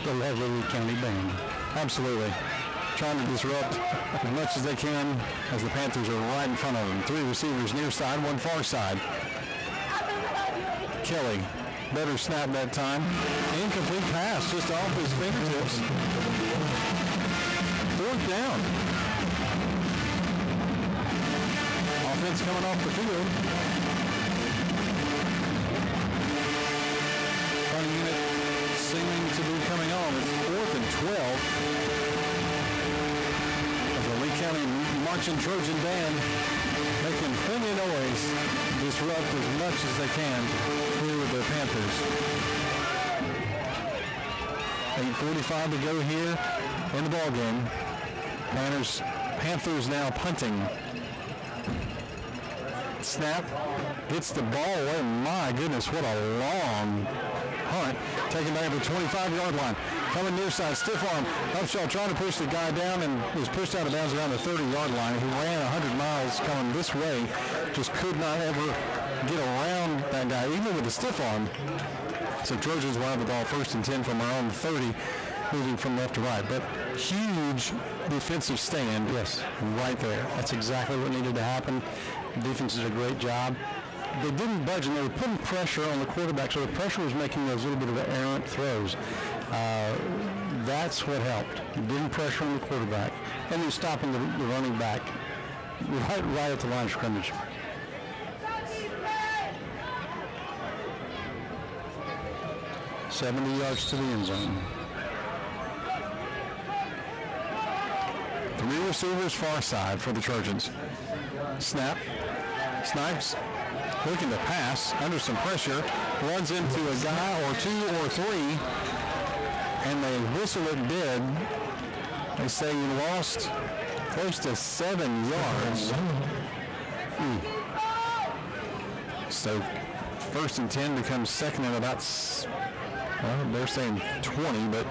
The lovely county band. Absolutely. Trying to disrupt as much as they can as the Panthers are right in front of them. Three receivers near side, one far side. Kelly, better snap that time. Incomplete pass just off his fingertips. Fourth down. Offense coming off the field. Running unit seeming to be coming on. It's 4th and 12. As the Lee County Marching Trojan Band making plenty of noise, disrupt as much as they can here with the Panthers. 8:45 to go here in the ball game. Panthers now punting. Snap, gets the ball away. My goodness, what a long punt. Taken back at the 25-yard line. Coming near side, stiff arm. Upshaw trying to push the guy down and was pushed out of bounds around the 30-yard line. He ran 100 miles coming this way. Just could not ever get around that guy, even with the stiff arm. So Trojans will have the ball first and 10 from our own 30. moving from left to right. But huge defensive stand. Yes. Right there. That's exactly what needed to happen. The defense did a great job. They didn't budge, and they were putting pressure on the quarterback, so the pressure was making those little bit of errant throws. That's what helped. Didn't pressure on the quarterback, and then stopping the running back right at the line of scrimmage. $70 yards to the end zone. 3 receivers far side for the Trojans. Snap. Snipes looking to pass under some pressure. Runs into a guy or 2 or 3. And they whistle it dead. They say you lost close to 7 yards. So 1st and 10 becomes 2nd and about, well, they're saying 20, but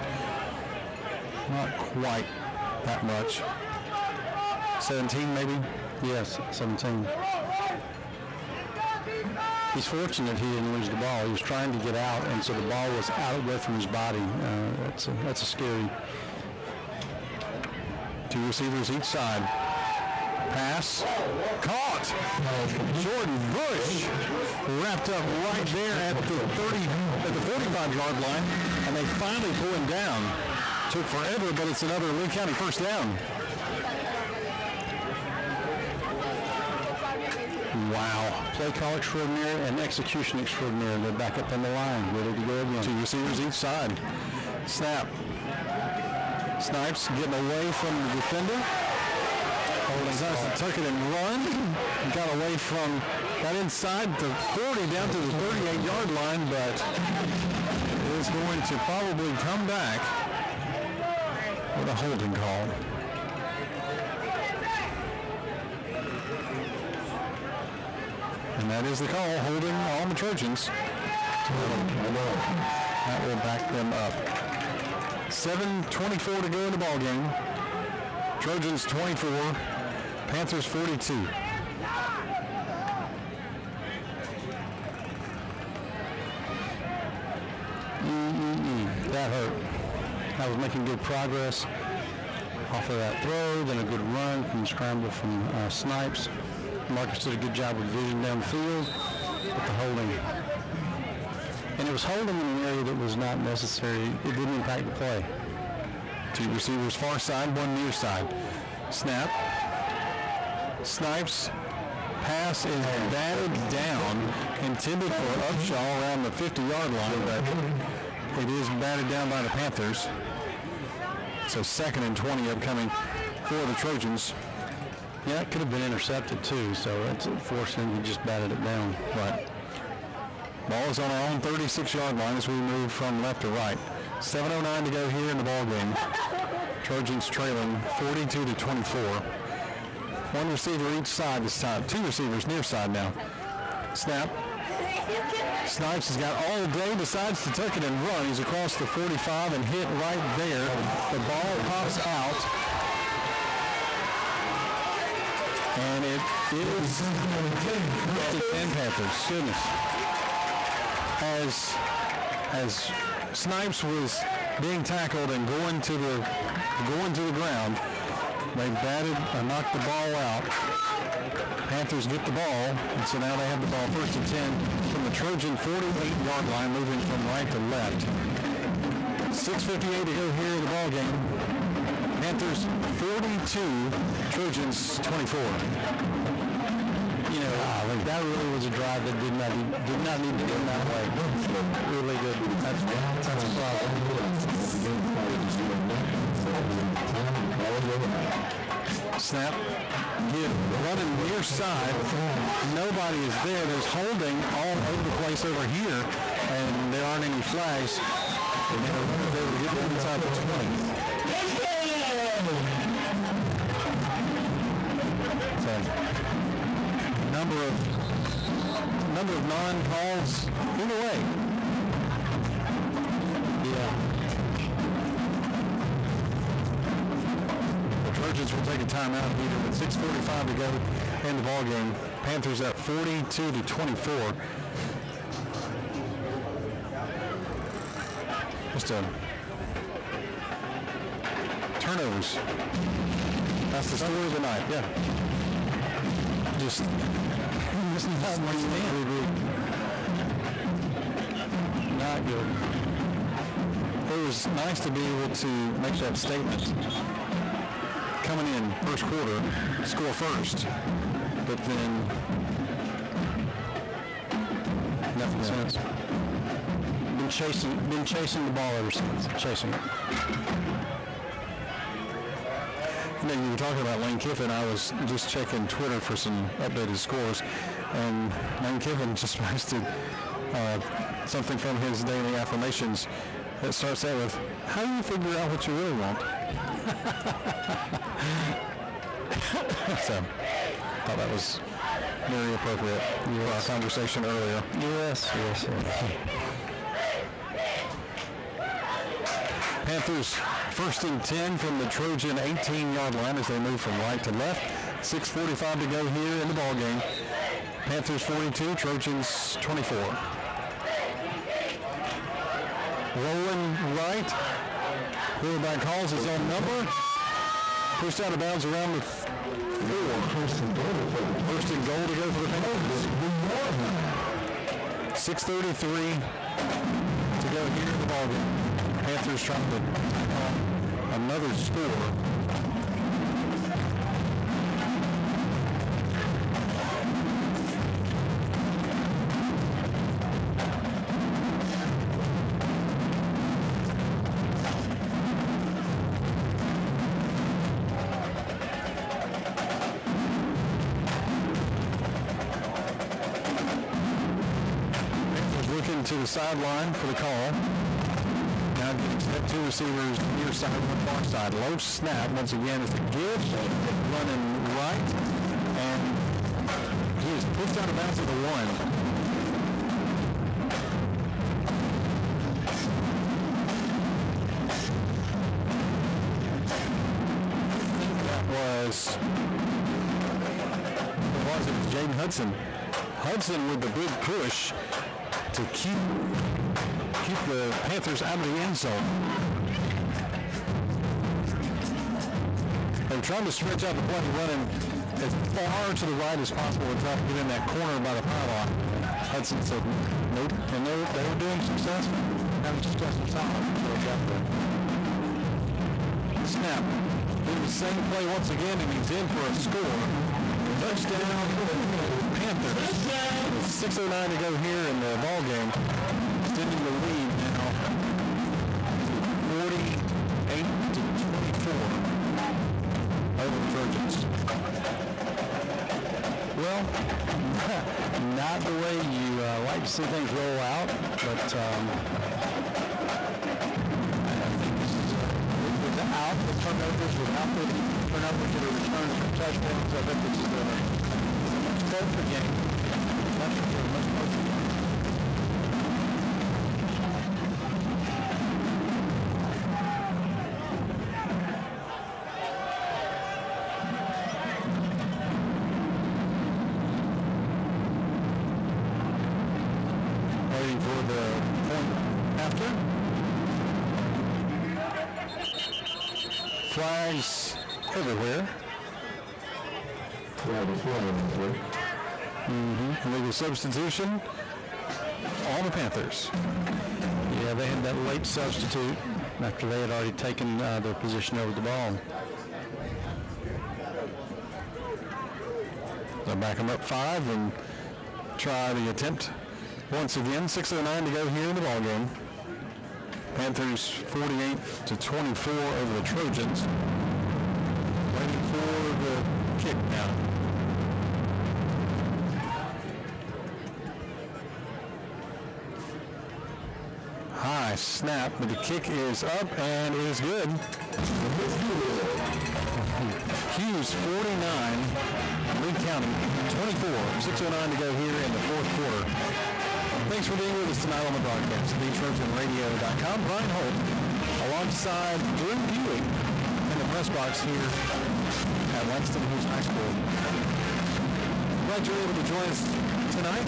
not quite that much. 17 maybe? Yes, 17. He's fortunate he didn't lose the ball. He was trying to get out, and so the ball was out away from his body. That's a scary. 2 receivers each side. Pass. Caught. Jordan Bush wrapped up right there at the 45-yard line, and they finally pull him down. Took forever, but it's another Lee County first down. Wow. Play call extraordinary and execution extraordinary. They're back up on the line, ready to go again. 2 receivers each side. Snap. Snipes getting away from the defender. Decides to tuck it and run. Got away from, got inside the 40 down to the 38-yard line, but is going to probably come back with a holding call. And that is the call, holding on the Trojans. That will back them up. 7:24 to go in the ball game. Trojans 24, Panthers 42. That hurt. I was making good progress off of that throw, then a good run from the scramble from Snipes. Marcus did a good job with vision downfield, but the holding. And it was holding in an area that was not necessary. It didn't impact the play. 2 receivers far side, 1 near side. Snap. Snipes. Pass is batted down, intended for Upshaw around the 50-yard line, but it is batted down by the Panthers. So 2nd and 20 upcoming for the Trojans. Yeah, it could have been intercepted too, so it's unfortunate he just batted it down. Right. Ball is on our own 36-yard line as we move from left to right. 7:09 to go here in the ball game. Trojans trailing 42-24. 1 receiver each side this time. 2 receivers near side now. Snap. Snipes has got all day, decides to tuck it and run. He's across the 45 and hit right there. The ball pops out. And it is 10 Panthers. Goodness. As Snipes was being tackled and going to the ground, they knocked the ball out. Panthers get the ball, and so now they have the ball 1st and 10 from the Trojan 48-yard line, moving from right to left. 6:58 to go here in the ball game. Panthers 42, Trojans 24. You know, that really was a drive that did not need to go that way. Really good. That's a problem. Snap. Running near side. Nobody is there. There's holding all over the place over here, and there aren't any flags. And they were getting inside the 20. So, number of non-calls either way. Yeah. The Trojans will take a timeout here with 6:45 to go in the ball game. Panthers up 42-24. Just a turnovers. That's the story of the night, yeah. Just not Not good. It was nice to be able to make that statement. Coming in first quarter, score first, but then nothing since. Been chasing the ball ever since. Chasing it. You know, you were talking about Lane Kiffin. I was just checking Twitter for some updated scores, and Lane Kiffin just posted something from his daily affirmations that starts out with, "How do you figure out what you really want?" So, I thought that was very appropriate for our conversation earlier. Yes. Panthers first and 10 from the Trojan 18-yard line as they move from right to left. 6:45 to go here in the ball game. Panthers 42, Trojans 24. Rolling right. Quarterback calls his own number. Pushed out of bounds around the 4. First and goal to go for the Panthers. 6:33 to go here in the ball game. Panthers trying to another score. Panthers looking to the sideline for the call. Now getting set, 2 receivers near side, 1 far side. Low snap once again is the give. Running right. And he is pushed out of bounds at the 1. That was it was Jaden Hudson. Hudson with the big push to keep the Panthers out of the end zone. They're trying to stretch out the play, running as far to the right as possible and try to get in that corner by the pylon. Hudson said nope, and they were doing successful. Having successful time. Snap. Doing the same play once again, and he's in for a score. Touchdown, Panthers. 6:09 to go here in the ball game. Extending the lead now, 48-24 over the Trojans. Well, not the way you like to see things roll out, but I think this is without the turnovers, without the turnovers that are returned from touchdowns. I think this is a much closer game. Much closer game. For the point after. Flags everywhere. Illegal substitution on the Panthers. Yeah, they had that late substitute after they had already taken their position over the ball. They'll back them up 5 and try the attempt. Once again, 6:09 to go here in the ballgame. Panthers 48-24 over the Trojans. Waiting for the kick now. High snap, but the kick is up and it is good. Hughes 49, Lee County 24. 6:09 to go here in the fourth quarter. Thanks for being with us tonight on the broadcast. TheTrojanRadio.com. Brian Holt alongside Drew Buick in the press box here at Langston Hughes High School. Glad you're able to join us tonight.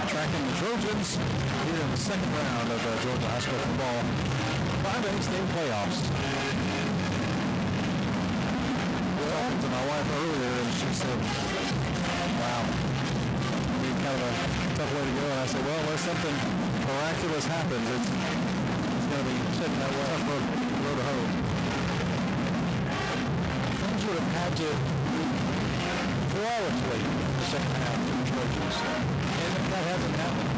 Tracking the Trojans here in the second round of Georgia High School football 5A state playoffs. Well, talking to my wife earlier, and she said, wow, I mean, kind of a tough way to go. And I said, well, unless something miraculous happens, it's going to be sitting that way. Tough road to hoe. Things would have had to flawlessly in the second half for the Trojans. And that hasn't happened.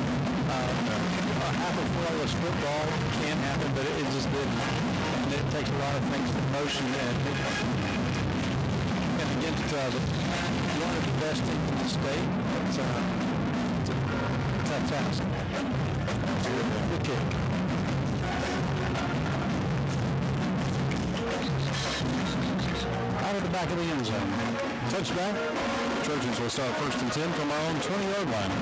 A half of flawless football can happen, but it just didn't. And it takes a lot of things in motion. And against one of the best teams in the state, it's a tough task. It's a good kick. Out of the back of the end zone. Touchback. Trojans will start 1st and 10 from our own 20-yard line.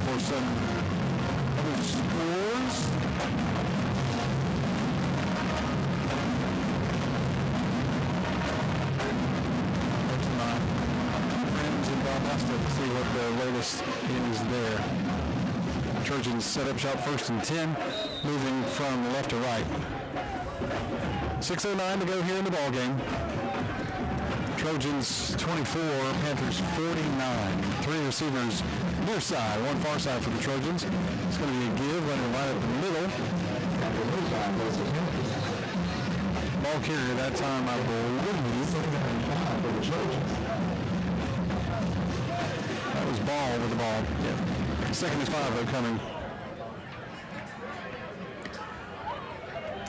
For some other scores. Go to my friends in Valdosta to see what the latest is there. Trojans set up shop 1st and 10, moving from left to right. 6:09 to go here in the ball game. Trojans 24, Panthers 49. 3 receivers near side, 1 far side for the Trojans. It's going to be a give, running right up the middle. Ball carrier that time, I believe. That was Ball with the ball. Yeah. 2nd and 5 though coming.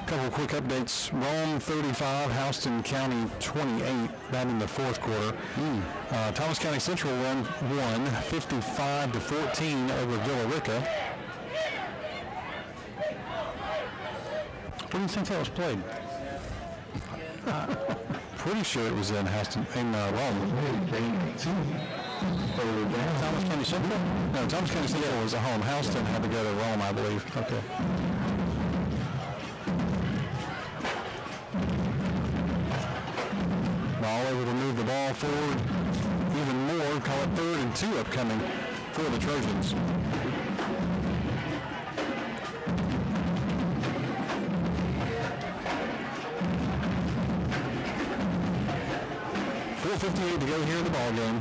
Couple quick updates. Rome 35, Houston County 28. That in the 4th quarter. Thomas County Central won 55-14 over Villa Rica. Where do you think that was played? Pretty sure it was in Houston, in Rome. Thomas County Central? No, Thomas County Central was at home. Houston had to go to Rome, I believe. Okay. Ball able to move the ball forward even more. Call it 3rd and 2 upcoming for the Trojans. .458 to go here in the ball game.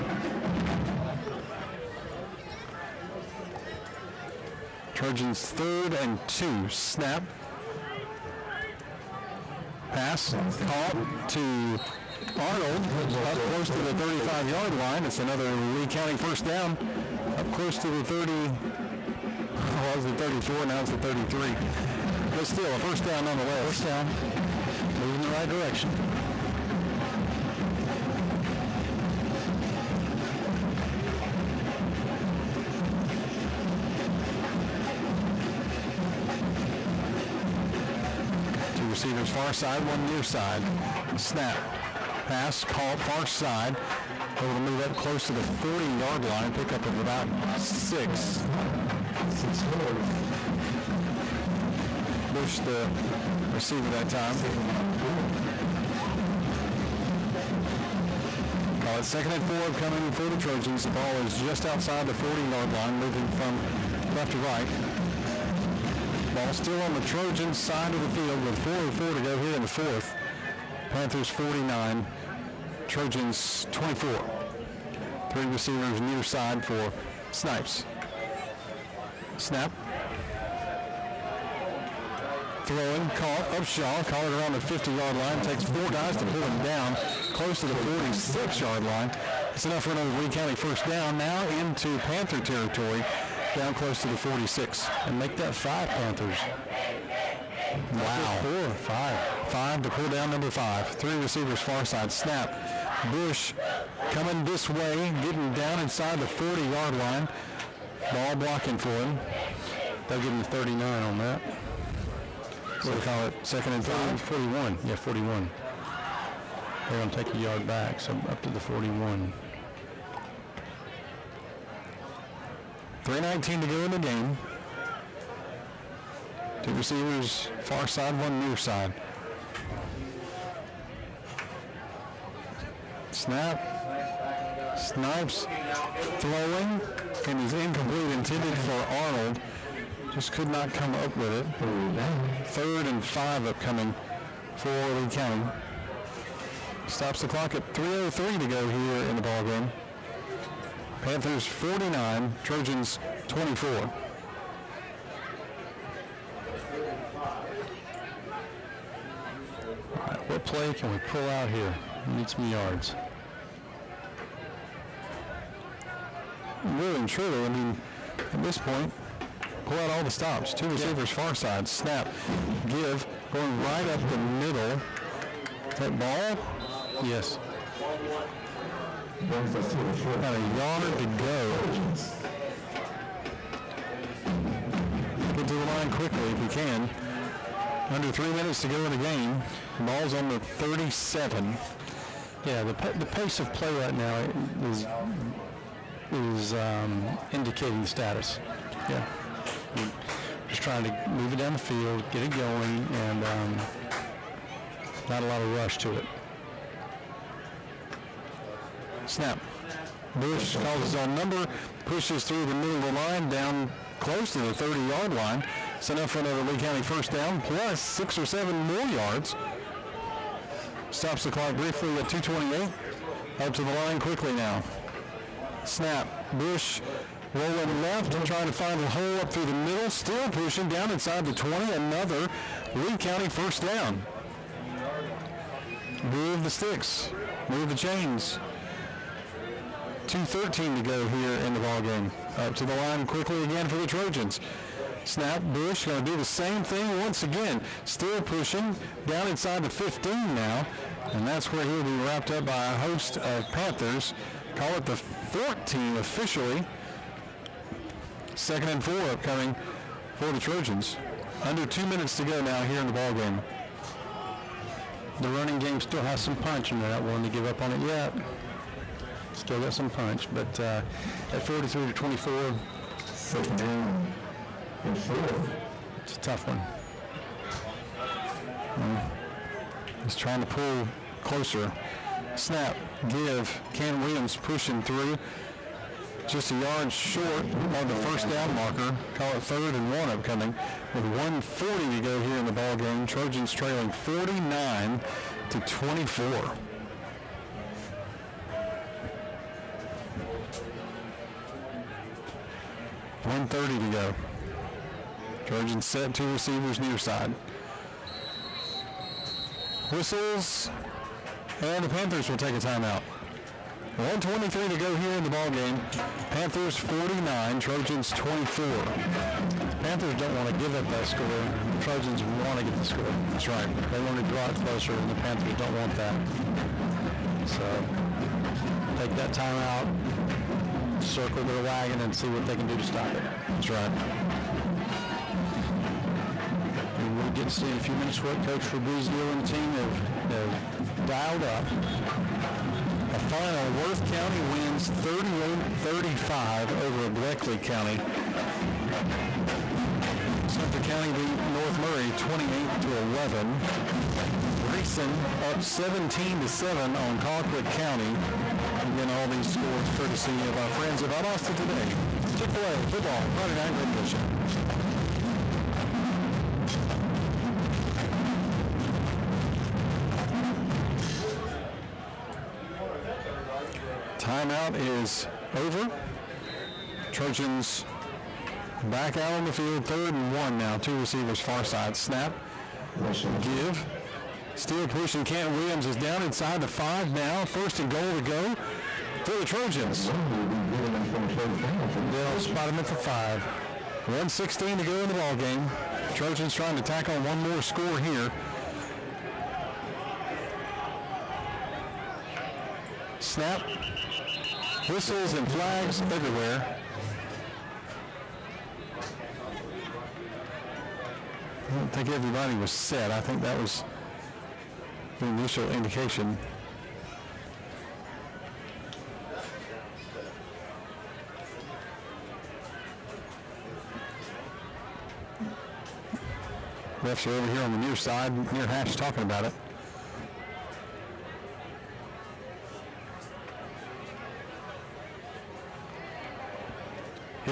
Trojans 3rd and 2. Snap. Pass. Caught to Arnold, up close to the 35-yard line. It's another Lee County first down. Up close to the 30. Well, it was the 34, now it's the 33. But still, a first down nonetheless. First down. Moving in the right direction. Two receivers far side, one near side. Snap. Pass, caught far side. Able to move up close to the 40-yard line. Pick up of about 6. Bush, the receiver that time. Call it 2nd and 4 coming for the Trojans. The ball is just outside the 40-yard line, moving from left to right. Ball still on the Trojans side of the field with 4:04 to go here in the 4th. Panthers 49, Trojans 24. 3 receivers near side for Snipes. Snap. Throwing, caught, Upshaw, caught it around the 50-yard line. Takes 4 guys to pull him down, close to the 46-yard line. It's enough for another Lee County first down. Now into Panther territory, down close to the 46. And make that 5 Panthers. Wow. 4, 5. 5 to pull down number 5. 3 receivers far side. Snap. Bush coming this way, getting down inside the 40-yard line. Ball blocking for him. They'll give him 39 on that. So they call it 2nd and 5? 41. Yeah, 41. They're going to take a yard back, so up to the 41. 3:19 to go in the game. 2 receivers far side, 1 near side. Snap. Snipes throwing, and is incomplete, intended for Arnold. Just could not come up with it. 3rd and 5 upcoming for Lee County. Stops the clock at 3:03 to go here in the ball game. Panthers 49, Trojans 24. All right, what play can we pull out here? We need some yards. Really and truly, I mean, at this point, pull out all the stops. 2 receivers, far side, snap, give, going right up the middle. That ball? Yes. About a yard to go. Get to the line quickly if you can. Under 3 minutes to go in the game. The ball's on the 37. Yeah, the pace of play right now is indicating the status. Yeah. We're just trying to move it down the field, get it going, and not a lot of rush to it. Snap. Bush calls his own number, pushes through the middle of the line, down close to the 30-yard line. It's enough for another Lee County first down, plus 6 or 7 more yards. Stops the clock briefly at 2:28. Up to the line quickly now. Snap. Bush rolling left, trying to find a hole up through the middle. Still pushing down inside the 20. Another Lee County first down. Move the sticks. Move the chains. 2:13 to go here in the ballgame. Up to the line quickly again for the Trojans. Snap. Bush going to do the same thing once again. Still pushing down inside the 15 now. And that's where he'll be wrapped up by a host of Panthers. Call it the 14 officially. 2nd and 4 upcoming for the Trojans. Under 2 minutes to go now here in the ballgame. The running game still has some punch, and they're not willing to give up on it yet. Still got some punch, but at 43-24, 2nd down and 4. it's a tough one. He's trying to pull closer. Snap, give. Ken Williams pushing through. Just a yard short of the first down marker. Call it 3rd and 1 upcoming. With 1:40 to go here in the ball game. Trojans trailing 49-24. $1:30 to go. Trojans set 2 receivers near side. Whistles, and the Panthers will take a timeout. 1:23 to go here in the ball game. Panthers 49, Trojans 24. Panthers don't want to give up that score. The Trojans want to get the score. That's right. They want to draw it closer, and the Panthers don't want that. So take that timeout, circle their wagon, and see what they can do to stop it. That's right. We'll get to see in a few minutes what Coach Fabrizio and the team have dialed up. A final, Worth County wins 38-35 over Bleckley County. Sumter County beat North Murray 28-11. Grayson up 17-7 on Colquitt County. Again, all these scores courtesy of our friends at Austin Today. Chick-fil-A football Friday night radio show. Timeout is over. Trojans back out on the field. 3rd and 1 now. 2 receivers far side. Snap. Give. Still pushing. Kent Williams is down inside the 5 now. 1st and goal to go for the Trojans. They'll spot him at the 5. 1:16 to go in the ball game. Trojans trying to tack on one more score here. Snap. Whistles and flags everywhere. I don't think everybody was set. I think that was the initial indication. Refs are over here on the near side, near Hatch, talking about it.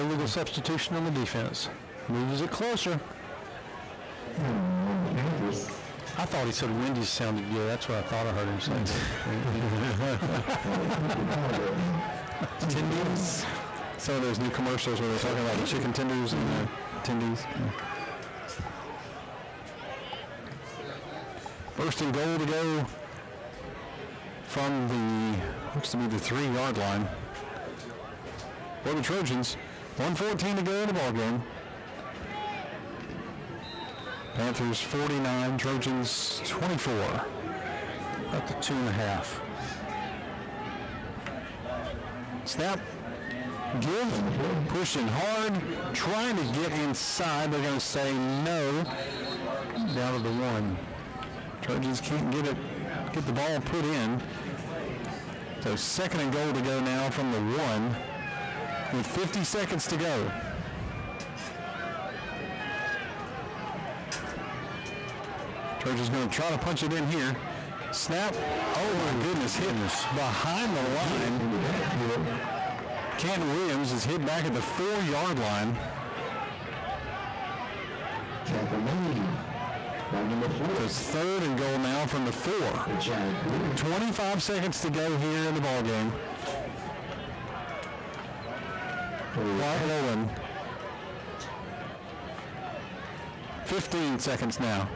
Illegal substitution on the defense. Moves it closer. I thought he said Wendy's sounded good. That's what I thought I heard him say. Tendies. Some of those new commercials where they're talking about the chicken tenders and the tendies. First and goal to go from the, looks to be the 3-yard line for the Trojans. 1:14 to go in the ball game. Panthers 49, Trojans 24. Up to 2.5. Snap. Give. Pushing hard. Trying to get inside. They're going to say no. Down to the 1. Trojans can't get the ball put in. So second and goal to go now from the 1 with 50 seconds to go. Trojans going to try to punch it in here. Snap. Oh my goodness, hit behind the line. Canton Williams is hit back at the 4-yard line. It's third and goal now from the 4. 25 seconds to go here in the ball game. Clock rolling. 15 seconds now.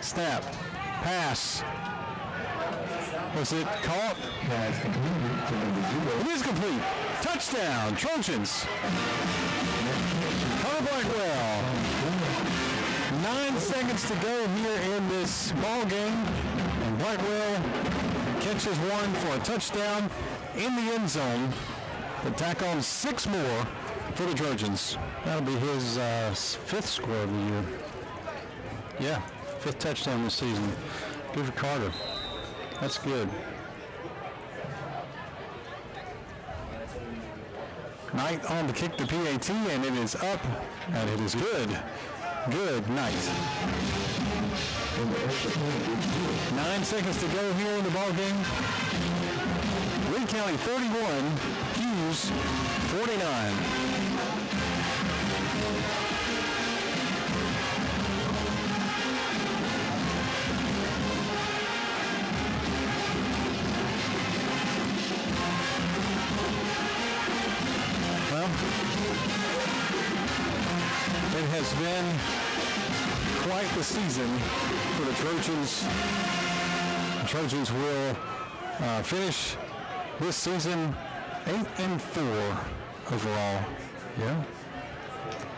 Snap. Pass. Was it caught? It is complete. Touchdown, Trojans. Connor Blackwell. 9 seconds to go here in this ball game. And Blackwell catches one for a touchdown in the end zone. To tack on 6 more for the Trojans. That'll be his 5th score of the year. Yeah, 5th touchdown this season. Good for Carter. That's good. Knight on to kick the PAT, and it is up, and it is good. Good night. 9 seconds to go here in the ball game. Lee County 31, Hughes 49. Well, it has been quite the season for the Trojans. The Trojans will finish this season 8-4 overall. Yeah.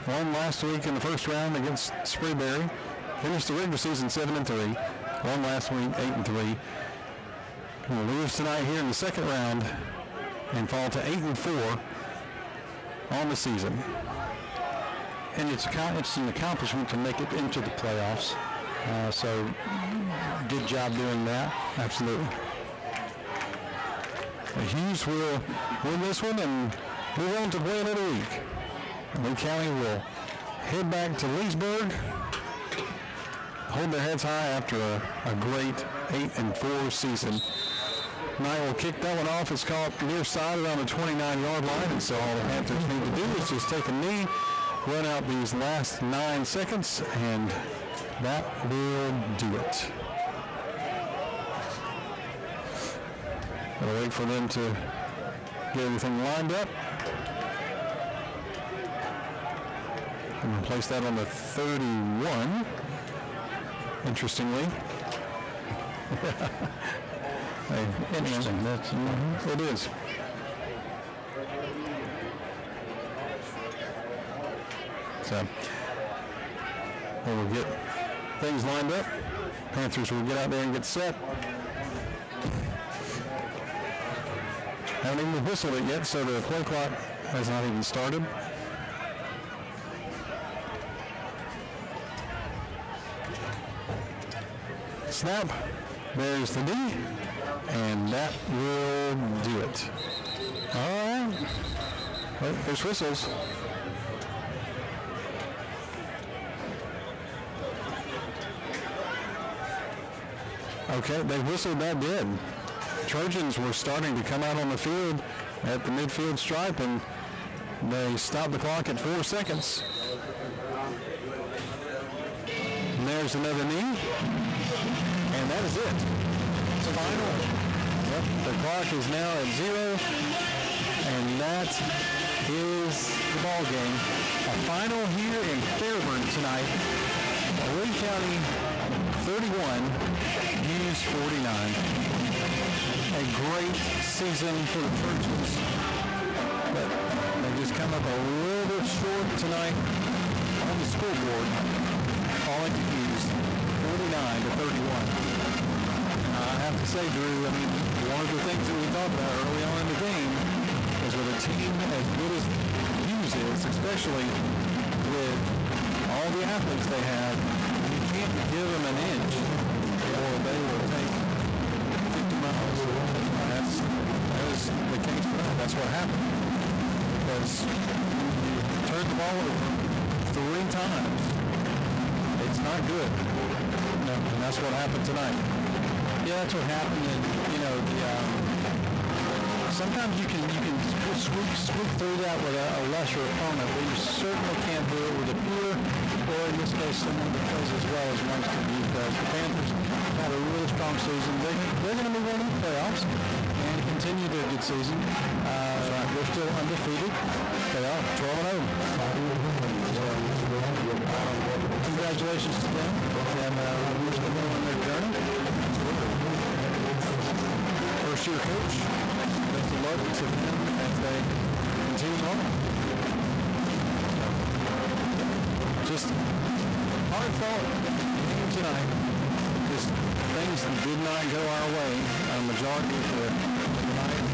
Won last week in the first round against Sprayberry. Finished the regular season 7-3. Won last week 8-3. We'll lose tonight here in the second round and fall to 8-4 on the season. And it's an accomplishment to make it into the playoffs. So good job doing that. Absolutely. Hughes will win this one and move on to play another week. Lee County will head back to Leesburg, hold their heads high after a great 8-4 season. Knight will kick that one off. It's caught near side around the 29-yard line, and so all the Panthers need to do is just take a knee, run out these last 9 seconds, and that will do it. Gotta wait for them to get everything lined up. I'm going to place that on the 31, interestingly. Interesting. That's, It is. So, we'll get things lined up. Panthers will get out there and get set. Haven't even whistled it yet, so the play clock has not even started. Snap. There's the knee, and that will do it. All right. Well, there's whistles. Okay, they whistled, that did. Trojans were starting to come out on the field at the midfield stripe, and They stop the clock at 4 seconds. And there's another knee. And that is it. It's a final. Yep, the clock is now at 0. And that is the ball game. A final here in Fairburn tonight. Lee County 31, Hughes 49. A great season for the Trojans, but they just come up a little bit short tonight on the scoreboard, falling to Hughes 49-31. I have to say, Drew, I mean, one of the things that we talked about early on in the game is with a team as good as Hughes is, especially with all the athletes they have, you can't give them an inch or they will take 50 miles. That was the case for them. That's what happened. Because you turn the ball over 3 times, it's not good. No, and that's what happened tonight. Yeah, that's what happened. And, you know, sometimes you can squeak through that with a lesser opponent, but you certainly can't do it with a peer, or in this case, someone that plays as well as Langston does. The Panthers had a really strong season. They're going to move on to the playoffs and continue their good season. They're still undefeated. They are 12-0. Congratulations to them, and we wish them well on their journey. First-year coach. Best of luck to them as they continue on. Just hard-fought game tonight. Just things did not go our way a majority of the night.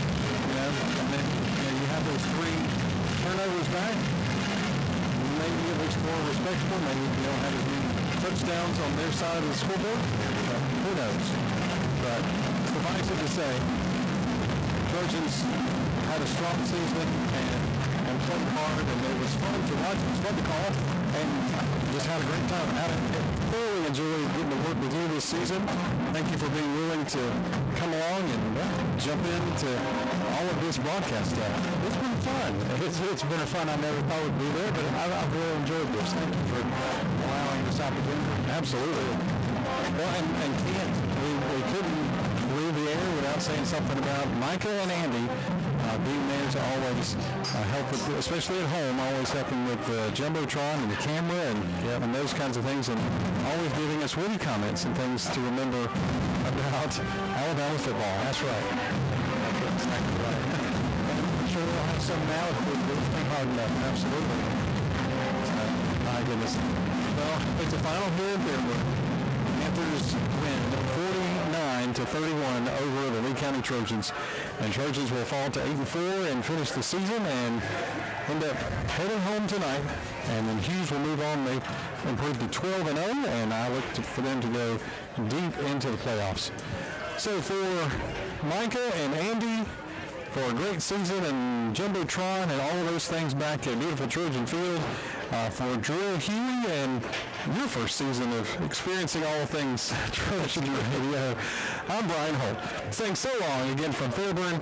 You know, and then you have those 3 turnovers back. Maybe at least more respectable. Maybe you don't have as many touchdowns on their side of the scoreboard. Who knows? But suffice it to say, Trojans had a strong season and played hard, and it was fun to watch. It was fun to call, and just had a great time. Thoroughly enjoyed getting to work with you this season. Thank you for being willing to come along and jump into all of this broadcast stuff. It's been fun. It's been a fun. I never thought we'd be there, but I've really enjoyed this. Thank you for allowing this opportunity. Absolutely. Well, and Kent, we couldn't leave the air without saying something about Micah and Andy being there to always help with, especially at home, always helping with the Jumbotron and the camera and those kinds of things, and always giving us witty comments and things to remember about Alabama football. That's right. That's exactly right. I'm sure they'll have some now if we think hard enough. Absolutely. My goodness. Well, it's a final here in Fairburn. Panthers win 49-31 over the Lee County Trojans. And Trojans will fall to 8-4 and finish the season and end up heading home tonight. And then Hughes will move on. They improved to 12-0, and I look for them to go deep into the playoffs. So for Micah and Andy, for a great season and Jumbotron and all of those things back at beautiful Trojan Field, for Drew Huey and your first season of experiencing all things Trojan Radio, I'm Brian Holt. Saying so long again from Fairburn.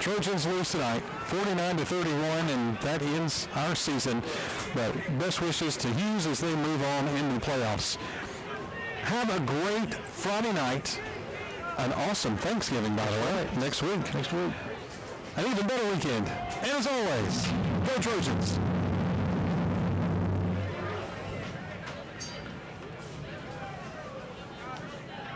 Trojans lose tonight, 49-31, and that ends our season. But best wishes to Hughes as they move on into the playoffs. Have a great Friday night. An awesome Thanksgiving, by the way, next week. An even better weekend. And as always, go Trojans.